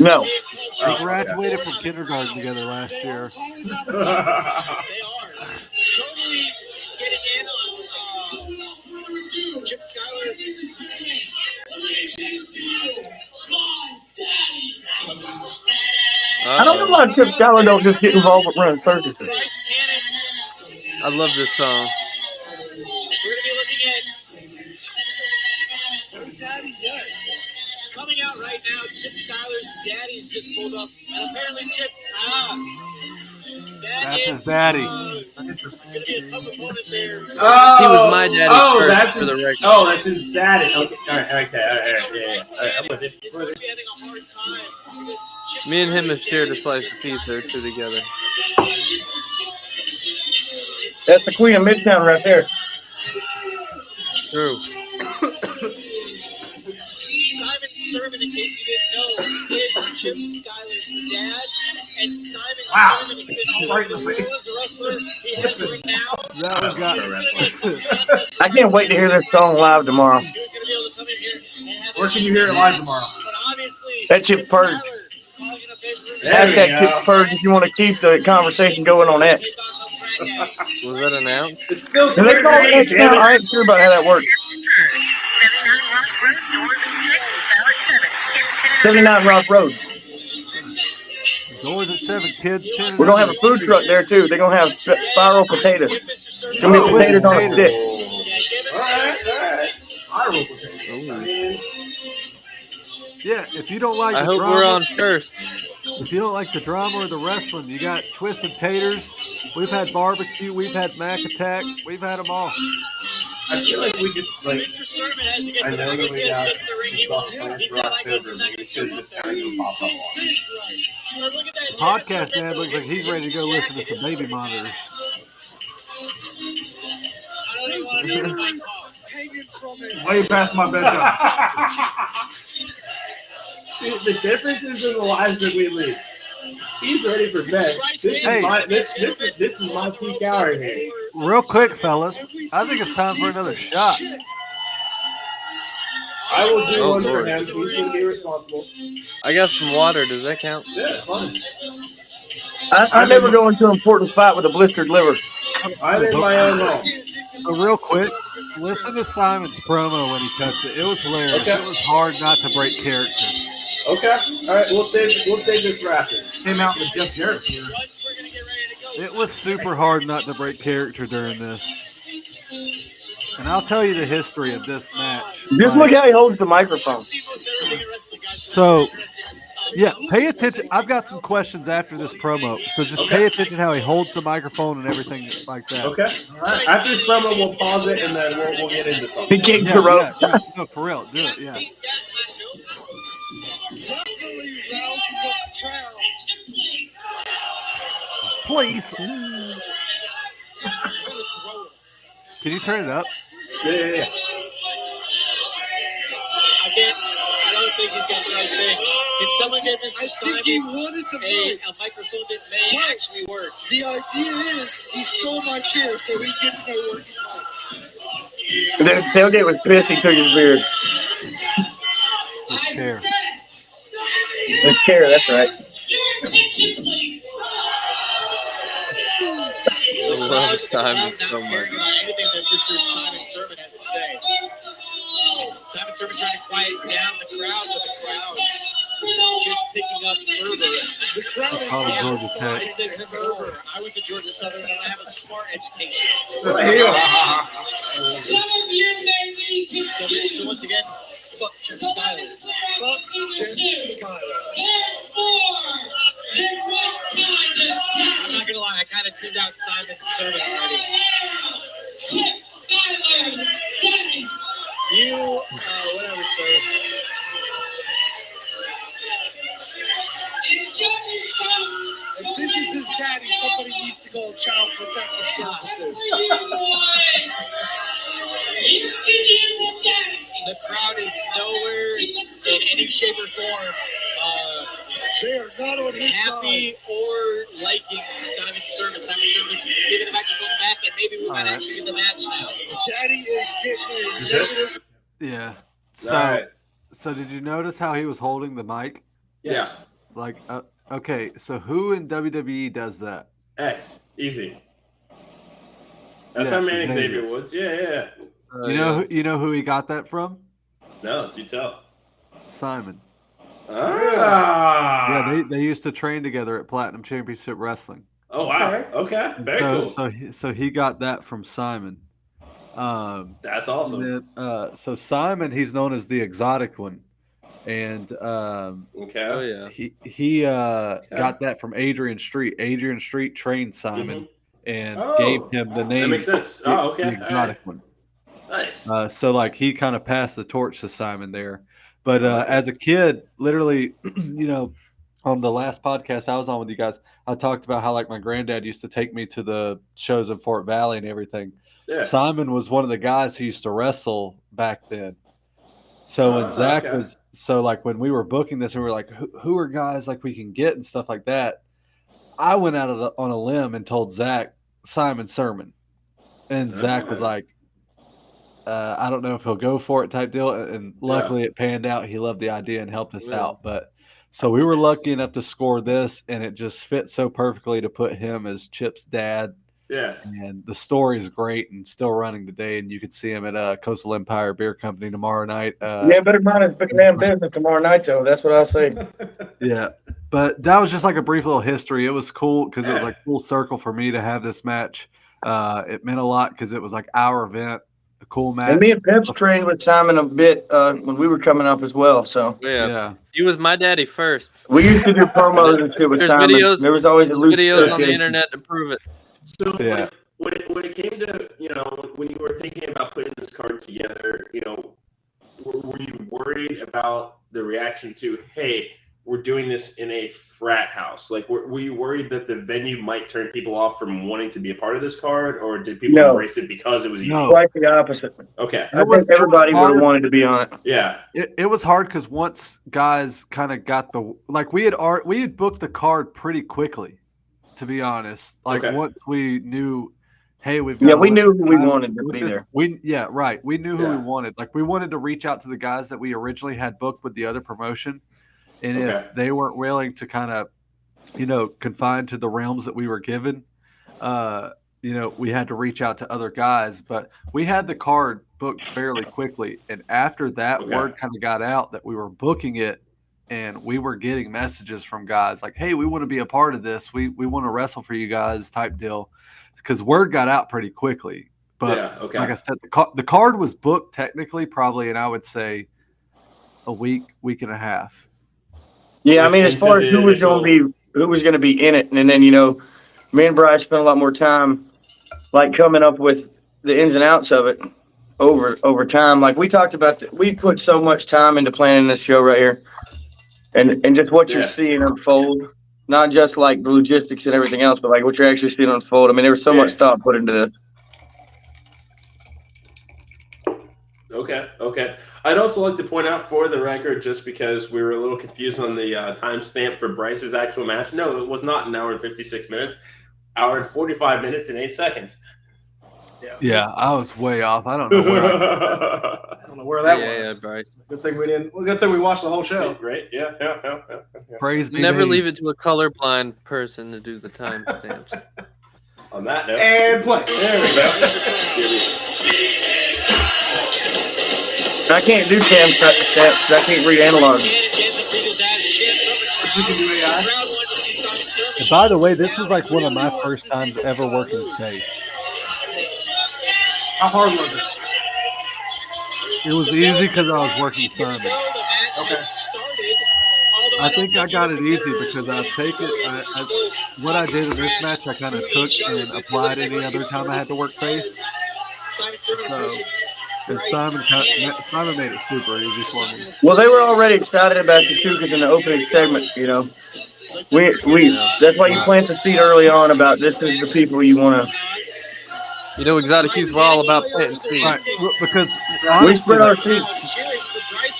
No. They graduated from kindergarten together last year. They are totally getting in on Chip Schuyler. I don't know why Chip Schuyler don't just get involved with running circuses. Bryce Cannon. I love this song. We're going to be looking at coming out right now. Chip Schuyler's daddy's just pulled up, and apparently Chip. That's his daddy. Going to be a tough opponent there. Oh, He was my daddy first, that's for his, the record. Oh, that's his daddy. Okay, all right, yeah. I'm with it. Is going to be having a hard time because Chip Me and him have Schuyler's shared a daddy slice is of pizza or two together. That's the Queen of Midtown right there. True. Simon Sermon, in case you didn't know, is Chip Schuyler's dad, and Simon Wow. Sermon has been all Right over in the the world as a wrestler. He has one now. That was got. This is gonna be a tough contest. I can't wait to hear this song live tomorrow. He was gonna be able to come in here and have Where can you hear it live tomorrow? But obviously, That Chip Purge. Schuyler causing a big room. There we Hashtag go. Chip Purge if you want to keep the conversation going on X. Was that announced? It's still Is that called clear, X now? I ain't sure about how that works. 79 Rock Road. Doors at 7, kids 10. We're gonna have a food truck there too. They're gonna have spiral potatoes. It's gonna be Oh, potatoes on a potatoes. stick. All right. I will potatoes. I mean, Yeah, if you don't like I the hope drama, we're on first. if you don't like the drama or the wrestling, you got twisted taters. We've had barbecue. We've had Mac Attack. We've had them all. I feel like we just like. Mr. Sermon has to get I to the know ring. that we got He the ring. He stuff won't. planned He's for got like October, us but second we should to just the kind of pop up on it. So look at that. Podcast man looks like he's ready to go listen to some baby monitors. I don't even want to know what my cause. Hanging from it. Way past my bedtime. See, the difference is in the lives that we lead. He's ready for bed. This Hey. is my peak hour here. Real quick, fellas, I think it's time for another shot. I will do Oh, one for Lord. him. He's going to be responsible. I got some water. Does that count? Yeah, it's fine. I never go into an important fight with a blistered liver. I'm in my own home. So real quick, listen to Simon's promo when he cuts it. It was hilarious. Okay. It was hard not to break character. Okay. All right. We'll save this for after. Came out with just Jarrett here. Once we're gonna get ready to go. It was super hard not to break character during this. And I'll tell you the history of this match. Just look how he holds the microphone. See most everything in wrestling, guys. So, yeah, pay attention. I've got some questions after this promo, so just pay attention how he holds the microphone and everything like that. Okay. All right. After this promo, we'll pause it and then we'll get into He something. kicks Yeah, the ropes. yeah, no, for real, do it. Yeah. Definitely rousing up the crowd. Please. Can you turn it up? Yeah. I don't think he's got the right thing. Can someone get Mr. Simon a microphone that may actually work? The idea is he stole my chair, so he gets no working mic. And then Tailgate was pissed he took his beard. His chair. His chair, that's right. I love Simon so Not much. caring about anything that Mr. Simon Sermon has to say. Simon Sermon trying to quiet down the crowd, but the crowd just picking up fervor. The crowd is Probably down. Georgia Tech. I said fervor. I went to Georgia Southern and I have a smart education. So once again, fuck Chip Schuyler. Fuck Chip Schuyler. I'm not gonna lie, I kind of tuned out Simon Sermon already. You, whatever, sir. If this is his daddy, somebody needs to call Child Protective Services. The crowd is nowhere in any shape or form they are not on his happy side. Or liking Simon Sermon. Simon Sermon giving the microphone back, and maybe we might actually get the match now. Daddy is getting a negative. Yeah. So, Alright. so did you notice how he was holding the mic? Yeah. Like, okay, so who in WWE does that? X. Easy. That's Yeah, how Manny Xavier. Xavier Woods. Yeah. You know who he got that from? No, do tell. Simon. Ah. Yeah, they used to train together at Platinum Championship Wrestling. Oh wow. Okay. Very cool. So he got that from Simon. That's awesome. And then, so Simon, he's known as the exotic one, and Okay. Oh yeah. he got that from Adrian Street. Adrian Street trained Simon and Oh, gave him the name. That makes sense. the- Oh, okay. the exotic one. Nice. So like he kind of passed the torch to Simon there. But as a kid, literally, on the last podcast I was on with you guys, I talked about how like my granddad used to take me to the shows in Fort Valley and everything. Yeah. Simon was one of the guys who used to wrestle back then. So when Zach okay. was like when we were booking this, and we were like, who are guys like we can get and stuff like that. I went out on a limb and told Zach Simon Sermon, and Zach was like, I don't know if he'll go for it type deal. And luckily it panned out. He loved the idea and helped us out. But so we were lucky enough to score this, and it just fit so perfectly to put him as Chip's dad. Yeah. And the story is great and still running today. And you can see him at Coastal Empire Beer Company tomorrow night. Better mind his damn business tomorrow night, though. That's what I'll say. Yeah. But that was just like a brief little history. It was cool because it was like full circle for me to have this match. It meant a lot because it was like our event. A cool match. And me and Pips trained with Simon a bit when we were coming up as well. So yeah. He was my daddy first. We used to do promos and shit with There's Simon. videos. There was always videos on the internet to prove it. So like, when it came to, when you were thinking about putting this card together, were you worried about the reaction to, hey, we're doing this in a frat house? Like, were you worried that the venue might turn people off from wanting to be a part of this card, or did people embrace it because it was unique? Quite the opposite. Okay. I think everybody would have wanted to be on it. Yeah. It was hard because once guys kind of got we had booked the card pretty quickly, to be honest. Like once we knew, hey, we've got we knew who we wanted to be there. We knew who we wanted. Like we wanted to reach out to the guys that we originally had booked with the other promotion. And if they weren't willing to kind of, confine to the realms that we were given, we had to reach out to other guys. But we had the card booked fairly quickly. And after that word kind of got out that we were booking it, and we were getting messages from guys like, hey, we want to be a part of this. We want to wrestle for you guys type deal. Because word got out pretty quickly. But like I said, the card was booked technically probably, and I would say a week and a half. Yeah, I mean, as far as who was going to be in it, and then me and Bryce spent a lot more time, like coming up with the ins and outs of it over time. Like we talked about, we put so much time into planning this show right here, and just what you're seeing unfold, not just like the logistics and everything else, but like what you're actually seeing unfold. I mean, there was so much thought put into this. Okay. I'd also like to point out for the record, just because we were a little confused on the timestamp for Bryce's actual match. No, it was not an hour and 56 minutes. Hour and 45 minutes and 8 seconds. Yeah, I was way off. I don't know where I don't know where that was. Yeah, Bryce. Good thing we didn't. Well, good thing we watched the whole show. Right? Yeah. Praise be. Never leave it to a colorblind person to do the timestamps. On that note. And play. There we go. I can't do timestamps. I can't read analog. But you can do AI. And by the way, this was like one of my first times ever working stage. How hard was it? It was easy because I was working Simon. Okay. I think I got it easy because what I did in this match, I kind of took and applied any other time I had to work face. And Simon made it super easy for me. Well, they were already excited about you too, because in the opening segment, we that's why you plant the seed early on about this is the people you want to. Exotic Keys were all about planting seeds. Right, because we spread our seeds.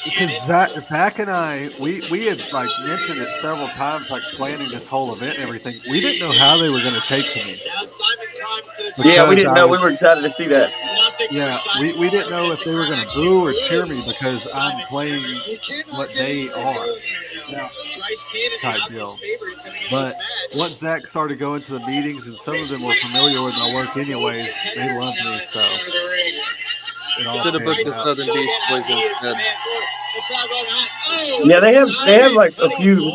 Because Zach and I, we had like mentioned it several times, like planning this whole event and everything. We didn't know how they were going to take to me. Yeah, we didn't know. We were excited to see that. Yeah, we didn't know if they were going to boo or cheer me because I'm playing what they are. Type deal. But once Zach started going to the meetings, and some of them were familiar with my work anyways, they loved me. So should have booked the Southern Beast Boys instead. Yeah, they have like a few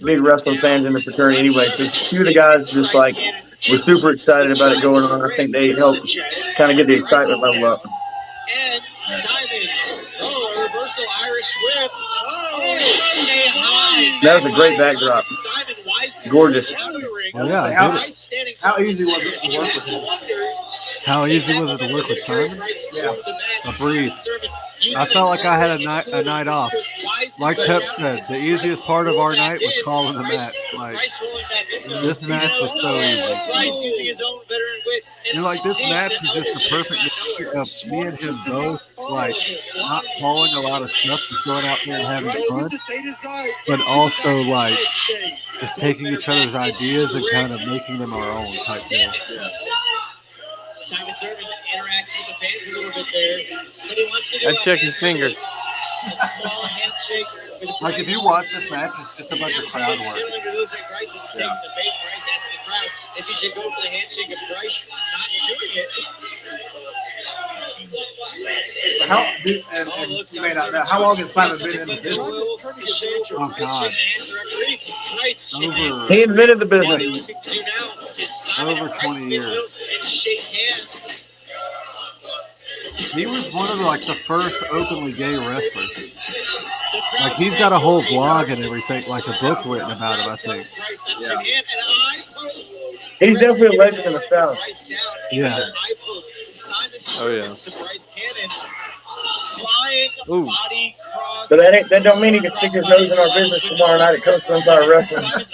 big wrestling fans in the fraternity anyway. So a few of the guys just like were super excited about it going on. I think they helped kind of get the excitement level up. And Simon, reversal Irish whip. That was a great backdrop. Gorgeous. Oh, yeah, How easy was it to work with him? How easy was it to work with Simon? Yeah. A breeze. I felt like I had a night off. Like Pep said, the easiest part of our night was calling the match. Like, this match was so easy. Like, this match is just the perfect mixture of me and him both like not pulling a lot of stuff, just going out there and having fun, but also like just taking each other's ideas and kind of making them our own type deal. Simon Servant interacts with the fans a little bit there, but he wants to do I'd check his finger. A small handshake. Like if you watch this match, it's just a bunch of crowd work. Bryce is taking the bait. Bryce asking the crowd if he should go for the handshake of Bryce not doing it. How you may not know, how long has Simon been in the business? Oh God. He invented the business. Over 20 years. And shake hands. He was one of the first openly gay wrestlers. Like he's got a whole blog and everything, like a book written about him, I think. Yeah. He's definitely a legend in the South. Yeah. Oh yeah. Ooh. So that don't mean he can stick his nose in our business tomorrow night at Coastal Empire Wrestling.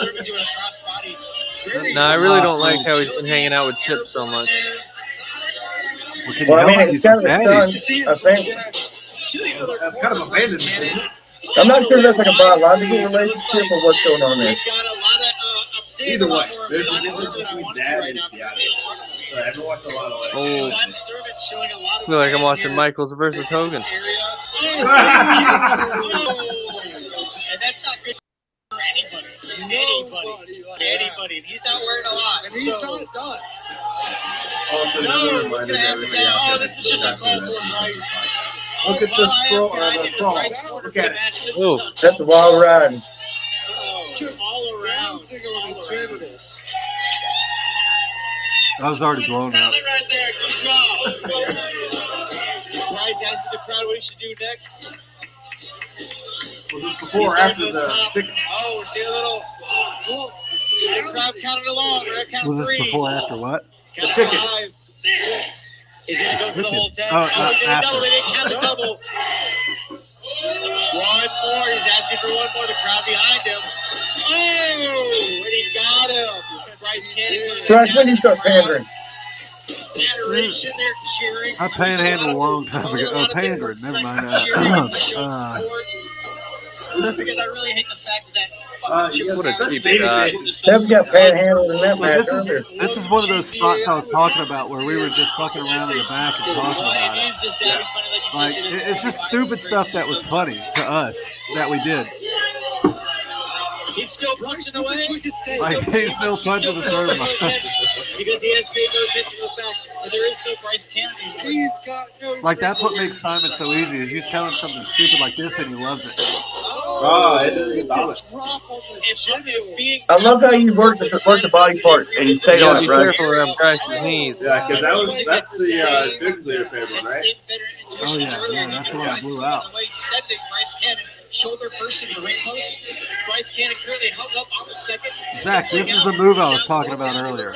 No, I really don't like how he's been hanging out with Chip so much. Well, I mean, it's kind of his son, I think. That's kind of abandonment. I'm not sure that's like a biological relationship or what's going on there. Either way, there's a difference between dad and so everyone watched a lot of Oh, I feel like I'm watching Michaels versus Hogan. And that's not good for anybody. Anybody. And he's not wearing a lot. And he's not done. No, what's going to happen now? Oh, this is just a call for Bryce. Look at the scroll or the crawl. Look at it. Oh, That's a wild ride. All around. I was already blown up. Right there. Good job. Bryce asking the crowd what he should do next. Was this before or after the chicken? Oh, we're seeing a little. The crowd counted along. We're at count Was this three. before or after what? Count The chicken. 5, 6. He's going to go for the whole 10. Oh, They did after. double. They didn't count the double. One more. He's asking for one more. The crowd behind him. Oh, and he got him. Bryce Cannon. Bryce, when do you start pandering? Adoration there, cheering. I panhandled a long time ago. Oh, pandering. Never mind. Cheering, showing support. Because I really hate the fact that what a cheap shot. They've got panhandled in that But match. this is one of those spots I was talking about where we were just fucking around in the back and talking about it. Like it's just stupid stuff that was funny to us that we did. He's still punching away. Like he's still punching the third one. Because he has paid no attention to the fact that there is no Bryce Cannon anymore. He's got no. Like that's what makes Simon so easy is you tell him something stupid like this and he loves it. Oh, it doesn't stop it. I love how you work the body part and you stay You on gotta it, be right? careful around Bryce's knees. Yeah, because that's the physically their favorite one, right? Oh yeah, that's the one that blew out. Sending Bryce Cannon shoulder first in the ring post. Bryce Cannon currently hung up on the second. Zach, this is the move I was talking about earlier.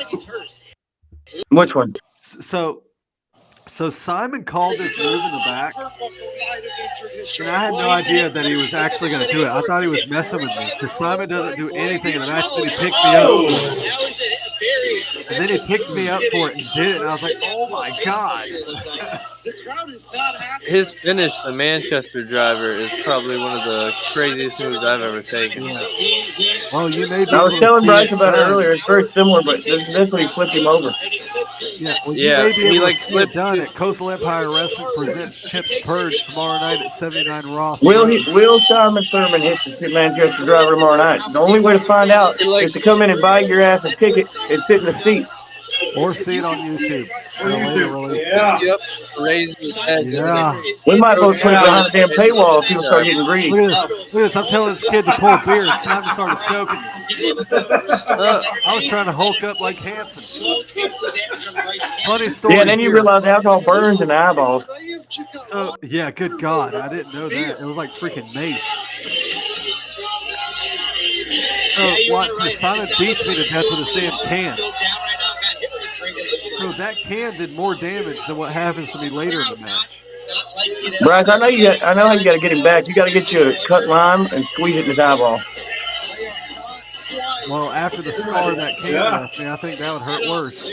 Which one? So Simon called this move in the back, and I had no idea that he was actually going to do it. I thought he was messing with me because Simon doesn't do anything in the match. Then he picked me up, and then he picked me up for it and did it. And I was like, "Oh my god!" His finish, the Manchester Driver, is probably one of the craziest moves I've ever taken. Well, you may be I was able to telling see Bryce it about it done. earlier. It's very similar, but this when he flipped him over. Yeah, well, Yeah, you may be he, able like, to see slipped- it done at Coastal Empire Wrestling presents Chip's Purge tomorrow night at 79 Raw. Will Simon Thurman hit the Manchester Driver tomorrow night? The only way to find out is to come in and buy your ass a ticket and sit in the seats. Or see it on YouTube. Yeah. Yep. Raise his head. Yeah. We might both put it behind the damn paywall if people start getting greedy. Look at this. I'm telling this kid to pull a beer and Simon started choking. I was trying to hulk up like Hanson. Funny story. Yeah, and then you realize alcohol burns in the eyeballs. So, yeah, good God. I didn't know that. It was like freaking mace. So, watch this. Simon beats me to death with his damn can. So that can did more damage than what happens to me later in the match. Bryce, I know how you got to get him back. You got to get you a cut lime and squeeze it in his eyeball. Well, after the scar that can left me, I think that would hurt worse.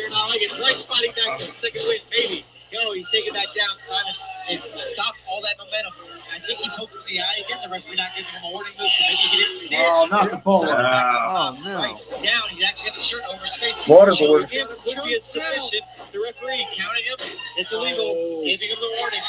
go. He's taken back down. Simon has stopped all that momentum. I think he poked him in the eye again. The referee not giving him a warning though, so maybe he didn't see it. Oh, not the ball. Simon back on top. Oh, no. Bryce down. He's actually got the shirt over his face. Waterboard. Again, would be insufficient. The referee counting him. It's illegal. Giving him the warning.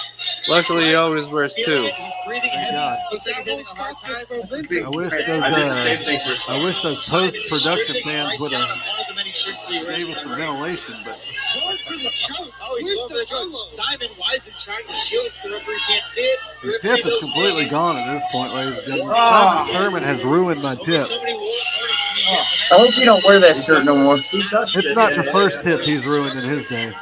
Luckily, he always wears Feeling two. it. He's breathing Thank heavy. God. Looks like he's having a hard time. I wish I did the same thing for I wish those Simon post is production stripping fans Bryce would down have on one of the many shirts that he gave wears. us some ventilation, but Oh, he's going for the choke. Simon wisely trying to shield it so the referee can't see it. The the referee tip is though completely seeing it. gone at this point, ladies and gentlemen. Ah. Simon Sermon has ruined my Okay, tip. so many warnings to me yet. I hope you don't wear that shirt no more. He touched It's it. not the first tip he's ruined in his day.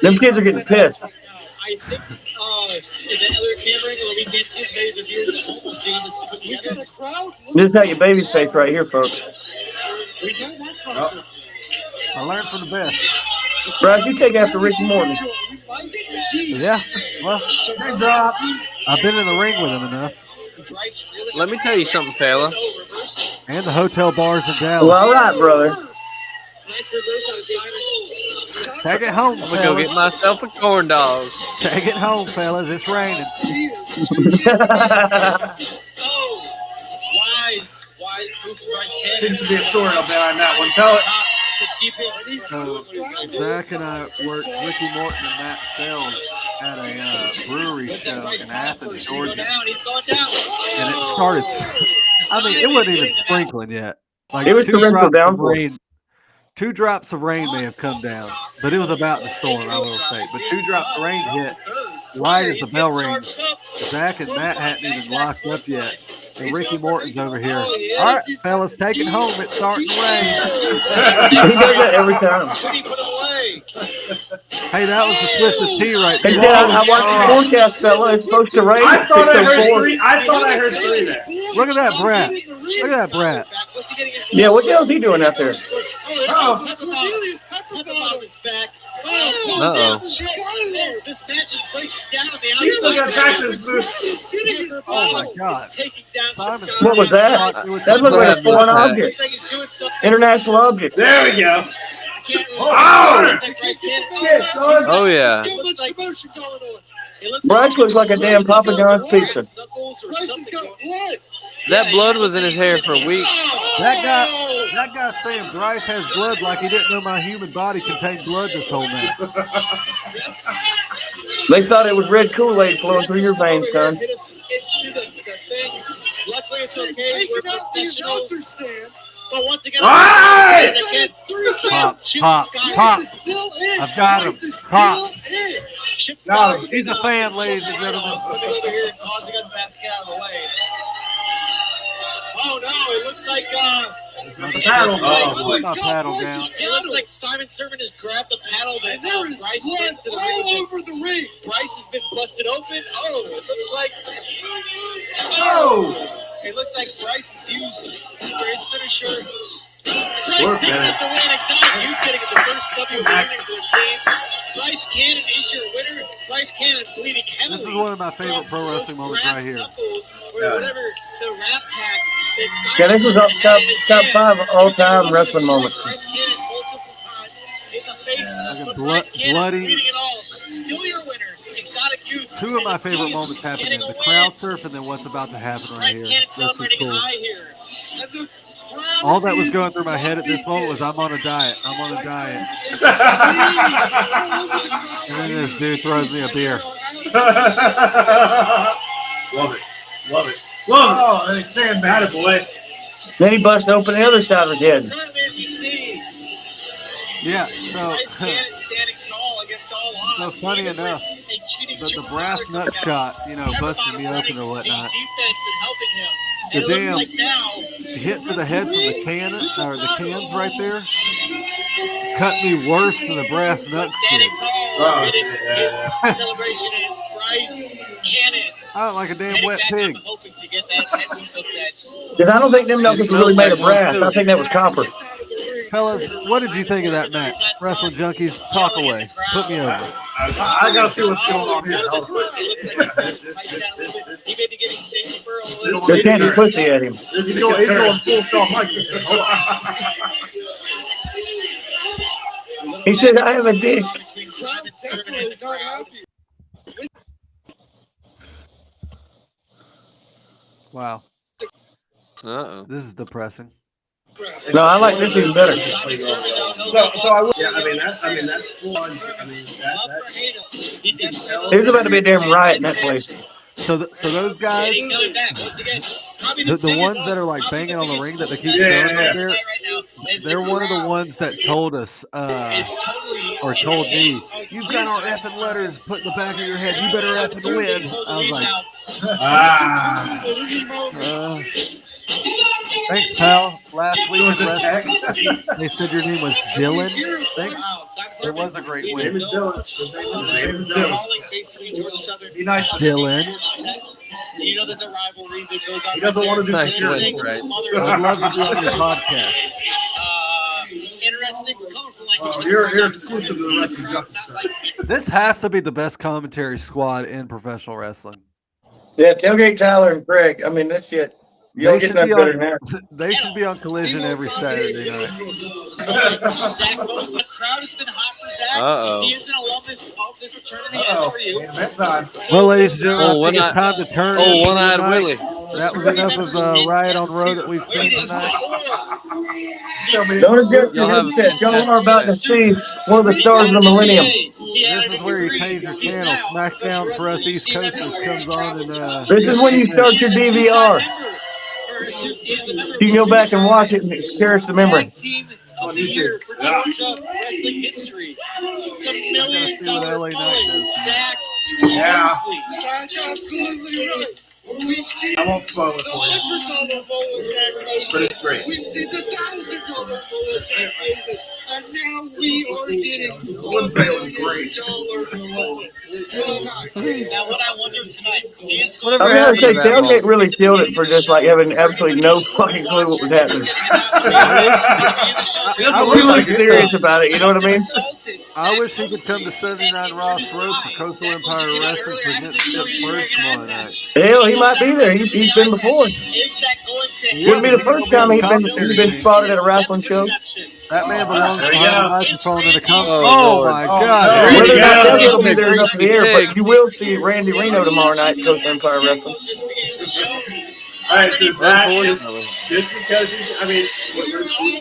Them kids are getting pissed. I think in the other camera angle we can't see it, maybe the viewers at home will see this put together. This is how your baby's face right here, folks. We know that's not good. I learned from the best. Bryce, you take after Ricky Morton. Yeah, well, Good job. I've been in the ring with him enough. Bryce really Let me tell you something, fella. reverse. And the hotel bars in Well, Dallas. all right, brother. Nice reverse on Simon. Take it home, I'm gonna go get fellas. myself a corn dog. Take it home, fellas. It's raining. Oh, wise move from Bryce Cannon. Seems to be a story behind that one. Tell it. To keep him. So Zach and I worked Ricky Morton and Matt Sells at a brewery show in Athens, Georgia, He's going down. and it started. I mean, it wasn't even sprinkling yet. Like It was torrential drops of downpour. rain. 2 drops of rain may have come down, but it was about the storm, I will say. But 2 drops of rain hit right as the bell rings. Zach and Matt hadn't even locked up yet. And Ricky Morton's over here. All right, fellas, take it home. It's starting to rain. He does that every time. He put him away. Hey, that was the Twisted Tea right Hey, there. Dad, I watched the forecast, fella. It's supposed to rain I at thought I heard 6:04. 3. I thought I heard 3 there. Look at that brat. Look at that brat. What's he getting his Yeah, what the hell is he doing out there? Oh, Pepper Bottom is back. Uh-oh. This match is breaking down on the He's looking at outside. Thatcher's booth. Oh, my God. Is taking down Simon Chip What was that? It was That looked like a foreign Looks object. Looks like he's doing something. International object. There we go. Can't really Oh! see. Looks like Bryce can't- Shit, son. Oh, yeah. So much commotion going on. It looks Bryce looks like a damn Papa John's pizza. Knuckles or something going on. That blood was in his hair for weeks. That guy's saying Bryce has blood like he didn't know my human body contained blood this whole night. They thought it was red Kool-Aid flowing through your veins, son. Hit us into the thing. Luckily, it's okay. We're professionals. But once again, Hey! again, Pop, Chip pop, Scott pop. is still in. I've got him. Pop. Chip Scott. He's a fan, ladies and gentlemen. Putting over here and causing us to have to get out of the way. Oh no! It looks like The paddle. Put my paddle down. it looks like Simon Sermon has grabbed the paddle that Bryce gets to the ring. Over the ring. Bryce has been busted open. Oh, it looks like. Oh! It looks like Bryce is used for his finisher. Bryce picking up the win. Exotic Youth getting the first W winning for the team. Bryce Cannon is your winner. Bryce Cannon bleeding heavily. This is one of my favorite pro wrestling moments right here. Knuckles, or whatever the rap pack that Yeah, this was Simon up Sermon had in his top hand. 5 all-time wrestling moments. Bryce Cannon multiple times. It's a face, but Blood- Bryce Cannon bloody- bleeding it all. Still your winner. Exotic Youth. 2 of my and the favorite team moments happening. getting a The win. crowd surf and then what's about to happen right Bryce here. Cannon This is celebrating cool. high here. And the crowd All that was is going through my head at this moment was loving I'm on a diet. I'm on a diet. it. And then this dude throws me a beer. Love it. Love it. Love it. Oh, and he's saying bad it, boy. Then he busted open the other side of his head. Currently, as you see, Yeah, so Bryce Cannon standing tall against all odds. So funny Even enough, with a cheating but the Chip brass Scott nut coming shot, out. you know, busted me open or whatnot. Defense and helping him. The And it looks damn like now, hit to the head from the cannon or the cans right there cut me worse than the brass nuts standing did. tall, getting his celebration is Bryce Cannon. I look like a damn Heading wet back pig. up, hoping to get that headwind of that. Because I don't think them knuckles were really made of brass. I think that was copper. Fellas, what did you think of that match? Wrestling Junkies, talk away. Put me over. I gotta see what's going on here. It looks like he's got his tightened down a little bit. He may be getting stage for a little They're candy pussy at him. He's going full Shawn Michaels. He said, I have a dick. between Simon Sermon and not happy. Wow. Uh-oh. This is depressing. No, I like this even better. So I would, yeah, that's full on. There's about to be a damn riot in that place. So those guys, the ones that are like banging on the ring that they keep showing up there, they're one of the ones that told us or told me, you've got our effing letters put in the back of your head. You better effing win. I was like, thanks, pal. Last week in wrestling, they said your name was Dylan. Thanks. It was a great win. Be nice, Dylan. You know there's a rivalry that goes on. He doesn't want to do Nice security. win, right? I'd love to be on your podcast. Interesting, colorful language. You're exclusive to the Wrestling Junkies. This has to be the best commentary squad in professional wrestling. Yeah, Tailgate Tyler and Craig. I mean, that's it. You don't get nothing better than that. They should be on Collision every Saturday night. Zach Bowes, the crowd has been hot for Zach. Uh-oh. He is an alumnus of this fraternity, as are you. Bedtime. Well, ladies and gentlemen, Oh, I think it's time to turn. Oh, it one-eyed tonight. Willie. That was enough of Riot on Road that we've seen tonight. Don't adjust your headset. Y'all are about to see one of the stars of the millennium. This is where you change your channel. SmackDown for us East Coasters comes on, and This is when you start your DVR. You can go back and watch it and cherish the memory. Team of the year for Georgia wrestling history. The $1 million LA Knight does. Zach Yeah. Mosley. That's absolutely right. We've seen I won't spoil it the for you. $100 bullet Zach Mosley. But it's great. We've seen the $1,000 bullet Zach Mosley. And now we are getting the $1 million bullet tonight. Now what I wonder tonight is I gotta say, Tailgate really killed it for just like having absolutely no fucking clue what was happening. He was serious about it, you know what I mean? I wish he could come to 79 Ross Road for Coastal Empire Wrestling presents Ship First tomorrow night. Hell, he might be there. He's been before. Wouldn't be the first time he's been spotted at a wrestling show. That man belongs behind the microphone in the company. Oh, Oh, Lord. my Oh, God. there Whether or not you Tailgate go. will be there is up in the air, but you will see Randy Reno tomorrow night at Coastal Empire Wrestling. All right, so Zach, Unfortunately. just because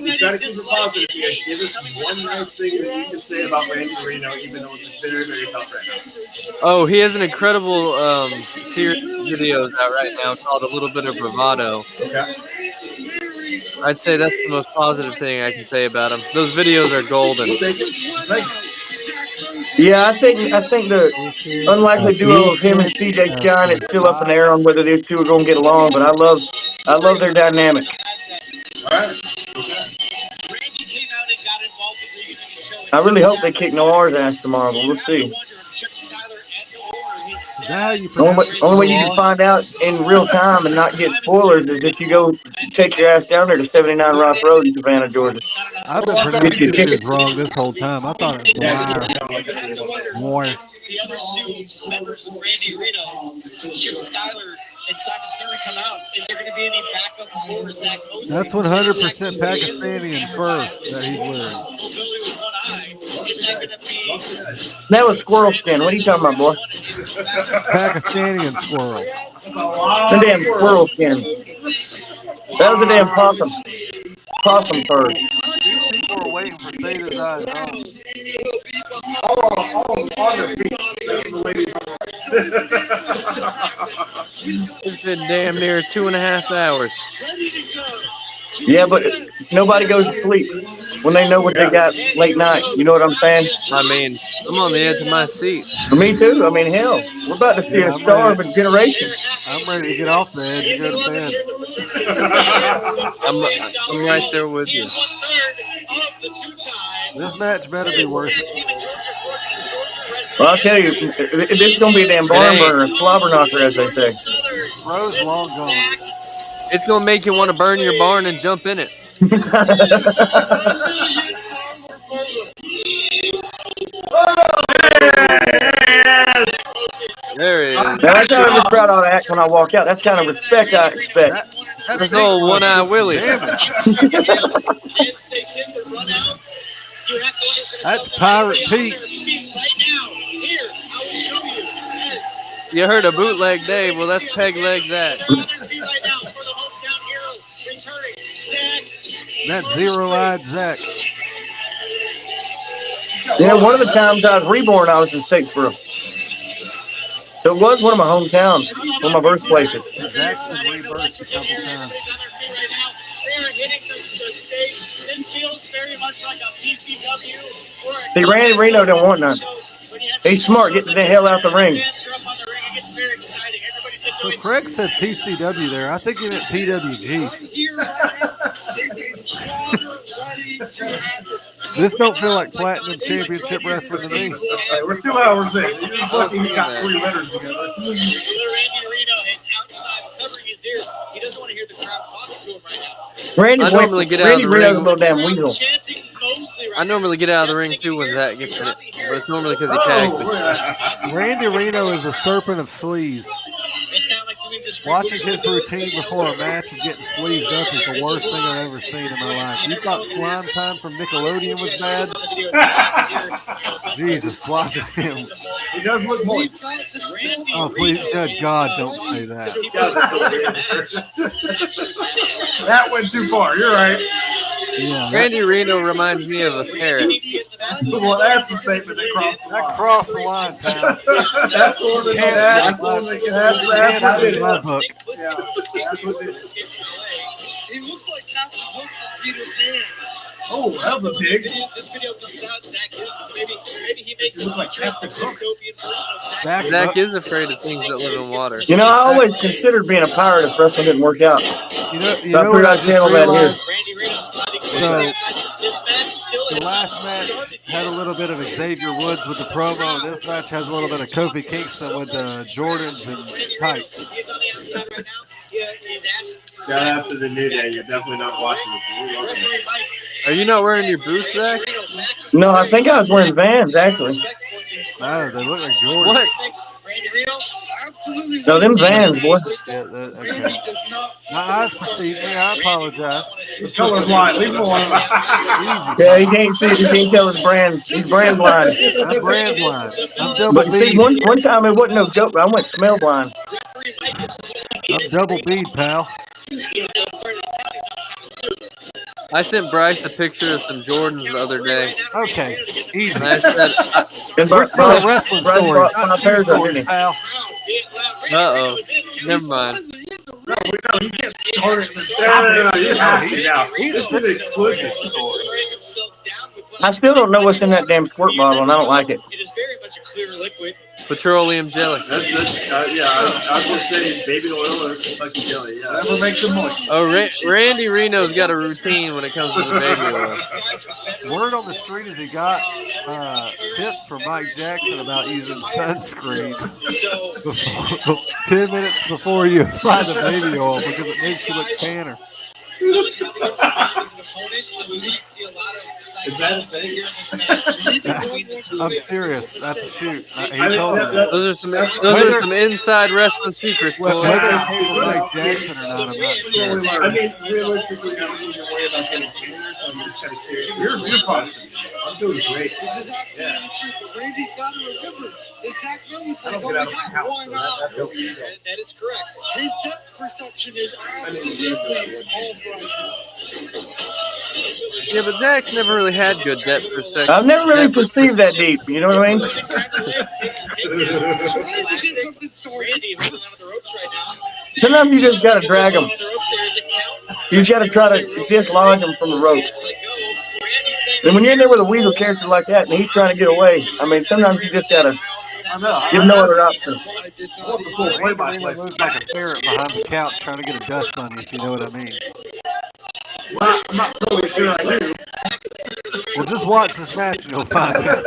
we've got to keep it positive here. Give us one nice thing that you can say about Randy Reno, even though it's very, very tough right now. Oh, he has an incredible series of videos out right now called A Little Bit of Bravado. Okay. I'd say that's the most positive thing I can say about him. Those videos are golden. We'll take it. Thank you. Yeah, I think the unlikely duo of him and CJ Shine is still up in the air on whether these two are going to get along, but I love their dynamic. All right. I really hope they kick Noir's ass tomorrow, but we'll see. Is that how you The pronounce only way you can find out in real time and not get spoilers is if you go take your ass down there to 79 Ross Road in Savannah, Georgia. I've been pronouncing it wrong this whole time. I thought it was Wire. The other two members with Randy Reno, Chip Schuyler and Simon Surrey come out. Is there going to be any backup for Zach Mosley? That's 100% Pakistani and fur that he's wearing. Mobility with one eye. Is that going to be? That was squirrel skin. What are you talking about, boy? Pakistani and squirrel. The damn squirrel skin. That was a damn possum fur. These people are waiting for Theta's eyes on. It's been damn near 2.5 hours. Yeah, but nobody goes to sleep when they know what they got late night. You know what I'm saying? I mean, I'm on the edge of my seat. For me too. I mean, hell, we're about to see a star of a generation. I'm ready to get off the edge and go to bed. I'm right there with you. This match better be worth it. Well, I'll tell you, this is going to be a damn barn burner, a slobber knocker, as they say. Rose long gone. It's gonna make you want to burn your barn and jump in it. There it is. Now, that's how this crowd ought to act when I walk out. That's kind of respect I expect. That's old one-eyed Willie. That's Pirate Pete. You heard a bootleg Dave. Well, that's peg leg Zach. That zero-eyed Zach. Yeah, one of the times I was reborn, I was in Statesboro. So it was one of my hometowns, one of my birthplaces. Zach's been rebirthed a couple times. They are hitting the stage. This feels very much like a PCW. See, Randy Reno don't want none. He's smart. Get the hell out the ring. So Craig said PCW there. I think he meant PWG. This don't feel like Platinum Championship Wrestling to me. Hey, we're 2 hours in. You're just lucky he got 3 letters together. Randy Reno is outside covering his ears. He doesn't want to hear the crowd talking to him right now. Randy Reno's a little damn weasel. I normally get out of the ring too when Zach gets in it, but it's normally because he tagged me. Randy Reno is a serpent of sleaze. Watching his routine before a match and getting sleazed up is the worst thing I've ever seen in my life. You thought Slime Time from Nickelodeon was bad? Jesus, watch him. He does look moist. Oh, please, good God, don't say that. That went too far. You're right. Yeah, Randy Reno reminds me of a parrot. Well, that's the statement that crossed the line. That crossed the line, pal. That's the one That's in my book. He looks like Captain Hook from Peter Pan. Oh, that was a dig. This video comes out, Zach is, so maybe he makes a dystopian version of Zach. Zach is afraid of things that live in water. You know, I always considered being a pirate if wrestling didn't work out. You So I know what I figured I'd channel just that here. realized? Randy Reno sliding So, this match still the last match had a little bit of Xavier Woods with the promo. This match has a little bit of Kofi Kingston with Jordans and tights. He's on the outside right now. He's asking for Shout out to the New Day. You're definitely not watching this. Are you not wearing your boots, Zach? No, I think I was wearing Vans, actually. No, they look like Jordans. What? No, them Vans, boy. Yeah, okay. My eyes perceive me. I apologize. He's colorblind. Leave him alone. Yeah, he can't see. He can't tell his brand. He's brand blind. I'm brand blind. I'm double But see, bead. one time it wasn't no joke. I went smell blind. I'm double bead, pal. I sent Bryce a picture of some Jordans the other day. Okay, easy. And I said, And We're telling wrestling Bryce stories, brought not my true pairs up, stories, didn't he? pal. uh-oh, never mind. No, you can't start it. You have to now. He's an exclusive. I still don't know what's in that damn squirt bottle, and I don't like it. It is very much a clear liquid. Petroleum jelly. Yeah, I was going to say baby oil or Kentucky jelly. Yeah. Whatever makes him moist. Oh, Randy Reno's got a routine when it comes to the baby oil. Word on the street is he got tips from Mike Jackson about using sunscreen 10 minutes before you apply the baby oil because it makes you look tanner. I'm serious. That's a shoot. He told me that. Those are some inside wrestling secrets. Whether boys. it's Mike Jackson or not, I'm not sure. I mean, realistically, I don't even worry about getting cleaner, so I'm just kind of curious. You're fine. I'm doing great. This is absolutely true, but Randy's got to remember that Zach knows he's I don't only get out of got my house, one so out. that's okay. That is correct. His depth perception is absolutely off right now. Yeah, but Zach's never really had good depth perception. I've never really perceived that deep. You know what I mean? Trying to get something started. Randy holding onto the ropes right now. Sometimes you just gotta drag them. On the ropes, there is a count. You just gotta try to dislodge them from the rope. Let go. Randy's saying And when you're in there with a weasel character like that, and he's trying to get away, I mean, sometimes you just gotta give no other option. I did I not want the full Randy play-by-play. looks like a ferret behind the couch trying to get a dust bunny, if you know what I mean. Well, I'm not totally sure I do. Well, just watch this match and you'll find out.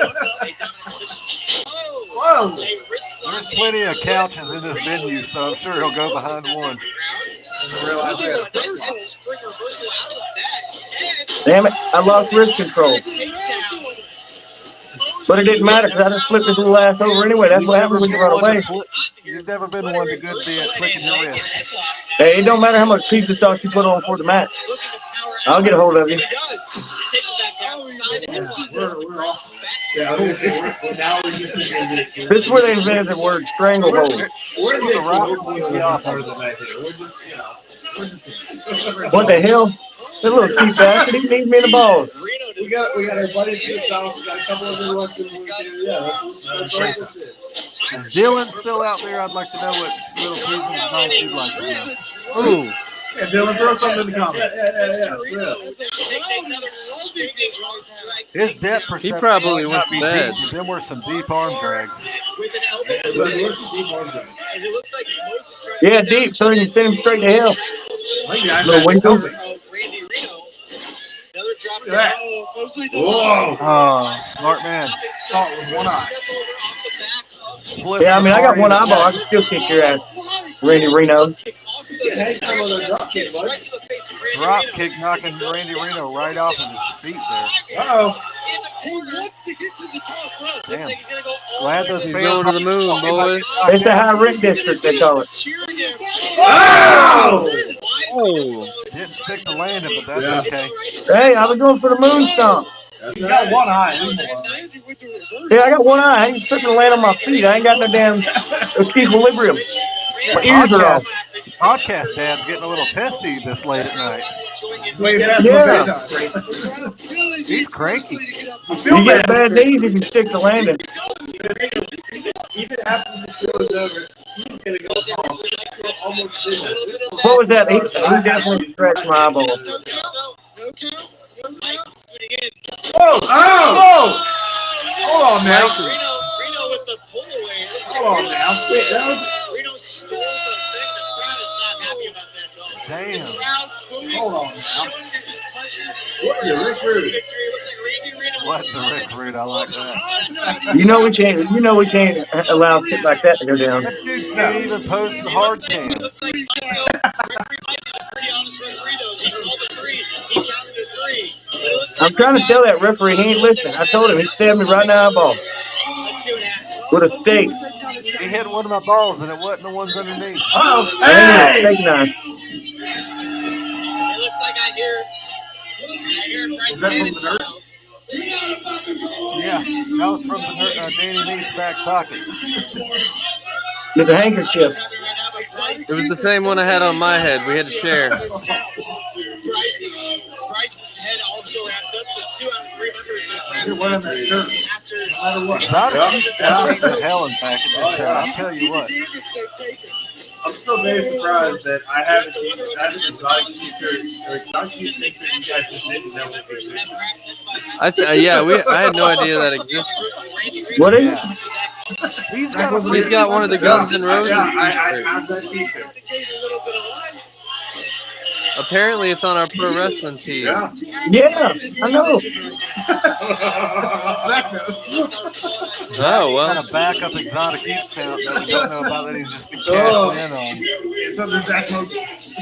Whoa! There's plenty of couches in this venue, so I'm sure he'll go behind one. Damn it, I lost wrist control. But it didn't matter because I just flipped his little ass over anyway. That's what happens when you run away. You've never been one to good be at flicking your wrist. Hey, it don't matter how much pizza sauce you put on for the match. I'll get a hold of you. And he does. He takes it back outside the headlock. We're off. Yeah, Now we're just This is where they invented the word stranglehold. What the hell? That little cheap bastard, he needs me in the balls. We got our buddies to the south. We got a couple of them left. Is Dylan still out there? I'd like to know what little pieces of advice you'd like to know. Ooh. Yeah, Dylan, throw something in the comments. His depth perception. He probably might went not be to bed. deep, but them were some deep arm drags. With an elbow as it looks like Moses trying to Yeah, deep, so you can send him straight to hell. Little winkle. Randy Reno. Another drop Look at down. Whoa! Oh, smart man. Salt with one eye. Yeah, I mean, I got one eyeball. I can still kick your ass, Randy Reno. Drop kick knocking Randy Reno right off of his feet there. Uh-oh. He wants to get to the top rope. Damn. Looks like he's gonna go all Glad the way those He's fans going to the moon, boys. It's the high rent district, they call it. cheering him. Oh! Oh. Didn't stick the landing, but that's Yeah. okay. Hey, I was going for the moon stomp. He's got one eye. Yeah, I got one eye. I ain't slipping to land on my feet. I ain't got no damn equilibrium. My ears are off. Podcast dad's getting a little testy this late at night. Way past Yeah. my bedtime. He's cranky. You get bad knees if you stick to landing. Even after the show is over, he's gonna go home. Almost finished. What was that? He definitely stretched my eyeball. No count. Whoa! Oh! Hold on now. Reno with the pull away. Hold on now. Reno stole the thing. The crowd is not happy about that goal. Damn. The crowd booing, Hold on now. showing their displeasure. What the Rick Rude? Victory. Looks like Randy Reno. What the Rick Rude? I like that. You know we can't allow shit like that to go down. That dude can't even post the hard cam. Looks like referee Mike is a pretty honest referee though. He called the three. He counted the three. But it looks I'm like trying to tell that referee he ain't listening. I told him he stabbed me right in the eyeball Let's see what happens. with a steak. He hit one of my balls and it wasn't the ones underneath. Oh, Hey! hey! Steak knife. It looks like I hear Bryce Is that from Cannon the nurse? style. Yeah, that was from the Danny Lee's back pocket. With a handkerchief. It was the same one I had on my head. We had to share. Bryce's head also wrapped up, so 2 out of 3 members You're wearing that shirt. after No matter what. Exotic the hell back in this show. I'll tell you what. I'm still very surprised that I haven't seen exotic t-shirts or exotic things that you guys just didn't know that existed. I had no idea that existed. What is? He's got He's got one of the Guns N' Roses. Yeah, I have that t-shirt. Apparently, it's on our pro wrestling team. Yeah. Yeah, I know. Oh, well. got a backup exotic heat count that we don't know about that he's just been Oh. cashing in on. It's under Zach Moses.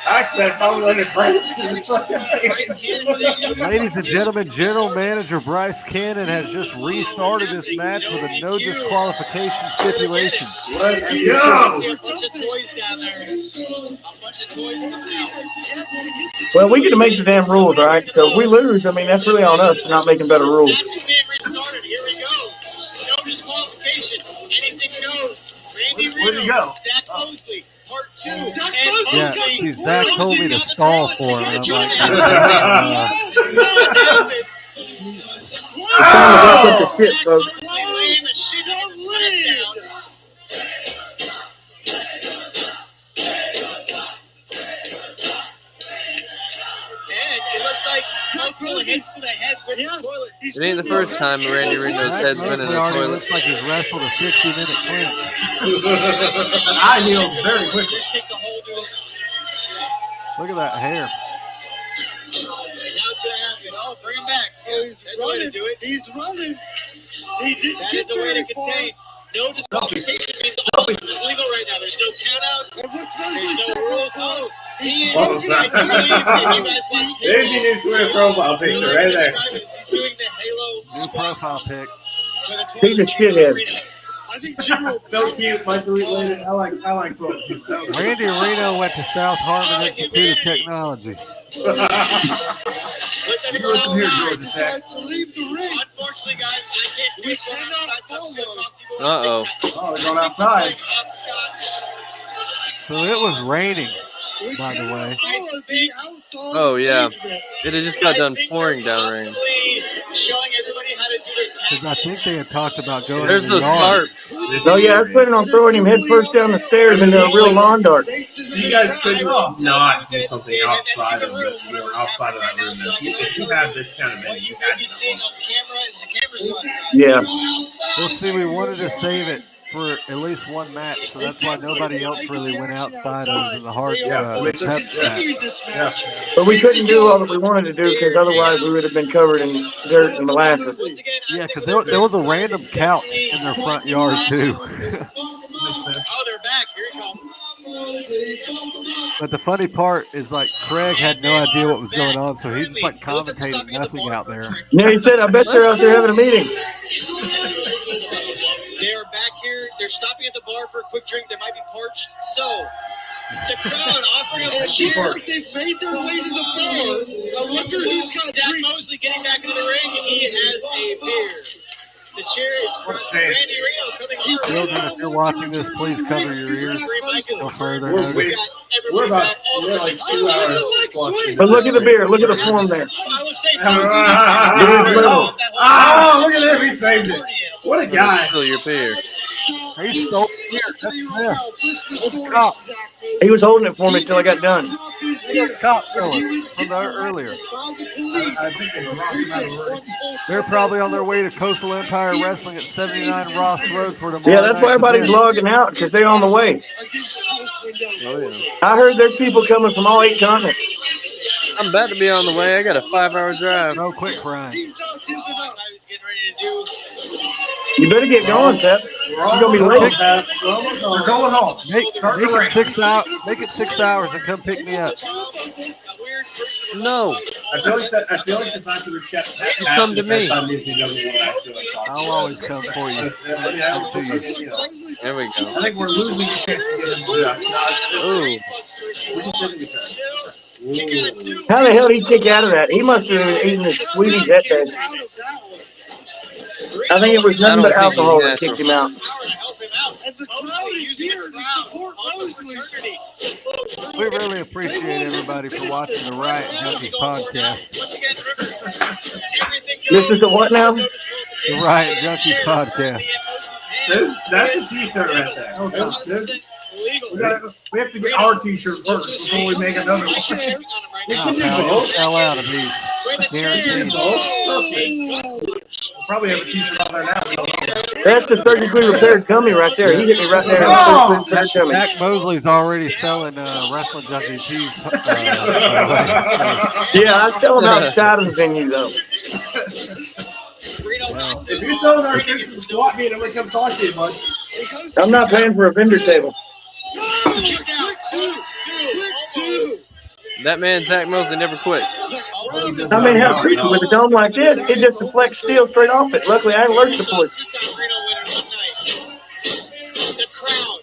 Actually, I probably let it break. Ladies and gentlemen, General Manager Bryce Cannon has just restarted this match with a no disqualification stipulation. Let's See a go. bunch of toys down there. A bunch of toys coming out. Well, we get to make the damn rules, all right? So if we lose, I mean, that's really on us for not making better rules. Match is being restarted. Here we go. No disqualification. Anything goes. Randy Where'd he Reno, go? Zach Mosley, part 2. Yeah, Mosley. see, Zach told me to stall for him. I'm like, It's time to wrap up the shit, folks. Laying the shit out of the SmackDown. And it looks like Mosley hits to the head with the toilet. It ain't the first time Randy Reno's head's been in Mosley a already toilet. looks like he's wrestled a 60-minute clinch. I healed very quickly. This takes a whole new. Look at that hair. Now it's gonna happen. Oh, bring him back. That's the way to do it. He's running. He didn't That get is the way to very far. contain. No disqualification means all this is legal right now. There's no countouts. And what's There's Mosley no saying? rules. Oh, he is. Oh, I do believe if you guys watch There's your new Twitter profile the picture way right to there. describe it is he's doing the Halo New squat profile pic. with a He's a toilet seat shithead. arena. I I think General. So cute. Might delete later. I like 12 cute. Randy Reno went to South Harmon Institute of Technology. Listen here, Georgia Tech. To leave the ring. Unfortunately, guys, I can't see what's going on outside, so I'm just gonna talk to you about Uh-oh. what's happening. Oh, they're going outside. Hopscotch. So it was raining, We by the cannot way. follow the outside Oh, yeah. engagement. It had just got done I think pouring they're down rain. possibly showing everybody how to do their Because I think taxes. they had talked about going There's in the those yard. tarps. So yeah, I was planning on throwing him head first down the stairs into a real lawn dart. Racism You is guys bad. could I will tell not you do that something they have outside emptied of the room, the, whatever's outside of that happening room. right now, so If you I'm gonna have tell this kind of you, what event, you you may have be to seeing go. on camera is the camera's going Yeah. Well, see, we wanted to save it for at least one match, so that's why nobody else really went outside other than the hard They are the going pep to stack. continue this match. But we couldn't do all that we wanted to do because otherwise we would have been covered in dirt and molasses. Once again, I Yeah, think because with there was a inside, random it's couch definitely in their front causing yard too. matches. Makes sense. Oh, they're back. Here he comes. But the funny part is, like, Craig had no idea what was going on, so he just like commentated nothing out there. Yeah, he said, I bet they're out there having a meeting. They are back here. They're stopping at the bar for a quick drink. They might be parched. So, the crowd offering up a It cheer. looks like they've made their way to the bar. I wonder who's got Zach drinks. Mosley getting back into the ring. He has a beer. The chair is crushed. Okay. Randy Reno coming hard. Children, if you're watching this, please cover your ears. So further We're notice. wait- We're about we're like 2 hours plus. But look at the beer. Look at the form there. I would say Oh, look at him. He saved it. What a guy. Fill your beer. He stole beer. That's He was holding it for me until I got done. That's cop filler from earlier. I think they dropped him out of the ring. They're probably on their way to Coastal Empire Wrestling at 79 Ross Road for tomorrow. Yeah, that's why night's everybody's event. logging out because they're on the way. Oh, yeah. I heard there's people coming from all 8 continents. I'm about to be on the way. I got a 5-hour drive. No, quit crying. He's not giving I up. was getting ready to do. You better get going, Seth. You're gonna be late. We're going home. Make it 6 hours. Make it 6 hours and come pick me up. No. I feel like the fact that we've kept that Come to me. I'll always come for you. Yeah, to you. There we I go. think we're losing the chance to get him. Ooh. We just didn't get that. How the hell did he kick out of that? He must have been eating his sweeties that day. Out of that one. I think it was nothing but I don't think alcohol he's that kicked him out. And the crowd is here to support Mosley. We really appreciate everybody for watching the Riot Junkies podcast. This is the what now? The Riot Junkies podcast. That's a t-shirt right there. Oh, that's good. We have to get our t-shirt first before we make another one. Nah, pal, you'll sell out of these. Guaranteed. We'll probably have a t-shirt out there now. That's the surgically repaired tummy right there. He hit me right there in Oh! the surgically repaired tummy. Jack Mosley's already selling Wrestling Junkie tees. Yeah, I tell him outside of the venue though. If you're selling our shirts to the SWAT meet, I'm gonna come talk to you, bud. I'm not paying for a vendor table. That man, Zach Mosley, never quit. I mean, how creepy with a dome like this, it just deflects steel straight off it. Luckily, I ain't allergic to police. The crowd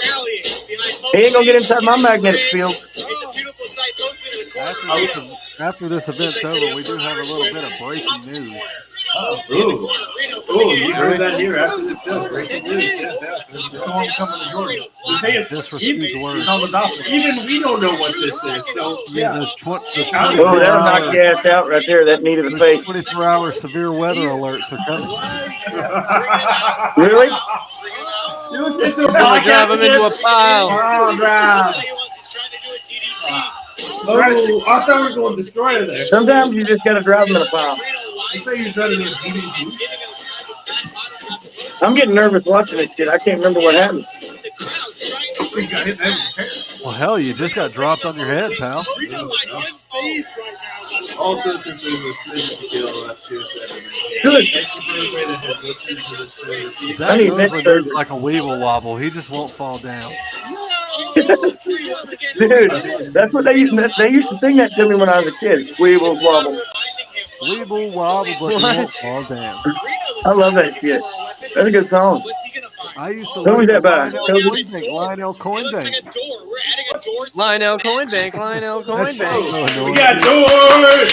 rallying behind He ain't gonna get inside my magnetic field. It's a beautiful sight. Mosley to the corner. After this event's over, we do have a little bit of breaking news. Ooh, you heard that here after the film. Breaking news. Yeah, there's a storm coming to Georgia. Disrespectful words. On the document. Even we don't know what this is. So yeah. There's Oh, that'll knock your ass out right there. That knee to the face. 24-hour severe weather alerts are coming. Really? It's a We're gonna drive him into a pile. Oh, drive. Oh, I thought we were going to destroy it there. Sometimes you just gotta drive them in a pile. You say you're trying to get DDT? I'm getting nervous watching this shit. I can't remember what happened. He's got hit in the chair. Well, hell, you just got dropped on your head, pal. Also, since we were spinning skill left here, Good. it's a great way to have listened to this player. Zach I need Mosley neck moves surgery. like a weevil wobble. He just won't fall down. Dude, that's what they used to sing that to me when I was a kid. Weeble wobble. Weevil wobble, but he won't fall down. I love that shit. That's a good song. What's he gonna find? I used to Who like was that by? Lionel Toby? Coinbank. Lionel It looks like Coinbank. a door. We're adding a door to Lionel this match. Coinbank. Lionel That shit's Coinbank. so We annoying. got doors.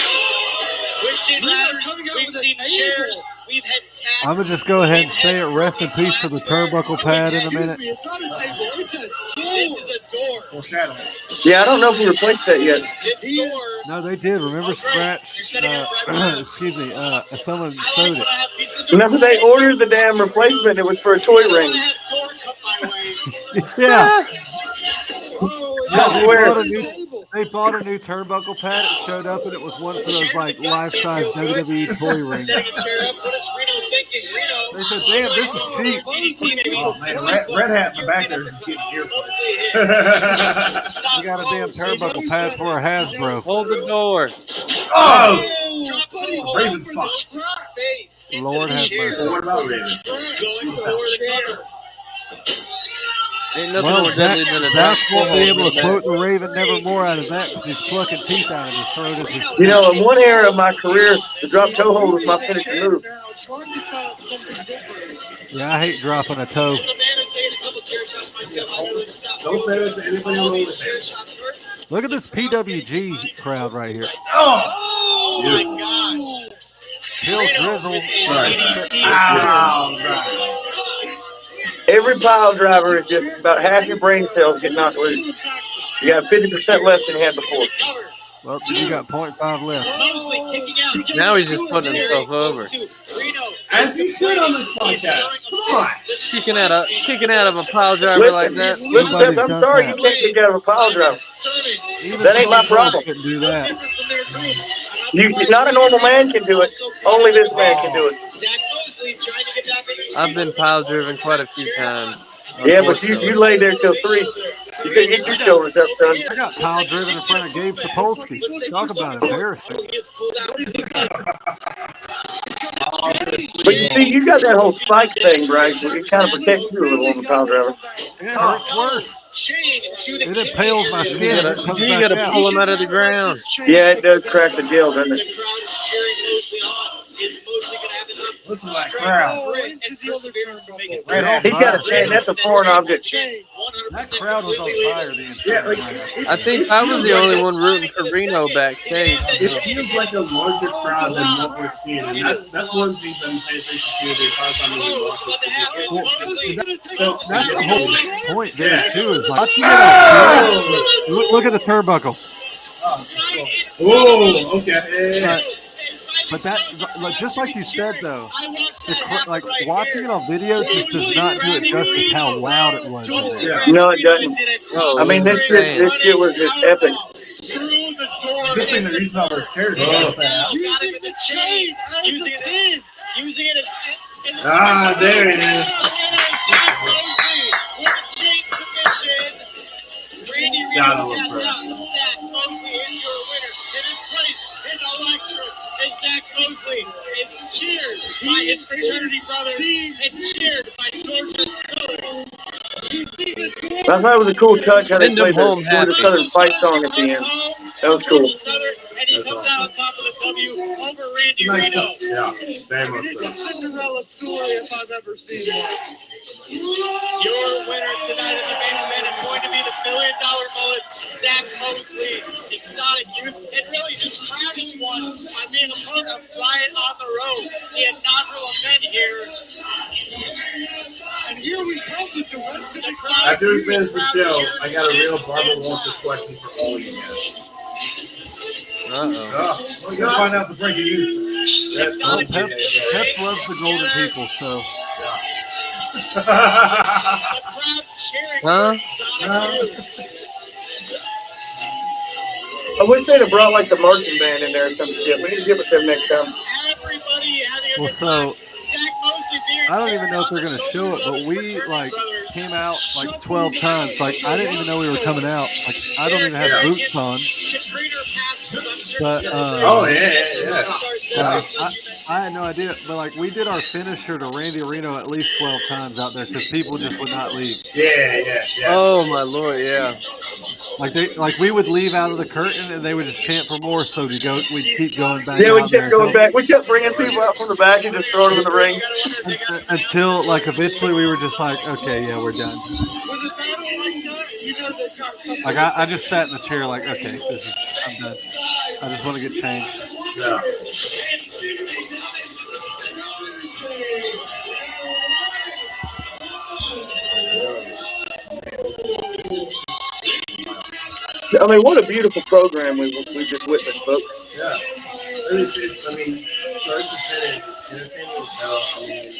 We've seen ladders. We've seen chairs. We've had tacks. I'm gonna just go ahead and say it. Rest in peace to the turnbuckle pad in a minute. It's not a table. It's a door. This is a door. Foreshadowing. Yeah, I don't know if we replaced that yet. This door. No, they did. Remember Oh, great. Scratch? You're setting up right now. Excuse me. Someone I showed like it. when I have pieces of door. No, they ordered the damn replacement. It was for a toy I ring. want to have door cut my way. Yeah. I swear. They bought a new turnbuckle pad. It showed up, and it was one of those like life-size WWE toy rings. Setting a chair up. What is Reno thinking? Reno. They said, "Damn, this is cheap." DDT, maybe. Oh, man, Red Hat in the back there is getting earful. We got a damn turnbuckle pad for a Hasbro. Hold the door. Oh! Raven Raven spot. Lord have mercy. What about Raven? Going for the chair. Ain't nothing Well, more deadly than a Zach won't be able to back. quote the Raven nevermore out of that because he's plucking teeth out of his throat as he's You know, in one era of my career, the drop toe hold was my finishing move. Yeah, I hate dropping a toe. As a man who's taken a couple chair shots myself, I know this stuff. Don't say that to anybody All on these the chair shots hurt. Look at this PWG crowd right here. Oh my gosh. Bill Drizzle. Ow! Every pile driver is just about half your brain cells get knocked loose. You got 50% less than you had before. Well, you got 0.5 left. Mosley kicking out. Now he's just putting himself over. As you should on this podcast. Come on. Kicking out of a pile driver like that. Listen, Seth, I'm sorry you can't kick out of a pile driver. Even That ain't my Stone Cold problem. couldn't do that. Not a normal man can do it. Only this man can do it. Zach Mosley trying to get back in his I've been pile driven quite a few times. Yeah, but you lay there till 3. You couldn't get your shoulders up, son. I got pile driven in front of Gabe Sapolsky. Talk about embarrassing. But you see, you got that whole spike thing, Bryce. It kind of protects you a little on the pile driver. Yeah, it hurts worse. It impales my skin. and it comes You back gotta out. pull him out of the ground. Yeah, it does crack the gel, doesn't The it? crowd is cheering Mosley on. Is Mosley going to have enough Listen to that strength, crowd. grit, and perseverance to make it? Red Hat. He's got a chance. That's a foreign object. That crowd was on fire the Yeah, entire like night. I think I was the only one rooting for Reno backstage. it feels like a larger crowd than what we're seeing, and that's one of the things I'm paying attention to. The entire time we watch That's the whole point there, Yeah. too, is like, look at the turnbuckle. Oh, okay. But that, like, just like you said, though, like watching it on video just does not do it justice how loud it was. in there. Yeah. No, it doesn't. Oh, I mean, this shit was just epic. Good thing they're using all those chairs. Using the chain, using it as a There it is. With a chain submission. Randy Gotta Reno's look tapped for it. out. Zach Mosley is your winner. In his place is electric. And Zach Mosley is cheered by his fraternity brothers and cheered by Georgia Southern. I thought it was a cool touch how they Send him played the home Georgia happy. Southern fight song at the end. That was cool. And he comes out on top of the W over Randy Nice Reno. touch. Yeah, very much so. Cinderella story if I've ever seen one. Your winner tonight in the main event is going to be the $1 million mullet, Zach Mosley, exotic youth. And really, this crowd has won by being a part of Riot on the Road, the inaugural event here. And here we come with the rest of the crowd. After we finish the show, I got a real Barbara Walters question for all you guys. Uh-oh. We're going to find out the breaking news. That's Well, Pep loves the golden people, so. The crowd cheering Huh? for exotic youth. I wish they'd have brought like the marching band in there or some shit. We need to get with them next time. Everybody having a Well, good so, time. Zach Mosley being I don't even know if they're going to show it, but we, like, came out, like, 12 times. Like, I didn't even know we were coming out. Like, I don't even have boots on. But, Oh, yeah. I had no idea. But, like, we did our finisher to Randy Reno at least 12 times out there because people just would not leave. Yeah. Oh my lord, yeah. Like we would leave out of the curtain and they would just chant for more. So we'd keep going back. Yeah, we out kept there going back. We kept bringing people out from the back and just throwing them in the ring. until like eventually we were just like, okay, yeah, we're done. Like I just sat in the chair like, okay, I'm done. I just want to get changed. Yeah. I mean, what a beautiful program we just witnessed, folks. Yeah. I mean, start to finish, entertaining as hell. I mean,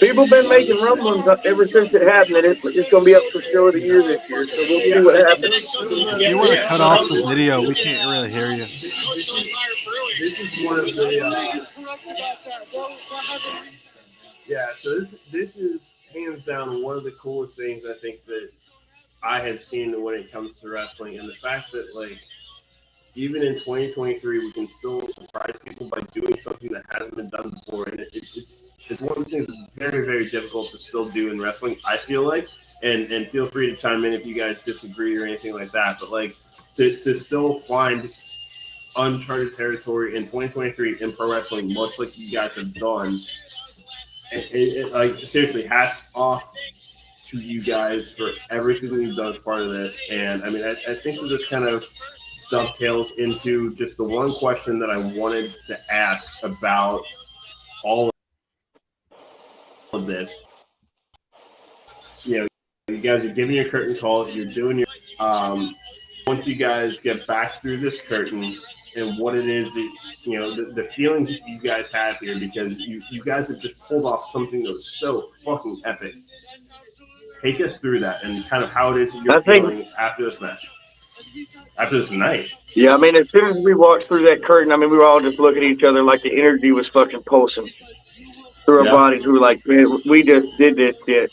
People been making rumblings ever since it happened, and it's going to be up for show of the year this year. So we'll see what happens. If you want to cut off the video, we can't really hear you. This is one of the. Yeah, so this is hands down one of the coolest things I think that I have seen when it comes to wrestling, and the fact that like even in 2023 we can still surprise people by doing something that hasn't been done before, and it's one of the things that's very, very difficult to still do in wrestling, I feel like, and feel free to chime in if you guys disagree or anything like that, but like to still find uncharted territory in 2023 in pro wrestling, much like you guys have done. Like seriously, hats off to you guys for everything that you've done as part of this. And I mean, I think that this kind of dovetails into just the one question that I wanted to ask about all of this. You know, you guys are giving your curtain call. You're doing your once you guys get back through this curtain. And what it is that, you know, the feelings that you guys have here, because you guys have just pulled off something that was so fucking epic. Take us through that and kind of how it is that you're feeling after this match, after this night. Yeah, I mean, as soon as we walked through that curtain, I mean, we were all just looking at each other like the energy was fucking pulsing through our bodies. We were like, man, we just did this shit.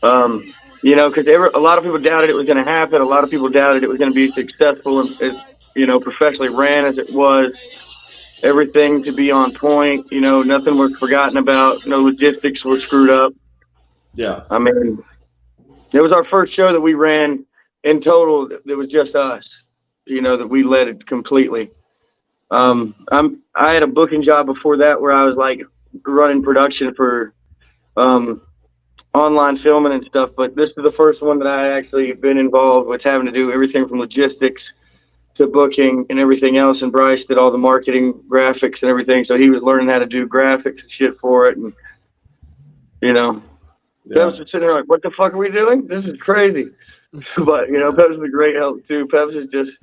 You know, because a lot of people doubted it was going to happen. A lot of people doubted it was going to be successful and you know, professionally ran as it was, everything to be on point, you know, nothing was forgotten about, no logistics were screwed up. Yeah. I mean, it was our first show that we ran in total. It was just us, you know, that we led it completely. I had a booking job before that where I was like running production for online filming and stuff, but this is the first one that I actually been involved with, having to do everything from logistics to booking and everything else. And Bryce did all the marketing, graphics and everything. So he was learning how to do graphics and shit for it. And, you know, Peps was sitting there like, what the fuck are we doing? This is crazy. But, you know, Peps was a great help too. Peps is just,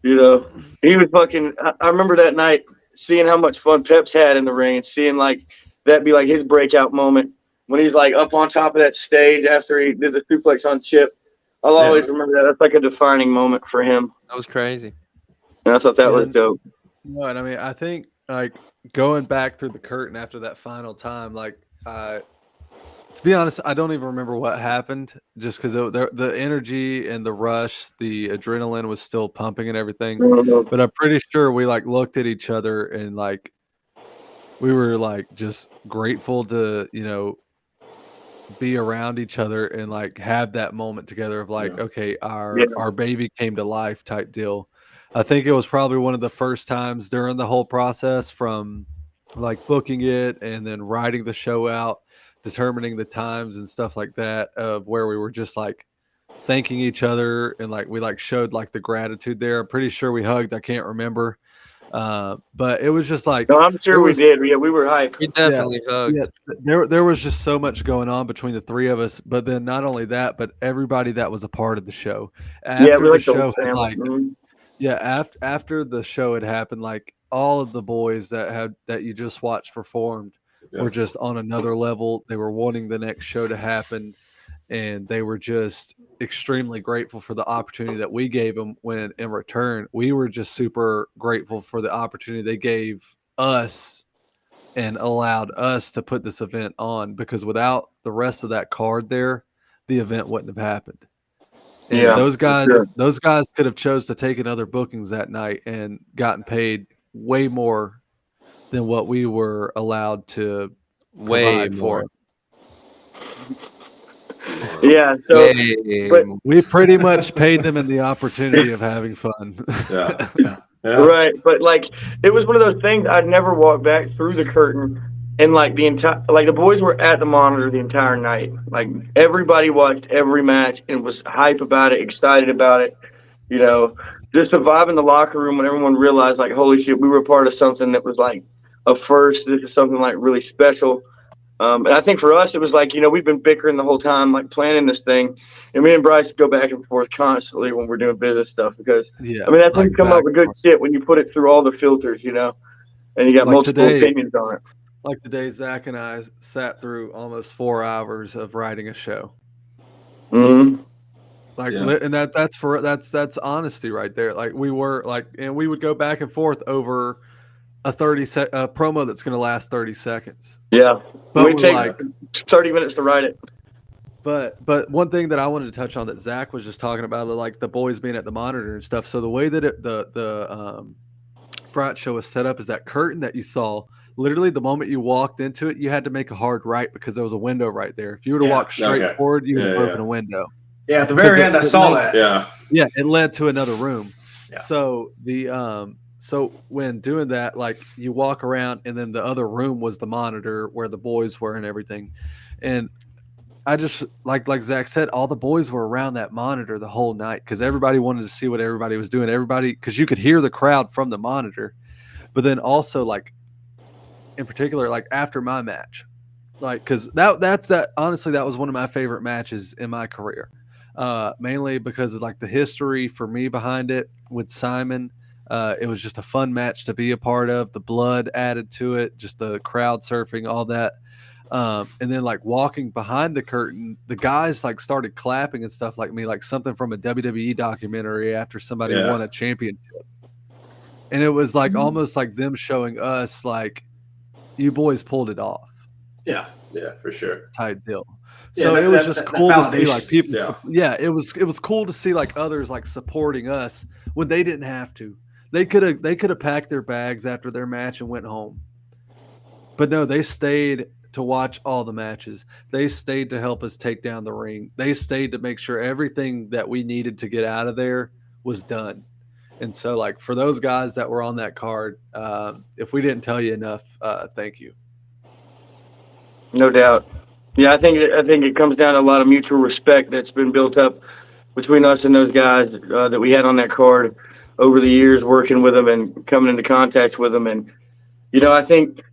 you know, he was fucking, I remember that night seeing how much fun Peps had in the ring and seeing like that be like his breakout moment when he's like up on top of that stage after he did the suplex on Chip. I'll always remember that. That's like a defining moment for him. That was crazy. And I thought that was dope. No, and I mean, I think like going back through the curtain after that final time, like, to be honest, I don't even remember what happened, just because the energy and the rush, the adrenaline was still pumping and everything. But I'm pretty sure we like looked at each other and like we were like just grateful to, you know, be around each other and like have that moment together of like, okay, our baby came to life type deal. I think it was probably one of the first times during the whole process, from like booking it and then writing the show out, determining the times and stuff like that, of where we were just like thanking each other and like we like showed like the gratitude there. I'm pretty sure we hugged. I can't remember. But it was just like, no, I'm sure we did. Yeah, we were hyped. We definitely hugged. Yeah, there was just so much going on between the three of us. But then not only that, but everybody that was a part of the show. After the show had like, after the show had happened, like all of the boys that you just watched performed were just on another level. They were wanting the next show to happen, and they were just extremely grateful for the opportunity that we gave them, when in return, we were just super grateful for the opportunity they gave us and allowed us to put this event on, because without the rest of that card there, the event wouldn't have happened. And those guys could have chose to take in other bookings that night and gotten paid way more than what we were allowed to provide for. Yeah. So, but we pretty much paid them in the opportunity of having fun. Yeah. right, but like it was one of those things. I'd never walk back through the curtain, and like the boys were at the monitor the entire night. Like everybody watched every match and was hype about it, excited about it. You know, just the vibe in the locker room when everyone realized, like, holy shit, we were part of something that was like a first. This is something like really special. And I think for us, it was like, we've been bickering the whole time, like planning this thing. And me and Bryce go back and forth constantly when we're doing business stuff because, Yeah, that's when like you come up with good shit when you put it through all the filters, and you got Like multiple today- opinions on it. Like today, Zach and I sat through almost 4 hours of writing a show. Mm-hmm. Like, Yeah. and that's honesty right there. Like we were like, and we would go back and forth over a promo that's going to last 30 seconds. Yeah. But We we're take like, 30 minutes to write it. But one thing that I wanted to touch on that Zach was just talking about, like the boys being at the monitor and stuff. So the way that the frat show was set up is that curtain that you saw. Literally, the moment you walked into it, you had to make a hard right because there was a window right there. If you were to walk straight forward, you would have broken a window. Yeah, at the very end, I saw that. Yeah, it led to another room. Yeah. So so when doing that, like you walk around, and then the other room was the monitor where the boys were and everything, and I just like Zach said, all the boys were around that monitor the whole night because everybody wanted to see what everybody was doing. Everybody, because you could hear the crowd from the monitor, but then also like in particular, like after my match, like because that honestly that was one of my favorite matches in my career, mainly because of like the history for me behind it with Simon. It was just a fun match to be a part of. The blood added to it, just the crowd surfing, all that. And then like walking behind the curtain, the guys like started clapping and stuff like me, like something from a WWE documentary after somebody won a championship. And it was like almost like them showing us like, you boys pulled it off. Yeah, for sure. Type deal. Yeah, So it was just cool to see like people. Yeah. It was cool to see like others like supporting us when they didn't have to. They could have packed their bags after their match and went home. But no, they stayed to watch all the matches. They stayed to help us take down the ring. They stayed to make sure everything that we needed to get out of there was done. And so like for those guys that were on that card, if we didn't tell you enough, thank you. No doubt. Yeah, I think it comes down to a lot of mutual respect that's been built up between us and those guys that we had on that card over the years, working with them and coming into contact with them. And, I think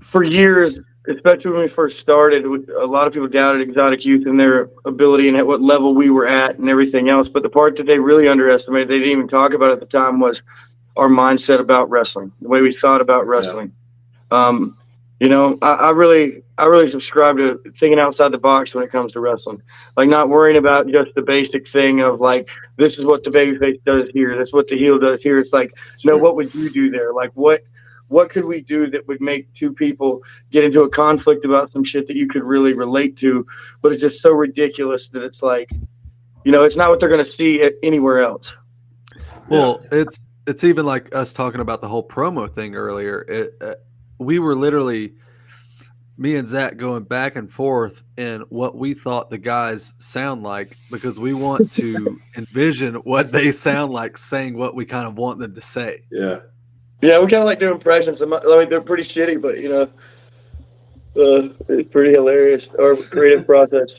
for years, especially when we first started, a lot of people doubted Exotic Youth and their ability and at what level we were at and everything else. But the part that they really underestimated, they didn't even talk about at the time, was our mindset about wrestling, the way we thought about wrestling. Yeah. I really subscribe to thinking outside the box when it comes to wrestling. Like not worrying about just the basic thing of like, this is what the babyface does here, this is what the heel does here. It's like, no, what would you do there? Like what could we do that would make two people get into a conflict about some shit that you could really relate to, but it's just so ridiculous that it's like, it's not what they're going to see anywhere else. Well, it's even like us talking about the whole promo thing earlier. We were literally, me and Zach, going back and forth in what we thought the guys sound like because we want to envision what they sound like saying what we kind of want them to say. Yeah. Yeah, we kind of like doing impressions. They're pretty shitty, but it's pretty hilarious. Our creative process.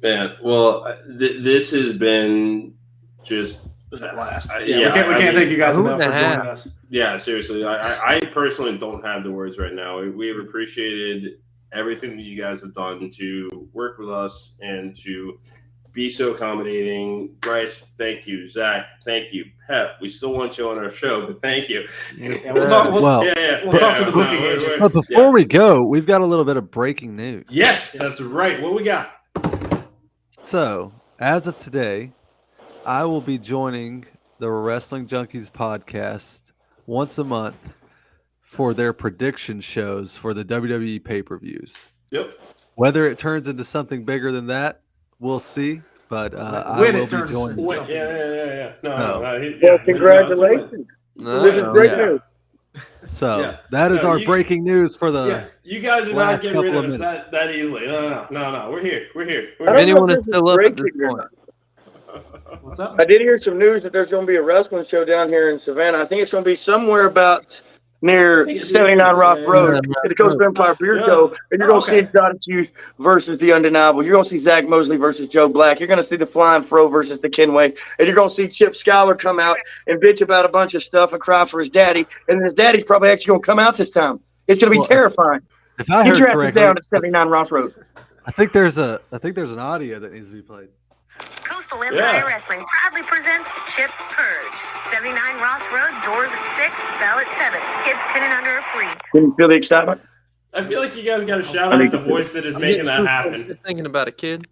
Man, well, this has been just blast. I We can't thank you guys enough for joining us. Yeah, seriously, I personally don't have the words right now. We have appreciated everything that you guys have done to work with us and to be so accommodating. Bryce, thank you. Zach, thank you. Pep, we still want you on our show, but thank you. Yeah, we'll talk to the booking agent. But before we go, we've got a little bit of breaking news. Yes, that's right. What we got? So, as of today, I will be joining the Wrestling Junkies podcast once a month for their prediction shows for the WWE pay-per-views. Yep. Whether it turns into something bigger than that, we'll see. But I when will it turns be joining. into something. Yeah. Well, congratulations. No. This is great Yeah. news. So Yeah. that is No, our breaking news for the. Yes, you guys are not last getting rid couple of of us that easily. No. We're here. I If don't know anyone if is this still up at this breaking or point, not. What's up? I did hear some news that there's going to be a wrestling show down here in Savannah. I think it's going to be somewhere about near I think it's 79 Ross yeah, Road. yeah. It's the Coast Empire Beer Yeah. Show, and you're going to see Okay. Exotic Youth versus the Undeniable. You're going to see Zach Mosley versus Joe Black. You're going to see the Flying Fro versus the Kenway, and you're going to see Chip Schuyler come out and bitch about a bunch of stuff and cry for his daddy, and then his daddy's probably actually going to come out this time. It's going to be Well, terrifying. If I Get heard your asses correctly, down at 79 Ross Road. I think there's an audio that needs to be played. Coastal Empire Wrestling proudly presents Chip Purge. 79 Ross Road, doors at 6, bell at 7. Kids 10 and under are free. Can you feel the excitement? I feel like you guys got to shout out the voice that is I'm making getting that goosebumps happen. just thinking about a kid.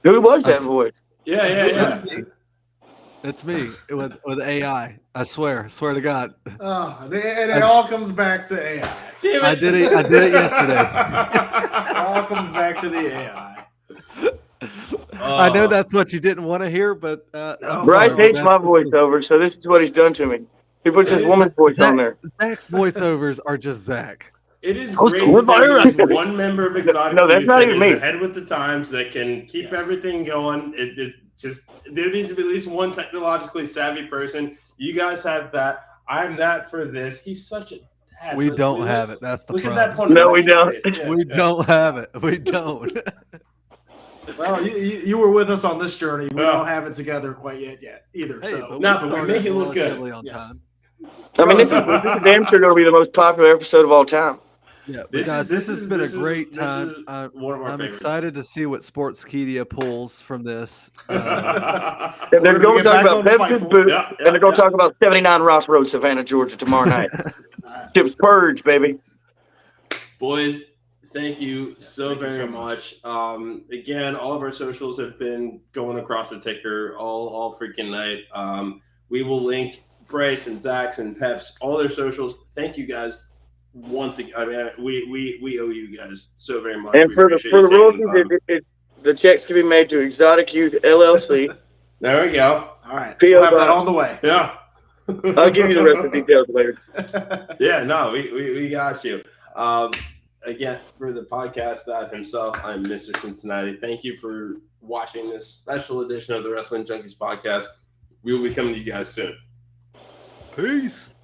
Who was that voice? Yeah. It's me with AI. I swear to God. Oh, and it all comes back to AI. Damn I did it yesterday. It all comes back to the AI. I know that's what you didn't want to hear, but I'm Bryce sorry, hates man. my voiceover, so this is what he's done to me. He puts his woman's voice on there. Zach's voiceovers are just Zach. It is Coastal great that Empire there's Wrestling. one member of Exotic No, that's Youth not that even is me. ahead with the times that can keep everything going. It just there needs to be at least one technologically savvy person. You guys have that. I'm that for this. He's such a dad. We don't have it. That's the Look at problem. that point. No, we don't. We don't have it. We don't. Well, you were with us on this journey. We don't have it together quite yet either. Hey, So but No, we but we started make it look good. relatively on Yes. time. I mean, this is damn sure going to be the most popular episode of all time. Yeah, but This guys, is- this this has is- been a this is- great this time. is one of our I'm favorites. excited to see what Sportskeeda pulls from this. And We're they're gonna going to get talk back about on the Pepsi's Fightful. boots, Yeah, and they're going to yeah. talk about 79 Ross Road, Savannah, Georgia, tomorrow night. Chip's Purge, baby. Boys, thank you so Thank you very so much. Again, all of our socials have been going across the ticker all freaking night. We will link Bryce and Zach's and Pep's, all their socials. Thank you guys once again. I mean, we owe you guys so very much. And We for the appreciate you taking royalties, the time. the checks can be made to Exotic Youth LLC. There we go. all right, P.O. we'll have that Box. on the way. Yeah. I'll give you the rest of the details later. Yeah, no, we got you. Again, for the podcast dad himself, I'm Mr. Cincinnati. Thank you for watching this special edition of the Wrestling Junkies podcast. We will be coming to you guys soon. Peace.